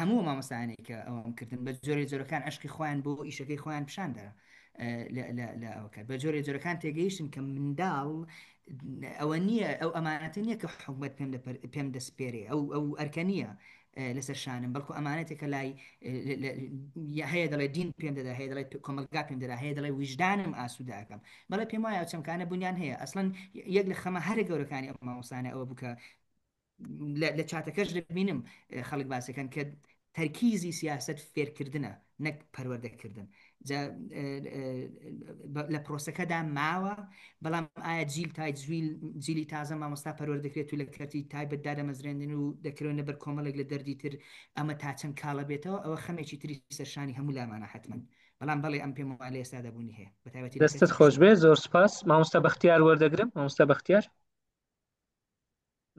هەموو مامۆستایانەی کە ئەوم کردن بە جۆرەکان عشقی خۆیان بۆ ئیشەکەی خۆیان پیشاندە لە ئەوکە بە جۆرەکان تێگەیشتن کە منداڵ ئەوە نییە ئەو ئەمانەتە نییە کە حکومەت پێم دەسپێرێ ئەو ئەرکە نییە لەسەر شانم بەڵکو ئەمانەتێکە لای هەیە دەڵێ دین پێم دەدا هەیە دەڵێت کۆمەلگا پێم دەدا هەیە دەڵێ ویژدانم ئاسووداکەم بەڵێ پێم وایە چەمکانە بنیان هەیە ئەسڵەن یەک لە خەمە هەرە گەورەکانی ئەو مامۆستانە ئەوە بکە لە چاتەکەش دەبینم خەڵک باسەکەن کە تەرکیزی سیاست فێرکردنە نەک پەروەردەکردن لە پرۆسەکەدا ماوە بەڵام ئایا جیلی تازە مامۆستا پەروەردە دەکرێت و لە کەتی تایبەتدا دەمەزرێنن و دەکرێنە بەر کۆمەڵێک لە دەردی تر ئەمە تا چەند کاڵە بێتەوە ئەوە خەمێکی تری سەرشانی هەموو لامانە حتمەن بەڵام بەڵێ ئەم پێم وایە لە ئێستا دەبوونی هەیە بەتایبەتی دەستت خۆش بێ زۆر سپاس مامۆستا بەختیار وەردەگرم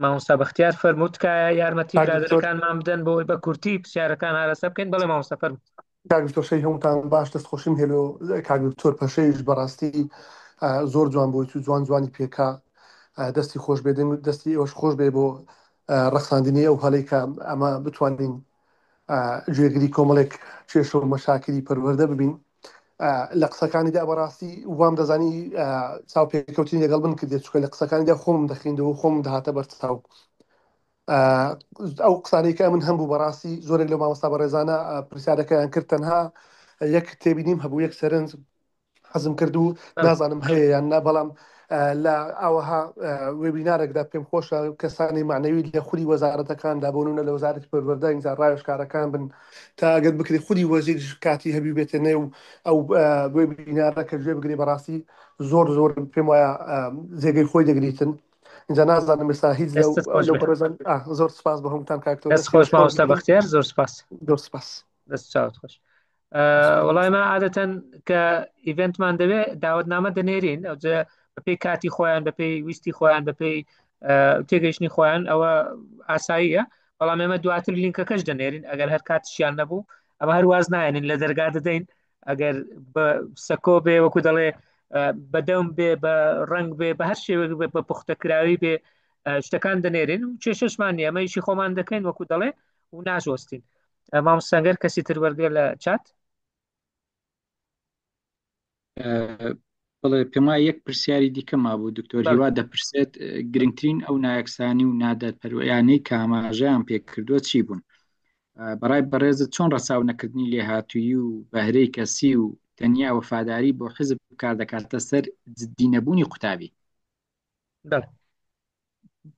مامۆستا بەختیار فەرمووت کە یارمەتی برادەرەکانمان بدەن بۆی بە کورتی پرسیارەکان ئارەسە بکەین بەڵێ مامۆستا فەرمووت کاکدکتۆرشەی هەمووتان باش دەستخۆشیم هێلۆ کاکدکتۆر پەشەیش بەڕاستی زۆر جوان بووی و جوانی پێکا دەستی خۆش بێ دەستی ئەوش خۆش بێ بۆ ڕەخساندنی ئەو هەڵەی کە ئەمە بتوانین گوێگری کۆمەڵێک کێشە و مەشاکلی پەروەردە ببین لە قسەکانیدا بەڕاستی وام دەزانی چاو پێکەوتنی لەگەڵ بن کردێت چکە لە قسەکانیدا خۆم دەخیندەوە خۆم دەهاتە بەرچاو ئەو قسانەی کە من هەم بوو بەڕاستی زۆرێک لە مامۆستا بەڕێزانە پرسیارەکەیان کرد تەنها یەک تێبینیم هەبوو یەک سەرنج حەزم کرد و نازانم هەیە یان نا بەڵام لە ئەوەها وێبینارێکدا پێم خۆشە کەسانی معنەوی لە خودی وەزارەتەکاندا بۆنونە لە وەزارەتی پەروەردە ئینجا ڕایشکارەکان بن تا ئەگەر بکری خودی وەزیر کاتی هەبی بێتە نێو ئەو وێبینارە کە گوێ بگری بەڕاستی زۆر پێم وایە جێگەی خۆی دەگریتن اینجا نازانم ئێستا هیچ لەو پەرۆزان زۆر سپاس بە هەمووتان کاکتۆر دەست خۆش مامۆستا بەختیار زۆر سپاس زۆر سپاس دەست چاوت خۆش وڵای ما عادەتەن کە ئیڤنتمان دەوێت داوەتنامە دەنێرین ئەوجە بەپێی کاتی خۆیان بەپێی ویستی خۆیان بەپێی تێگەیشتنی خۆیان ئەوە ئاساییە بەڵام ئێمە دواتر لینکەکەش دەنێرین ئەگەر هەر کاتشیان نەبوو ئەمە هەرواز نایەنین لە دەرگا دەدەین ئەگەر بە سەکۆ بێ وەکو دەڵێ بەدەم بێ بە ڕنگ بێ بە هەر شێوەیەک بێ بە پوختەکراوی بێ شتەکان دەنێرین و کێشەشمان نیە ئەمە ئیشی خۆمان دەکەین وەکو دەڵێ و ناژۆستین مامۆستاگەر کەسی تر وەرگێ لە چات بڵێ پێما یەک پرسیاری دیکە مابوو دکتۆر هیوا دەپرسێت گرنگترین ئەو نایەکسانی و نادەرپەروەیانەی کاماژەیان پێکردووە چی بوون بەڕای بەڕێزت چۆن ڕەچاو نەکردنی لێهاتووی و بەهرەی کەسی و تەنیا وەفاداری بۆ حزب کار دەکاتە سەر جددی نەبوونی قوتابی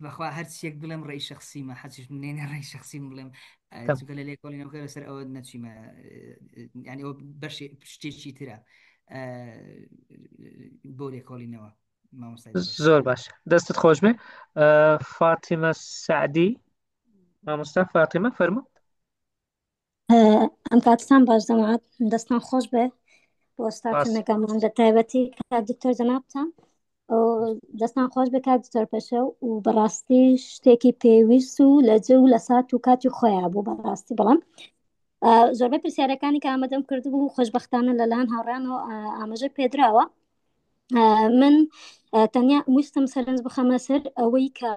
بەخوا هەرچیەک بڵێم ڕێی شخصیمە حەچش منێنە ڕێی شخصیم بڵێم چونکە لە لێکۆڵینەوەکە لەسەر ئەوە نەچیمە ینی ئەوە بەشێ شتێکی ترە بۆ لێکۆڵینەوە زۆر باش دەستت خۆش بێ فاتیمە سعدی مامۆستا فاتیمە فەرموو ئەم کاتتان باش دەمات دەستان خۆش بێ بۆ ستافنەکەمان لە تایبەتی کات دکتۆر جەنابتان دەستان خۆش بێ کات دکتۆر پەشە و بەڕاستی شتێکی پێویست و لە جێ و لە سات و کاتی خۆیان بوو بەڕاستی بەڵام زۆربەی پرسیارەکانی کە ئامادەم کردبوو خۆشبەختانە لەلایەن هاوڕان و ئاماژە پێدراوە من تەنیا ویستم سەرنج بخەمە سەر ئەوەی کە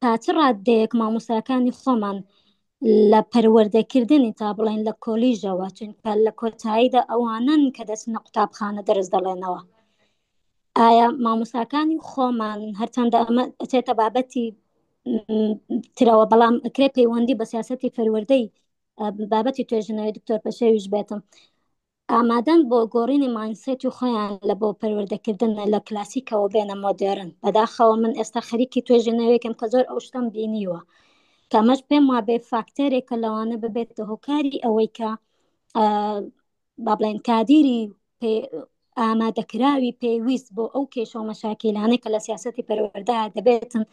تا چ ڕادەیەک مامۆستاکانی خۆمان لە پەروەردەکردنی تا بڵێن لە کۆلیژەوە چونکە لە کۆتاییدا ئەوانن کە دەچنە قوتابخانە دەرس دەڵێنەوە ئایا مامۆستاکانی خۆمان هەرچەندە ئەمە ئەچێتە بابەتی ترەوە بەڵام ئەکرێ پەیوەندی بە سیاسەتی پەروەردەی بابەتی توێژنەوەی دکتۆر پەشێویش بێتم ئامادەن بۆ گۆڕینی ماینسێتی خۆیان لە بۆ پەروەردەکردن لە کلاسیکەوە بێنە مۆدێرن بەداخەوە من ئێستا خەریکی توێژنەوەیەکم کە زۆر ئەو شتم بینیوە کەمەش پێم وا بێ فاکتەرێکە لەوانە ببێتە هۆکاری ئەوەی کە با بڵێن کادیری ئامادەکراوی پێویست بۆ ئەو کێشە و مەشاکیلانەی کە لە سیاسەتی پەروەردە دەبێتن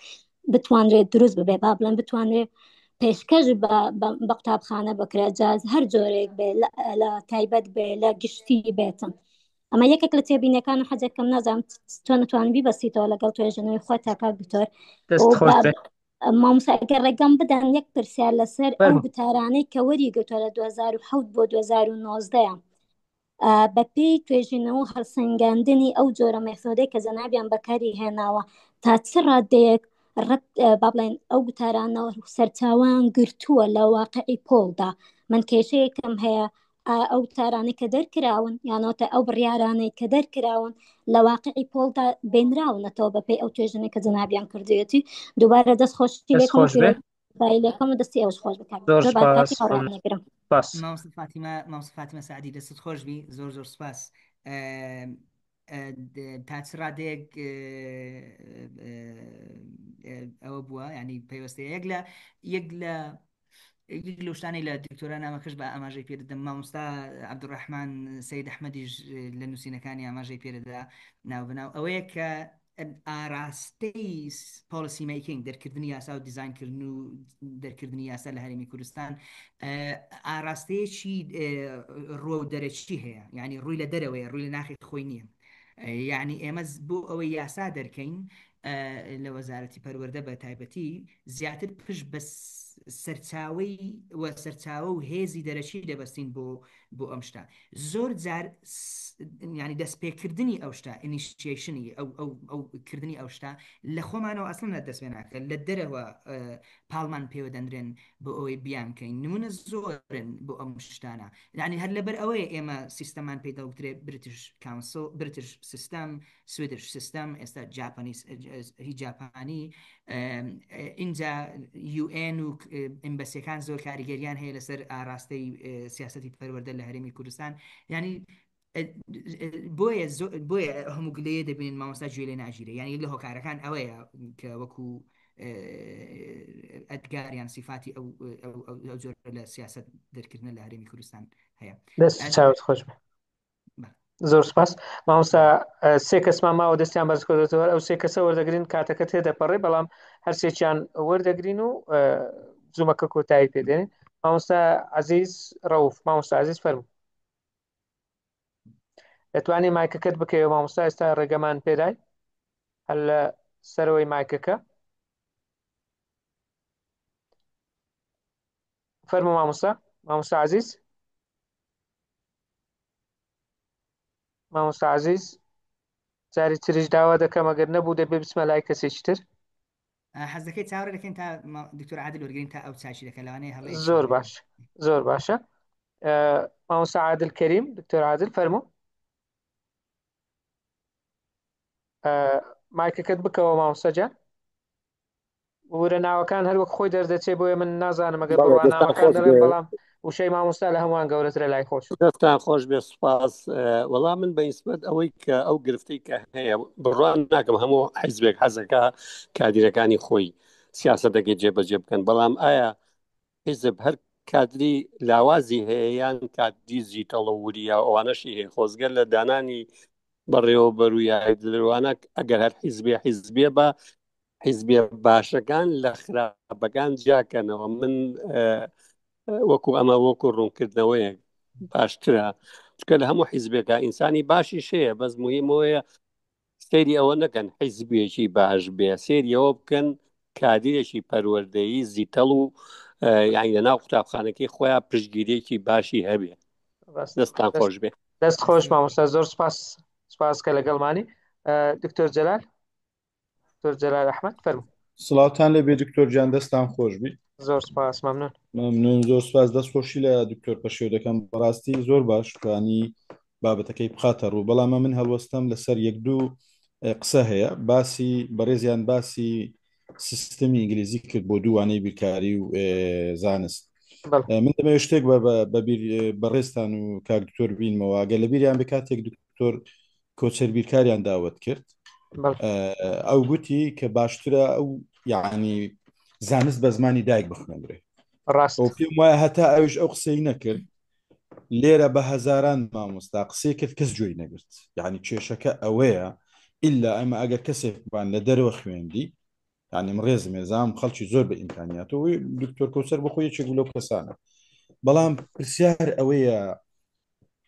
بتوانرێت دروست ببێ با بڵێن بتوانرێت پێشکەش بە قوتابخانە بکرێت جاز هەر جۆرێک بێ لە تایبەت بێ لە گشتی بێتن ئەمە یەکێک لە تێبینەکان و حەجەکەم نازانم تۆ نتوانبی بەسیتەوە لەگەڵ توێژنەوەی خۆت تا کاک دکتۆر مامۆستا ئەگەر ڕێگەم بدەن یەک پرسیار لەسەر ئەو بتارانەی کە وەریگرتووە لە 2007 بۆ 2019 بەپێی توێژینەوە هەڵسەنگاندنی ئەو جۆرە مێثۆدەی کە جەنابیان بەکاری هێناوە تا چ ڕادەیەک با بڵێن ئەو گوتارانەوە سەرچاوان گرتووە لە واقعی پۆلدا من کێشەیەکم هەیە ئەو تارانەی کە دەرکراون یانەوەتە ئەو بڕیارانەی کە دەرکراون لە واقعی پۆلدا بێنراونەتەوە بەپێی ئەو توێژنەی کە جەنابیان کردوێتی دووبارە دەست خۆشی لێکم دەستی ئەوش خۆش بکات نەگرم فاتیمە سعدی دەست خۆش بی زۆر سپاس تا چ ڕادەیەک ئەوە بووە ینی پەیوەستە یەک لە شتانی لە دکتۆرە نامەکەش بە ئاماژەی پێدەدەم مامۆستا عەبدوڕەحمان سەید ئەحمەدیش لە نووسینەکانی ئاماژەی پێدەدا ناوبناو ئەوەیە کە ئاراستەی پۆلیسی میکینگ دەرکردنی یاسا و دیزاینکردن و دەرکردنی یاسا لە هەرێمی کوردستان ئاراستەیەکی ڕۆ و دەرەچی هەیە ینی ڕووی لە دەرەوەی ڕووی لە ناخی خۆی نییە یعنی ئێمە بۆ ئەوەی یاسا دەرکەین لە وەزارەتی پەروەردە بە تایبەتی زیاتر پشت بە سەرچاوە و هێزی دەرەچی دەبەستین بۆ ئەم شتە زۆر جار ینی دەستپێکردنی ئەو شتە ئینیشیشنی ئەو کردنی ئەو شتە لە خۆمانەوە ئەسڵ نەدەست پێ ناکەن لە دەرەوە پاڵمان پێوە دەندرێن بۆ ئەوەی بیانکەین نمونە زۆرن بۆ ئەم شتانە یعنی هەر لەبەر ئەوەیە ئێمە سیستەمان پێداوترێت بریتیش کاونسل بریتیش سیستەم سویدش سیستەم ئێستا جاپانیز هیچ جاپانی اینجا UN و ئەمبەسیەکان زۆر کاریگەریان هەیە لەسەر ئاراستەی سیاسەتی پەروەردە لە هەرێمی کوردستان ینی بۆیە هەموو گلەیە دەبێن مامۆستا گوێ لێ ناگیرێ ینی لە هۆکارەکان ئەوەیە کە وەکو ئەدگاریان سیفاتی ئەو جۆر لە سیاست دەرکردن لە هەرێمی کوردستان هەیە. دەست چاوت خۆش بێ. زۆر سپاس. مامۆستا سێ کەسمان ماوە دەستیان بەرز کردێتەوە، ئەو سێ کەسە وەردەگرین کاتەکە تێدەپەڕێ، بەڵام هەرسێکیان وەردەگرین و زوومەکە کۆتایی پێدێنین. مامۆستا عەزیز ڕەوف، مامۆستا عەزیز فەرموو. دەتوانێت مایکەکەت بکەوێ مامۆستا، ئێستا ڕێگەمان پێدای هەر لە سەرەوەی مایکەکە. فەرموو مامۆستا عەزیز. مامۆستا عەزیز جاری تریش داوا دەکەم ئەگەر نەبوو دەبێ بچمە لای کەسێکی تر. حەز دەکەیت چاوەڕێ دەکەین تا دکتۆر عادل وەرگین تا ئەو چاچی دەکە لەوانەیە هەڵەیە. زۆر باش، زۆر باشە. مامۆستا عادل کەریم، دکتۆر عادل فەرموو. مایکەکەت بکەوە مامۆستا جان. ورە ناوەکان هەر وەک خۆی دەردەچێ، بۆیە من نازانم ئەگەر بەڵام دەڵێن، بەڵام وشەی مامۆستا لە هەمووان گەورەترە لای خۆش. دەستان خۆش بێ، سوپاس. وەڵام من بە نسبەت ئەوەی کە ئەو گرفتەی کە هەیە بڕوان ناکەم هەموو حیزبێک حەزەکە کادیرەکانی خۆی سیاسەتەکەی جێبەجێ بکەن، بەڵام ئایا حیزب هەر کادری لاوازی هەیە یان کادریزی تەڵەوریە ئەوانەشی هەیە؟ خۆزگە لە دانانی بەڕێوە بەرویایدلوانە ئەگەر هەر حیزبێ بە حیزبێ باشەکان لە خراپەکان جاکەنەوە. من وەکو ئەمە وەکو ڕوونکردنەوەیە باشترە، چکە لە هەموو حیزبێکە ئینسانی باشی شەیە، بەس مهمەوەیە سەیری ئەوە نەکەن حیزبێکی باش بێ، سەیری ئەوە بکەن کادرێکی پەروەردەیی زیتەڵ و یانی لەناو قوتابخانەکەی خۆیان پشتگیریەکی باشی هەبێ. دەستان خۆش بێ. دەست خۆش مامۆستا، زۆر سپاس کە لەگەڵمانی. دکتۆر جەلال، دکتۆر جەلال ئەحمەد فەرموو. سڵاوتان لەبێ دکتۆر جان، دەستان خۆش بی. زۆر سپاس، مەمنون، زۆر سپاس. دەستخۆشی لە دکتۆر پەشێو دەکەم، بەڕاستی زۆر باش توانی بابەتەکەی بخاتە ڕوو، بەڵام من هەڵوەستەم لەسەر یەک دوو قسە هەیە. باسی بەڕێزیان باسی سیستەمی ئینگلیزی کرد بۆ دووانەی بیرکاری و زانست. من دەمەوێت شتێک بەڕێستان و کاک دکتۆر بینمەوە، ئەگەر لە بیریان بکاتێک دکتۆر کۆچەر بیرکاریان داوت کرد، ئەو گوتی کە باشترە ئەو یعنی زانست بە زمانی دایک بخوێنرێ. پێم وایە هەتا ئەوش ئەو قسەی نەکرد، لێرە بە هەزاران مامۆستا قسەی کرد کەس گوێی نەگرت. یعنی کێشەکە ئەوەیە ئیلا ئەمە ئەگەر کەسێکبان لە دەرەوە خوێندی، یعنی من ڕێزم ێزام خەڵکی زۆر بە ئیمکانیاتەوەی دکتۆر کۆچەر بخۆ یەکێک لەو کەسانە، بەڵام پرسیار ئەوەیە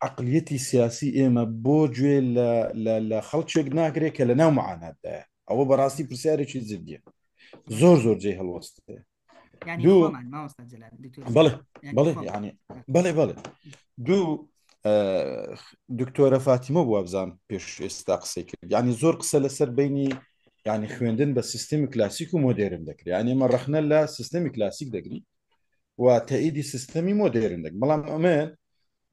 عقلیەتی سیاسی ئێمە بۆ گوێ لە خەڵکێک ناگرێت کە لە ناو معاناتدایە. ئەوە بەڕاستی پرسیارێکی جددیە، زۆر جێ هەڵوەستەیە. بەڵێ دوو دکتۆرە فاتیمە بووە بزانام پێش ئێستا قسەی کرد، یعنی زۆر قسە لەسەر بینی یعنی خوێندن بە سیستەمی کلاسیک و مۆدێرن دەکرێت. یعنی ئێمە ڕەخنە لە سیستەمی کلاسیک دەگری و تەئیدی سیستەمی مۆدێرن دەک، بەڵام ئەمە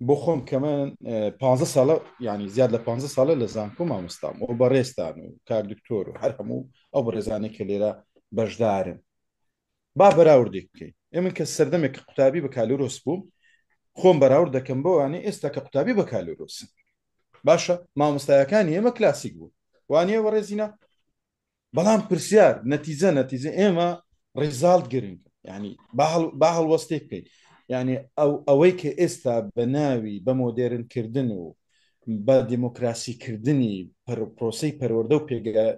بۆ خۆم کە من 15 ساڵە ینی زیاد لە 15 ساڵە لە زانکۆ مامۆستام و بەڕێستان و کار دکتۆر و هەر هەموو ئەو بەڕێزانەی کە لێرە بەشدارن با بەراورد بکەین. ئێمە کە سەردەمێک قوتابی بە کالۆرۆس بووم، خۆم بەراورد دەکەم بۆوانێ ئێستا کە قوتابی بە کالۆرۆسن. باشە مامۆستایەکانی ئێمە کلاسیک بوو وانە بەڕێزینە، بەڵام پرسیار نەتیجە ئێمە ڕێزاڵت گرنگ، ینی با هەڵوەستێک بکەین. یعنی ئەوەی کە ئێستا بە ناوی بە مۆدێرنکردن و بە دیموکراسیکردنی پرۆسەی پەروەردە و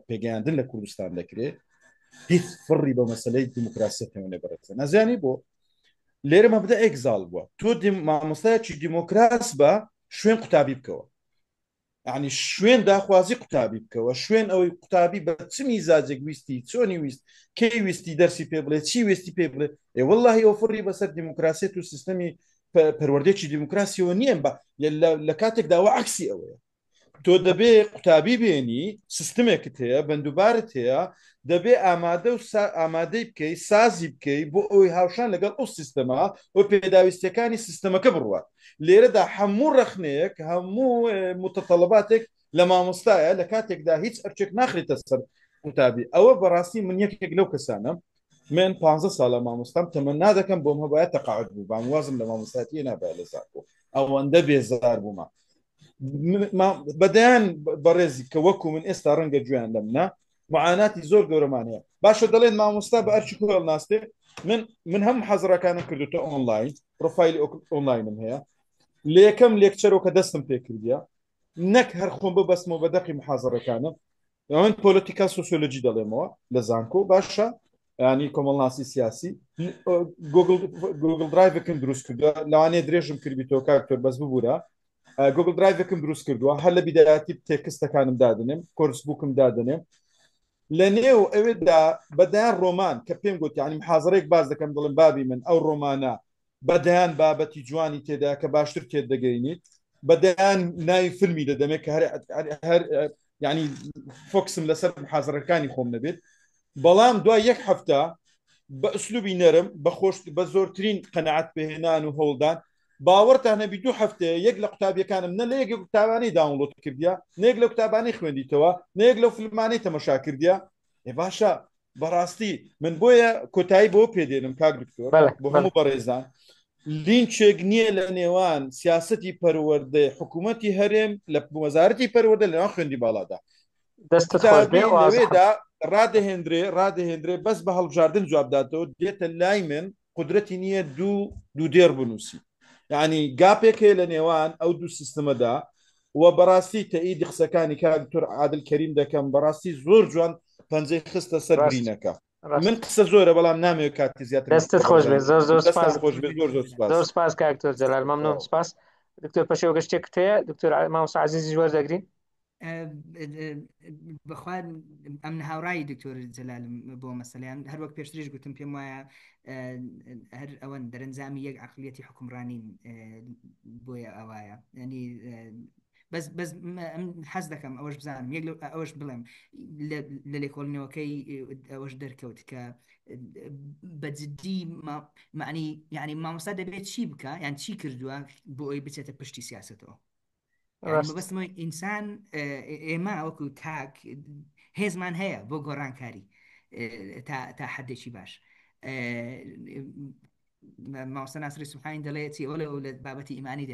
پێگەیاندن لە کوردستان دەکرێت، هیچ فڕی بە مەسەلەی دیموکراسیەتەوە نەبەرێتە. نەزانی بۆ لێرە مەبدە ئێکزاڵ بووە، تۆ مامۆستایەکی دیموکراس بە شوێن قوتابی بکەوە، یعنی شوێن داخوازی قوتابی بکەوە، شوێن ئەوەی قوتابی بە چ میزاجێک ویستی، چۆنی ویست، کەی ویستی دەرسی پێ بڵێ، چی ویستی پێ بڵێ. وەڵڵاهی ئەو فڕی بەسەر دیموکراسیەت و سیستەمی پەروەردەیەکی دیموکراسیەوە نییە، لە کاتێکدا وە عەکسی ئەوەیە. تۆ دەبێ قوتابی بێنی، سیستمێکت هەیە، بەندوبارت هەیە، دەبێ ئامادەی بکەی، سازی بکەی بۆ ئەوەی هاوشان لەگەڵ ئەو سیستەما و پێداویستەکانی سیستەمەکە بڕوات. لێرەدا هەموو ڕەخنەیەک، هەموو متەتەڵەباتێک لە مامۆستایە، لە کاتێکدا هیچ ئەرچێک ناخرێتە سەر قوتابی ئەوە بەڕاستی من یەکێک لەو کەسانە من 15 ساڵە مامۆستام تەمەنا دەکەم بۆم هەبایە تەقاعد بوو بانوازم لە مامۆستاتی نابێت لە زانکۆ ئەوەندە بێزار بوومە بەدەیان بەڕێزی کە وەکو من ئێستا ڕەنگە گویان لەمنا معاناتی زۆر گەورەمانەیە باشە دەڵێن مامۆستا بە ئەرچی کۆڵ ناستێ من هەم حەزرەکانم کردوتە ئۆنلاین پرۆفایلی ئۆنلاینم هەیە لە یەکەم لێکچەرەوە کە دەستم پێ کردیە نەک هەر خۆم ببەستمەوە بە دەقی محازڕەکانم من پۆلۆتیکا سۆسیۆلۆجی دەڵێمەوە لە زانکۆ باشە ینی کۆمەڵناسی سیاسی گوگل درایڤێکم دروست کردووە لەوانەیە درێژم کردیتەوە کاکتۆر بەس ببوورە گوگل درایڤێکم دروست کردووە هەر لە بیداەتی تێکستەکانم دادنێم کۆرس بووکم دادنێم لە نێو ئەوێدا بەدایان ڕۆمان کە پێم گوت ینی محازڕێک باز دەکەم دڵم بابی من ئەو ڕۆمانە بەدایان بابەتی جوانی تێدا کە باشتر تێت دەگەینیت بەدایان ناوی فیلمی دەدەمێت کە هەر ینی فۆکسم لەسەر محازڕەکانی خۆم نەبێت بەڵام دوای یەک هەفتە بە ئوسلوبی نەرم بە زۆرترین قەنەعەت پێهێنان و هەوڵدان باوەڕتان هەبی 2 هەفتەیە یەک لە قوتابیەکانم نە لە یەک قوتابانەی داونلۆد کردیا نەیەک لە قوتابانەی خوێندیتەوە نەیەک لەو فیلمانەی تەماشا کردیا باشە بەڕاستی من بۆیە کۆتایی بۆ پێدێنم کاک دکتۆر بۆ هەموو بەڕێزان لینچێک نییە لە نێوان سیاسەتی پەروەردە حکوومەتی هەرێم لە وەزارەتی پەروەردە لەوان خوێندی باڵادا دەستێدا ڕادەهێنرێ بەس بە هەڵبژاردن جوابداتەوە دێتە لای من قدرەتی نییە دوو دێر بنووسی یعنی گاپێک هەیە لە نێوان ئەو دوو سیستەمەدا و بەڕاستی تەئیدی قسەکانی کاکتۆر عادل کەریم دەکەم بەڕاستی زۆر جوان پەنجەی خستە سەر برینەکە من قسە زۆرە بەڵام نامەوێت کاتی زیاتر دەستت خۆش بێت زۆر سپاس کاکتۆر جەلال مەمنون سپاس دکتۆر پەشێوە گەشتێک هەیە دکتۆر مامۆستا عەزیزی وەردەگرین بەخواد ئەم هاوڕایی دکتۆر جەلالم بۆ مەسەلیان هەر وەک پێشتریش گوتم پێم وایە هەر ئەوەن دەرەنجامی یەک عەقلیەتی حکومڕانین بۆیە ئەوایە ینی بەس حەز دەکەم ئەوەش بزانم یەک ئەوەش بڵێم لە لێکۆڵینەوەکەی ئەوەش دەرکەوت کە بەجددی معنی یعنی مامۆستا دەبێت چی بکە یان چی کردووە بۆ ئەوی بچێتە پشتی سیاسەتەوە بەبستمەوەی ئینسان ئێمە وەکو تاک هێزمان هەیە بۆ گۆڕانکاری تا حدێکی باش مامۆستا ناسری سوبحانی دەڵێت ئەوە لە بابەتی ئیمانی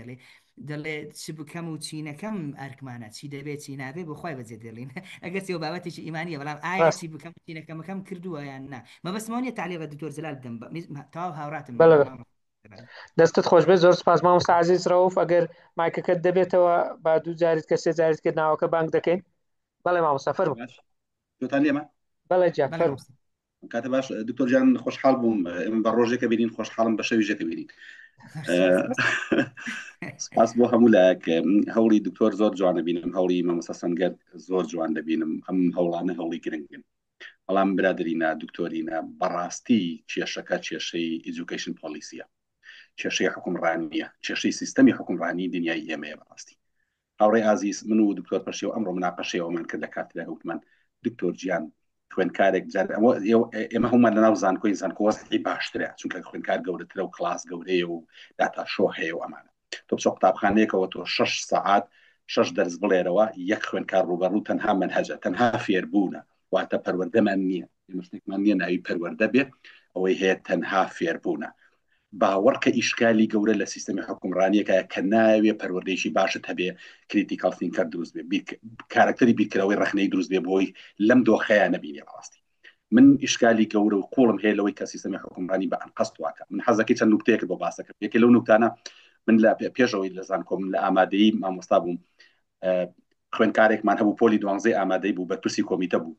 دەڵێ چ بکەم و چی نەکەم ئەرکمانە چی دەبێت چی نابێت بۆ خۆی بەجێ دێڵین ئەگەر چێ بابەتێکی ئیمانیە بەڵام ئایا چی بکەم چی نەکەمەکەم کردووە یان نا مەبەستمەوە نیە تعلیقە دکتۆر جەلال بدەم تاو هاوڕاتم دەستت خۆش بێت زۆر سپاس مامۆستا عەزیز ڕەوف ئەگەر مایکەکەت دەبێتەوە با 2 جاریت کە 3 جاریت کرد ناوەکە بانگ دەکەین بەڵێ مامۆستا فەرموو بەڵێ جا فەرموو کاتە باش دکتۆر جان خۆشحاڵ بووم ئێمە بە ڕۆژێکە بینین خۆشحاڵم بە شەویژەکە بینین سپاس بۆ هەموو لایەک هەوڵی دکتۆر زۆر جوانە بینم هەوڵی مامۆستا سەنگەر زۆر جوان دەبینم ئەم هەوڵانە هەوڵی گرنگن بەڵام برادرینا دکتۆرینا بەڕاستی کێشەکە کێشەی ئیدوکیشن پۆلیسیە کێشەی حکومڕانیە کێشەی سیستەمی حکومڕانی دنیای ئێمەیە بەڕاستی هاوڕێی ئازیز من و دکتۆر پەشێو ئەمڕۆ مناقەشەیەوەمان کرد لە کاتێدا وتمان دکتۆر گیان خوێنکارێک ئێمە هەمومان لەناو زانکۆی زانکۆوەستی باشترە چونکە خوێنکار گەورەترە و کلاس گەورەیە و داتا شۆ هەیە و ئەمانە تۆ بچۆ قوتابخانەیەکەوە تۆ 6 ساعات 6 دەرس بڵێرەوە یەک خوێنکار ڕوبەڕوو تەنها منهەجە تەنها فێربوونە واتە پەروەردەمان نییە شتێکمان نییە ناوی پەروەردە بێ ئەوەی هەیە تەنها فێربوونە باوەڕکە ئیشکالی گەورە لە سیستەمی حکومڕانیەکە کە ناوێ پەروەردەیەکی باشت هەبێ کریتیکال ثینکەر دروست بێ کارکتەری بیرکردنەوەی ڕخنەی دروست بێ بۆی لەم دۆخەیە نەبینێ ڕاستی من ئیشکالی گەورە و قوڵم هەیە لەوەی کە سیستەمی حکومڕانی بە ئەنقەست واکە من حەزەکەی چەند نوکتەیەک بۆ باسەکە یەکێ لەو نوکتانە من لە پێشەوەی لە زانکۆ من لە ئامادەیی مامۆستا بووم خوێنکارێکمان هەبوو پۆلی 12 ئامادەی بوو بە تورسی کۆمیتە بوو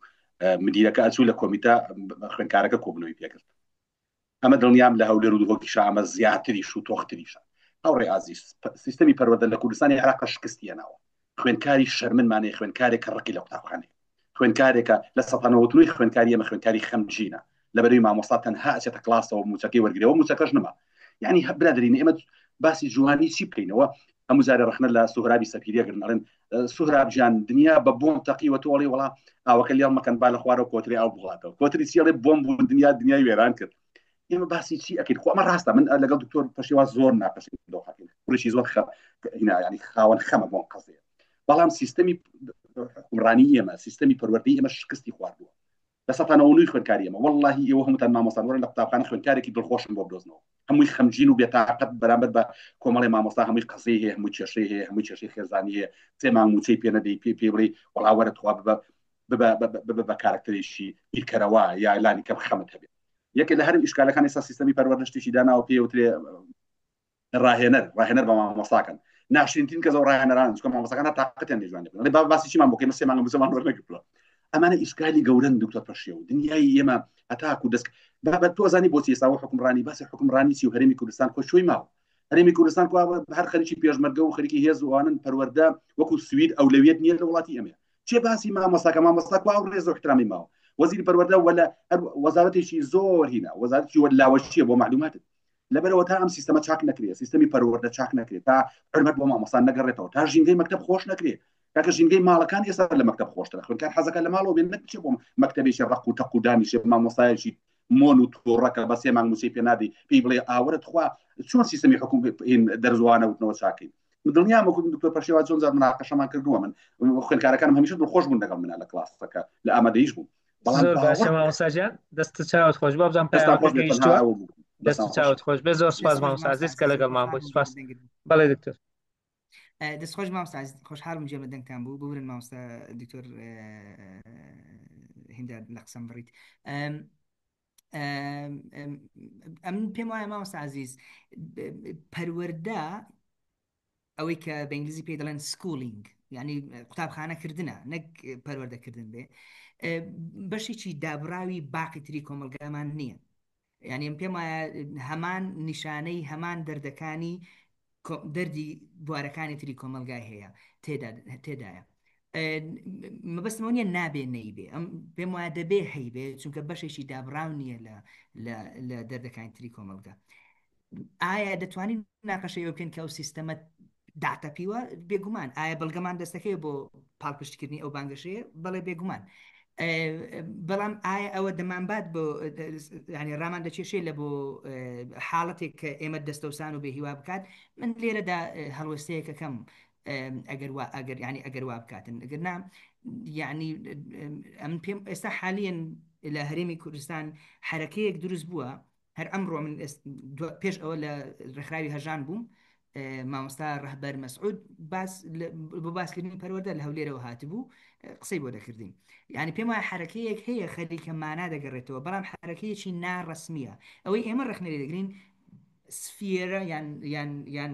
مدیرەکە ئەچوو لە کۆمیتە خوێنکارەکە کۆبنەوەی پێکرد ئەمە دڵنیام لە هەولێر و دووهۆکیشە ئەمە زیاتریش و تۆختریشە هاوڕێی ئازیز سیستەمی پەروەردە لە کوردستانی عێراق شکستیە ناوە خوێنکاری شەرمنمانەیە خوێنکارێک کە ڕقی لە قوتابخانەیە خوێنکارێکە لە سەدانەوەی خوێنکاری ئەمە خوێنکاری خەمگینە لەبەرەوەی مامۆستا تەنها ئەچێتە کلاسەوە موچەکەی وەرگرەوە موچەکەش نەما یعنی برادرینە ئێمە باسی جوانی چی بکەینەوە هەموو جارە ڕخنە لە سوهرابی سەپیریەگرن ئەڵێن سوهراب گیان دنیا بە بۆم تەقیوە تۆڵی وەڵا ئاوەکە لێڵ مەکەن با لە خوارەوە کۆتری ئاو بڵاتەوە کۆتری چیڵێ بۆم بوو دنیای وێران کرد ئێمە باسی چی ئەکەین خۆ ئەمە ڕاستە من لەگەڵ دکتۆر پەشێوا زۆر ناقەشین دۆخەکەین کوڕیشی زۆر ینی خاوەن خەمە بۆم قەزەیە بەڵام سیستەمی حکومڕانی ئێمە سیستەمی پەروەردەی ئێمە شکستی خواردووە لە سەتانەوەی خوێنکاری ئەمە واللهی ئێوە هەمووتان مامۆستان وەرن لە قوتابخانە خوێنکارێکی دڵخۆشم بۆ بدۆزنەوە هەمووی خەمگین و بێتاقەت بەرامبەر بە کۆمەڵی مامۆستا هەمووی قسەی هەیە هەمووی کێشەی هەیە هەمووی کێشەی خێزانی هەیە سێ مانگ موچەی پێ نەدەی پێ بڵێ وەڵا وەرە توا بە کارکتەرێکی بیرکەرەوە یا ئەلانی کەم خەمت هەبێت یەکێ لە هەر ئیشکالەکان ئێستا سیستەمی پەروەردە شتێکی داناوە پێوترێ ڕاهێنەر بە مامۆستاکەن ناشرینترین کەس ئەو ڕاهێنەران چکە مامۆستاکان تاقەتیان لێژوان دەبێت باسی چیمان بۆکەی سێ مانگ بزەمان وەرنەگرتووە ئەمانە ئیشکالی گەورن دکتۆر پەشێو دنیای ئێمە هەتاکو دەست بابەت تۆ زانی بۆچی ئێستا حکومڕانی باسی حکومڕانی چی و هەرێمی کوردستان خۆشوی ماوە هەرێمی کوردستان هەر خەریکی پێشمەرگە و خەریکی هێز و ئەوانن پەروەردە وەکو سوید ئەولەویەت نییە لە وڵاتی ئەمە چێ باسی مامۆستا و ڕێز و احترامی ماوە وەزیری پەروەردە ولا وەزارەتێکی زۆر هینە وەزارەتی وەلاوەشیە بۆ معلوماتت لەبەرەوە تا ئەم سیستەمە چاک نەکرێت سیستەمی پەروەردە چاک نەکرێت تا حرمەت بۆ مامۆستان نەگەڕێتەوە تا ژینگەی مەکتەب خۆش نەکرێت کاکە ژینگەی ماڵەکان ئێستا لە مەکتەب خۆشترە خوێنکار حەزەکە لە ماڵەوە بێن نەچێ بۆ مەکتەبێکی ڕق و تەق و دانیشێ مامۆستایەکی مۆن و تۆڕەکە بە سێ مانگ موچەی پێ نادەی پێی بڵێ ئاورت خوا چۆن سیستەمی حکوم دەرزوانە وتنەوە چاکەین دڵنیام وەکو دکتۆر پەشێوا چۆن جار مناقەشەمان کردووە من خوێنکارەکانم هەمیشە دڵخۆش بوون لەگەڵ منە لە کلاسەکە لە ئامادەیش بوون زۆر باشە مامۆستاجان دەست چاوت خۆش بۆ بزانم دەست چاوت خۆش بێ زۆر سپاس مامۆستا عەزیز کە لەگەڵمان بوویت سپاس بەڵێ دکتۆر دەستخۆش مامۆستا خۆشحاڵم جێم لە دەنگتان بوو ببرن مامۆستا دکتۆر هینداد لە قسەم بڕیت ئەم پێم وایە مامۆستا عەزیز پەروەردە ئەوەی کە بە ئینگلیزی پێ دەڵێن سکولینگ یعنی قوتابخانەکردنە نەک پەروەردەکردن بێ بەشێکی دابراوی باقی تری کۆمەلگامان نییە یعنی ئەم پێم وایە هەمان نیشانەی هەمان دەردەکانی دەردی بوارەکانی تری کۆمەلگای هەیە تێدایە مەبەستمەوە نیە نابێ نەیبێ ئەم پێم وایە دەبێ هەیبێ چونکە بەشێکی دابراو نییە لە دەردەکانی تری کۆمەلگا ئایا دەتوانین ناقەشەیەوە بکەین کە ئەو سیستەمە داتەپیوە بێگومان ئایا بەڵگەمان دەستەکەی بۆ پاڵپشتکردنی ئەو بانگەشەیە بەڵێ بێگومان بەڵام ئایا ئەوە دەمانبات بۆ ینی ڕامان دەچێشێ لە بۆ حاڵەتێک کە ئێمە دەستەوسان و بێهیوا بکات من لێرەدا هەڵوەستەیەکە کەم ئەگەر وا بکاتن ئەگەر نام یعنی ئەم پێم ئێستا حالیان لە هەرێمی کوردستان حرەکەیەک دروست بووە هەر ئەمڕۆ من پێش ئەوە لە ڕێکخراوی هەژان بووم مامۆستا ڕەهبەر مەسعود بۆ باسکردنی پەروەردە لە هەولێرەوە هاتبوو قسەی بۆ دەکردین یعنی پێم وایە حرەکەیەک هەیە خەریکە مانا دەگەڕێتەوە بەڵام حرەکەیەکی ناڕەسمیە ئەوەی ئێمە ڕخنەری دەگرین سفیرە یان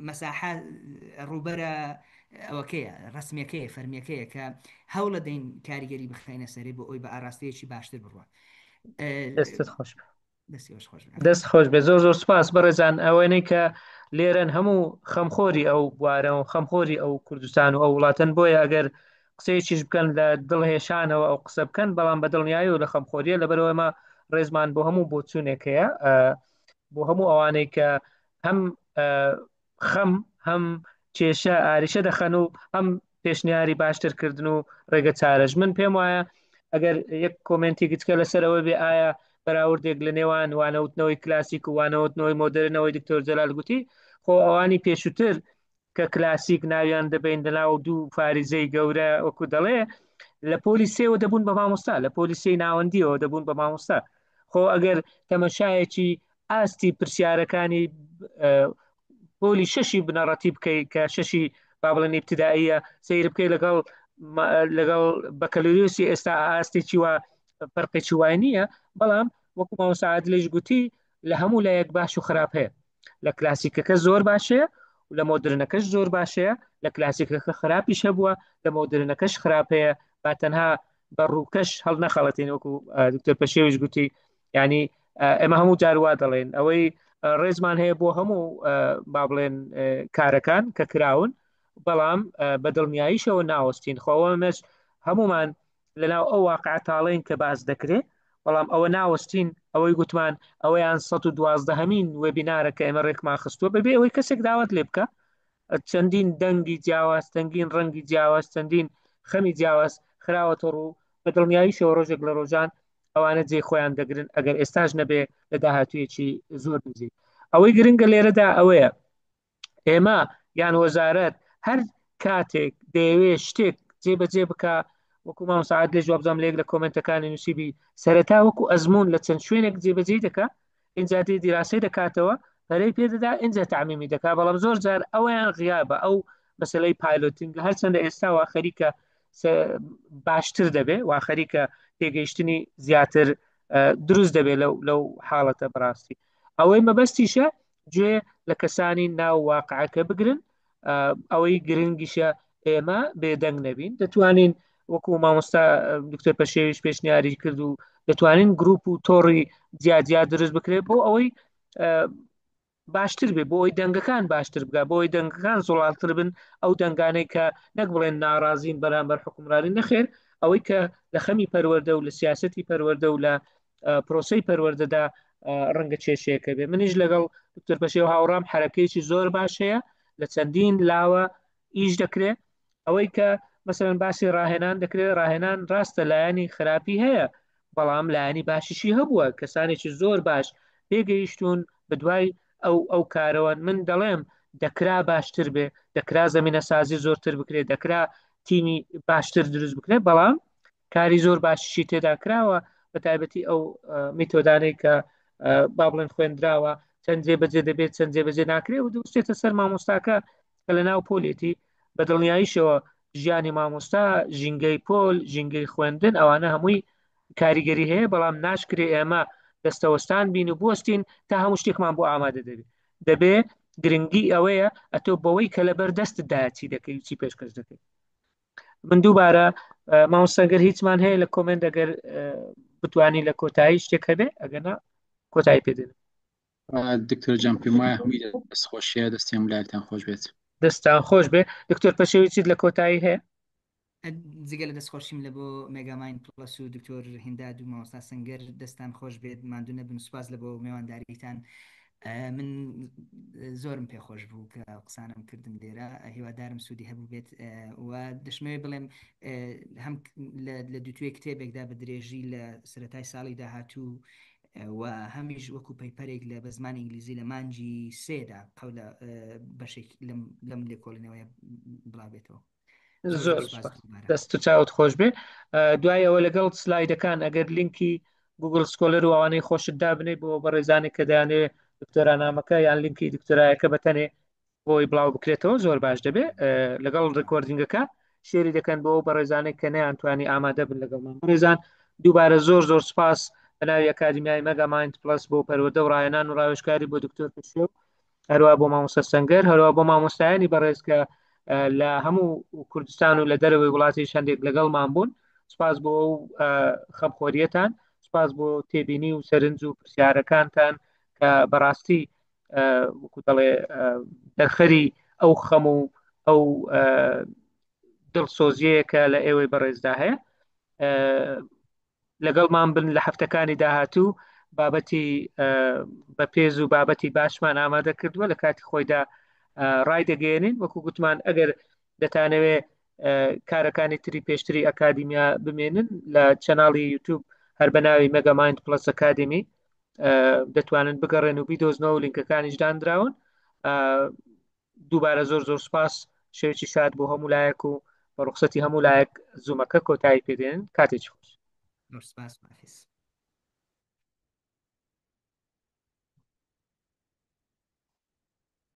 مەساحە ڕوبەرە ئەوەکەیە ڕسمیەکەیە فەرمیەکەیە کە هەوڵە دەین کاریگەری بخەینە سەرێ بۆ ئەوی بە ئاراستەیەکی باشتر بڕوە دەستت خۆش دەست خۆش بێ زۆر زۆر سپاس بەڕێزان ئەوەنەی کە لێرەن هەموو خەمخۆری ئەو بوارە و خەمخۆری ئەو کوردستان و ئەو وڵاتن بۆیە ئەگەر قسەیەکیش بکەن لە دڵهێشانەوە ئەو قسە بکەن بەڵام بە دڵنیایی و لە خەمخۆریە لەبەرەوەمە ڕێزمان بۆ هەموو بۆچوونێکەیە بۆ هەموو ئەوانەی کە هەم خەم هەم کێشە ئاریشە دەخەن و هەم پێشنیاری باشترکردن و ڕێگە چارەژ من پێم وایە ئەگەر یەک کۆمنتی گچکە لەسەرەوە بێ ئایا بەراوردێک لە نێوان وانەوتنەوەی کلاسیک و وانەوتنەوەی مۆدرنەوەی دکتۆر جەلال گوتی خۆ ئەوانی پێشووتر کە کلاسیک ناویان دەبین لەناو دوو فاریزەی گەورە وەکو دەڵێ لە پۆلی سێوە دەبوون بە مامۆستا لە پۆلی سێی ناوەندیەوە دەبوون بە مامۆستا خۆ ئەگەر تەمەشایەکی ئاستی پرسیارەکانی پۆلی شەشی بنەڕەتی بکەیت کە شەشی با بڵێن ابتدائیە سیر بکەیت لەگەڵ بەکەلۆریوسی ئێستا ئاستێکی وە فەرقێکی وای نییە بەڵام وەکو مامۆستا عادلێش گوتی لە هەموو لایەک باش و خراپ هەیە لە کلاسیکەکە زۆر باشەیە و لە مۆدرنەکەش زۆر باشەیە لە کلاسیکەکە خراپیش هەبووە لە مۆدرنەکەش خراپ هەیە با تەنها بە ڕووکەش هەڵ نەخەڵەتین وەکو دکتۆر پەشێویش گوتی یعنی ئێمە هەموو جاروا دەڵێن ئەوەی ڕێزمان هەیە بۆ هەموو با بڵێن کارەکان کە کراون بەڵام بە دڵنیاییشەوە ناوەستین خۆوەمەش هەمومان لەناو ئەو واقعتاڵین کە باس دەکرێت بەڵام ئەوە ناوەستین ئەوەی گوتمان ئەوەیان 112هەمین وێبینارە کە ئێمە ڕێکمان خستووە بەبێ ئەوەی کەسێک داوات لێ بکە چەندین دەنگی جیاواز چەندین ڕەنگی جیاواز چەندین خەمی جیاواز خراوەتە ڕوو بە دڵنیاییشەوە ڕۆژێک لە ڕۆژان ئەوانە جێ خۆیان دەگرن ئەگەر ئێستاش نەبێ لە داهاتوویەکی زۆر نزیک ئەوەی گرنگە لێرەدا ئەوەیە ئێمە یان وەزارەت هەر کاتێک دەیەوێت شتێک جێبەجێ بکە وەکو مامۆستا لێ جواب بزانم لێک لە کۆمنتەکانی نووسیبی سەرەتا وەکو ئەزمون لە چەند شوێنێک جێبەجێ دەکا اینجا دێ دیراسی دەکاتەوە پەرەی پێدەدا اینجا تعمیمی دەکا بەڵام زۆر جار ئەویان غیابە ئەو مەسلەی پایلۆتینگ هەرچەندە ئێستا وا خەریکە باشتر دەبێ وا خەریکە تێگەیشتنی زیاتر دروست دەبێت لەو حاڵەتە بەڕاستی ئەوەی مەبەستیشە گوێ لە کەسانی ناو واقعەکە بگرن ئەوەی گرنگیشە ئێمە بێدەنگ نەبین دەتوانین وەکو مامۆستا دکتۆر پەشێویش پێشنیاری کرد و دەتوانین گروپ و تۆڕی جیاجیا دروست بکرێت بۆ ئەوەی باشتر بێ بۆ ئەوی دەنگەکان باشتر بگا بۆ ئەوی دەنگەکان زۆڵالتر بن ئەو دەنگانەی کە نەک بڵێن ناڕازین بەرامبەر حکومرانی نەخێر ئەوەی کە لە خەمی پەروەردە و لە سیاسەتی پەروەردە و لە پرۆسەی پەروەردەدا ڕەنگە کێشەیەکە بێ منیش لەگەڵ دکتۆر پەشێو هاوڕام حرەکەیەکی زۆر باش هەیە لە چەندین لاوە ئیش دەکرێت ئەوەی کە مەسەرەن باسی ڕاهێنان دەکرێت ڕاهێنان ڕاستە لایەنی خراپی هەیە بەڵام لایەنی باشیشی هەبووە کەسانێکی زۆر باش پێگەیشتون بەدوای ئەو کارەوە من دەڵێم دەکرا باشتر بێ دەکرا زەمینە سازی زۆرتر بکرێت دەکرا تیمی باشتر دروست بکرێت بەڵام کاری زۆر باشیشی تێدا کراوە بە تایبەتی ئەو میتۆدانەی کە با بڵێن خوێندراوە چەند جێبەجێ دەبێت چەند جێبەجێ ناکرێت و دەستێتە سەر مامۆستاکە کە لە ناو پۆلێتی بە دڵنیاییشەوە ژیانی مامۆستا ژینگەی پۆل ژینگەی خوێندن ئەوانە هەمووی کاریگەری هەیە بەڵام ناشکرێ ئێمە دەستەوەستان بین و بوەستین تا هەموو شتێکمان بۆ ئامادە دەبێ گرنگی ئەوەیە ئەتۆ بەوەی کە لەبەر دەستتدا چی دەکەی چی پێشکەش دەکەی من دووبارە مامۆستاگەر هیچمان هەیە لە کۆمنت ئەگەر بتوانی لە کۆتایی شتێک هەبێ ئەگەنا کۆتایی پێدێن دکتۆر جان پێم وایە هەمووی دەستخۆشیە دەستیان لایەتان خۆش بێت دەستان خۆش بێ دکتۆر پەشێوی چیت لە کۆتایی هەیە جگە لە دەستخۆشیم لە بۆ مێگاماین پڵەس و دکتۆر هینداد و مامۆستا سەنگەر دەستان خۆش بێت ماندوو نەبن سوپاس لە بۆ میوانداریتان من زۆرم پێخۆش بوو کە قسانم کردم لێرە هیوادارم سوودی هەبوو بێت و دەشمەوێت بڵێم هەم لە دوتوێ کتێبێکدا بە درێژی لە سەرەتای ساڵی داهاتوو و هەمیش وەکو پەیپەرێک لە بە زمانی ئینگلیزی لە مانجی سێدا قەولە بەشێک لەم لێکۆڵینەوەی بڵاوێتەوە زۆر دەست و چاوت خۆش بێ دوای ئەوە لەگەڵ سلایدەکان ئەگەر لینکی گوگل سکۆلەر و ئەوانەی خۆشت دابنێ بۆ بەڕێزانێک کە دەیانێ دکتۆرانامەکە یان لینکی دکتۆرایەکە بەتەنێ بۆی بڵاو بکرێتەوە زۆر باش دەبێ لەگەڵ ڕکۆردینگەکە شێری دەکەن بۆ بەڕێزانێک کە نەیانتوانی ئامادە بن لەگەڵمان بەڕێزان دووبارە زۆر زۆر سپاس بەناوی ئەکادمیای مەگامایند پڵەس بۆ پەروەردە و ڕاهێنان و ڕاوێژکاری بۆ دکتۆر پەشێو هەروە بۆ مامۆستا سەنگەر هەروە بۆ مامۆستایانی بەڕێز کە لە هەموو کوردستان و لە دەرەوەی وڵاتی هەندێک لەگەڵمان بوون سپاس بۆ خەمخۆریەتان سپاس بۆ تێبینی و سەرنج و پرسیارەکانتان کە بەڕاستی وەکو دەڵێ دەرخەری ئەو خەم و ئەو دڵسۆزیەکە لە ئێوەی بەڕێزدا هەیە لەگەڵمان بن لە هەفتەکانی داهاتوو بابەتی بەپێز و بابەتی باشمان ئامادە کردووە لە کاتی خۆیدا ڕای دەگەێنین وەکو گوتمان ئەگەر دەتانەوێ کارەکانی تری پێشتری ئەکادیمیا بمێنن لە چەناڵی یوتیوب هەر بەناوی مەگامایند پڵەس ئەکادمی دەتوانن بگەڕێن و بیدۆزنەوە و لینکەکانیش دانراون دووبارە زۆر زۆر سپاس شەوێکی شاد بۆ هەموو لایەک و بە ڕوخسەتی هەموو لایەک زوومەکە کۆتایی پێدێن کاتێکی خۆش سپاس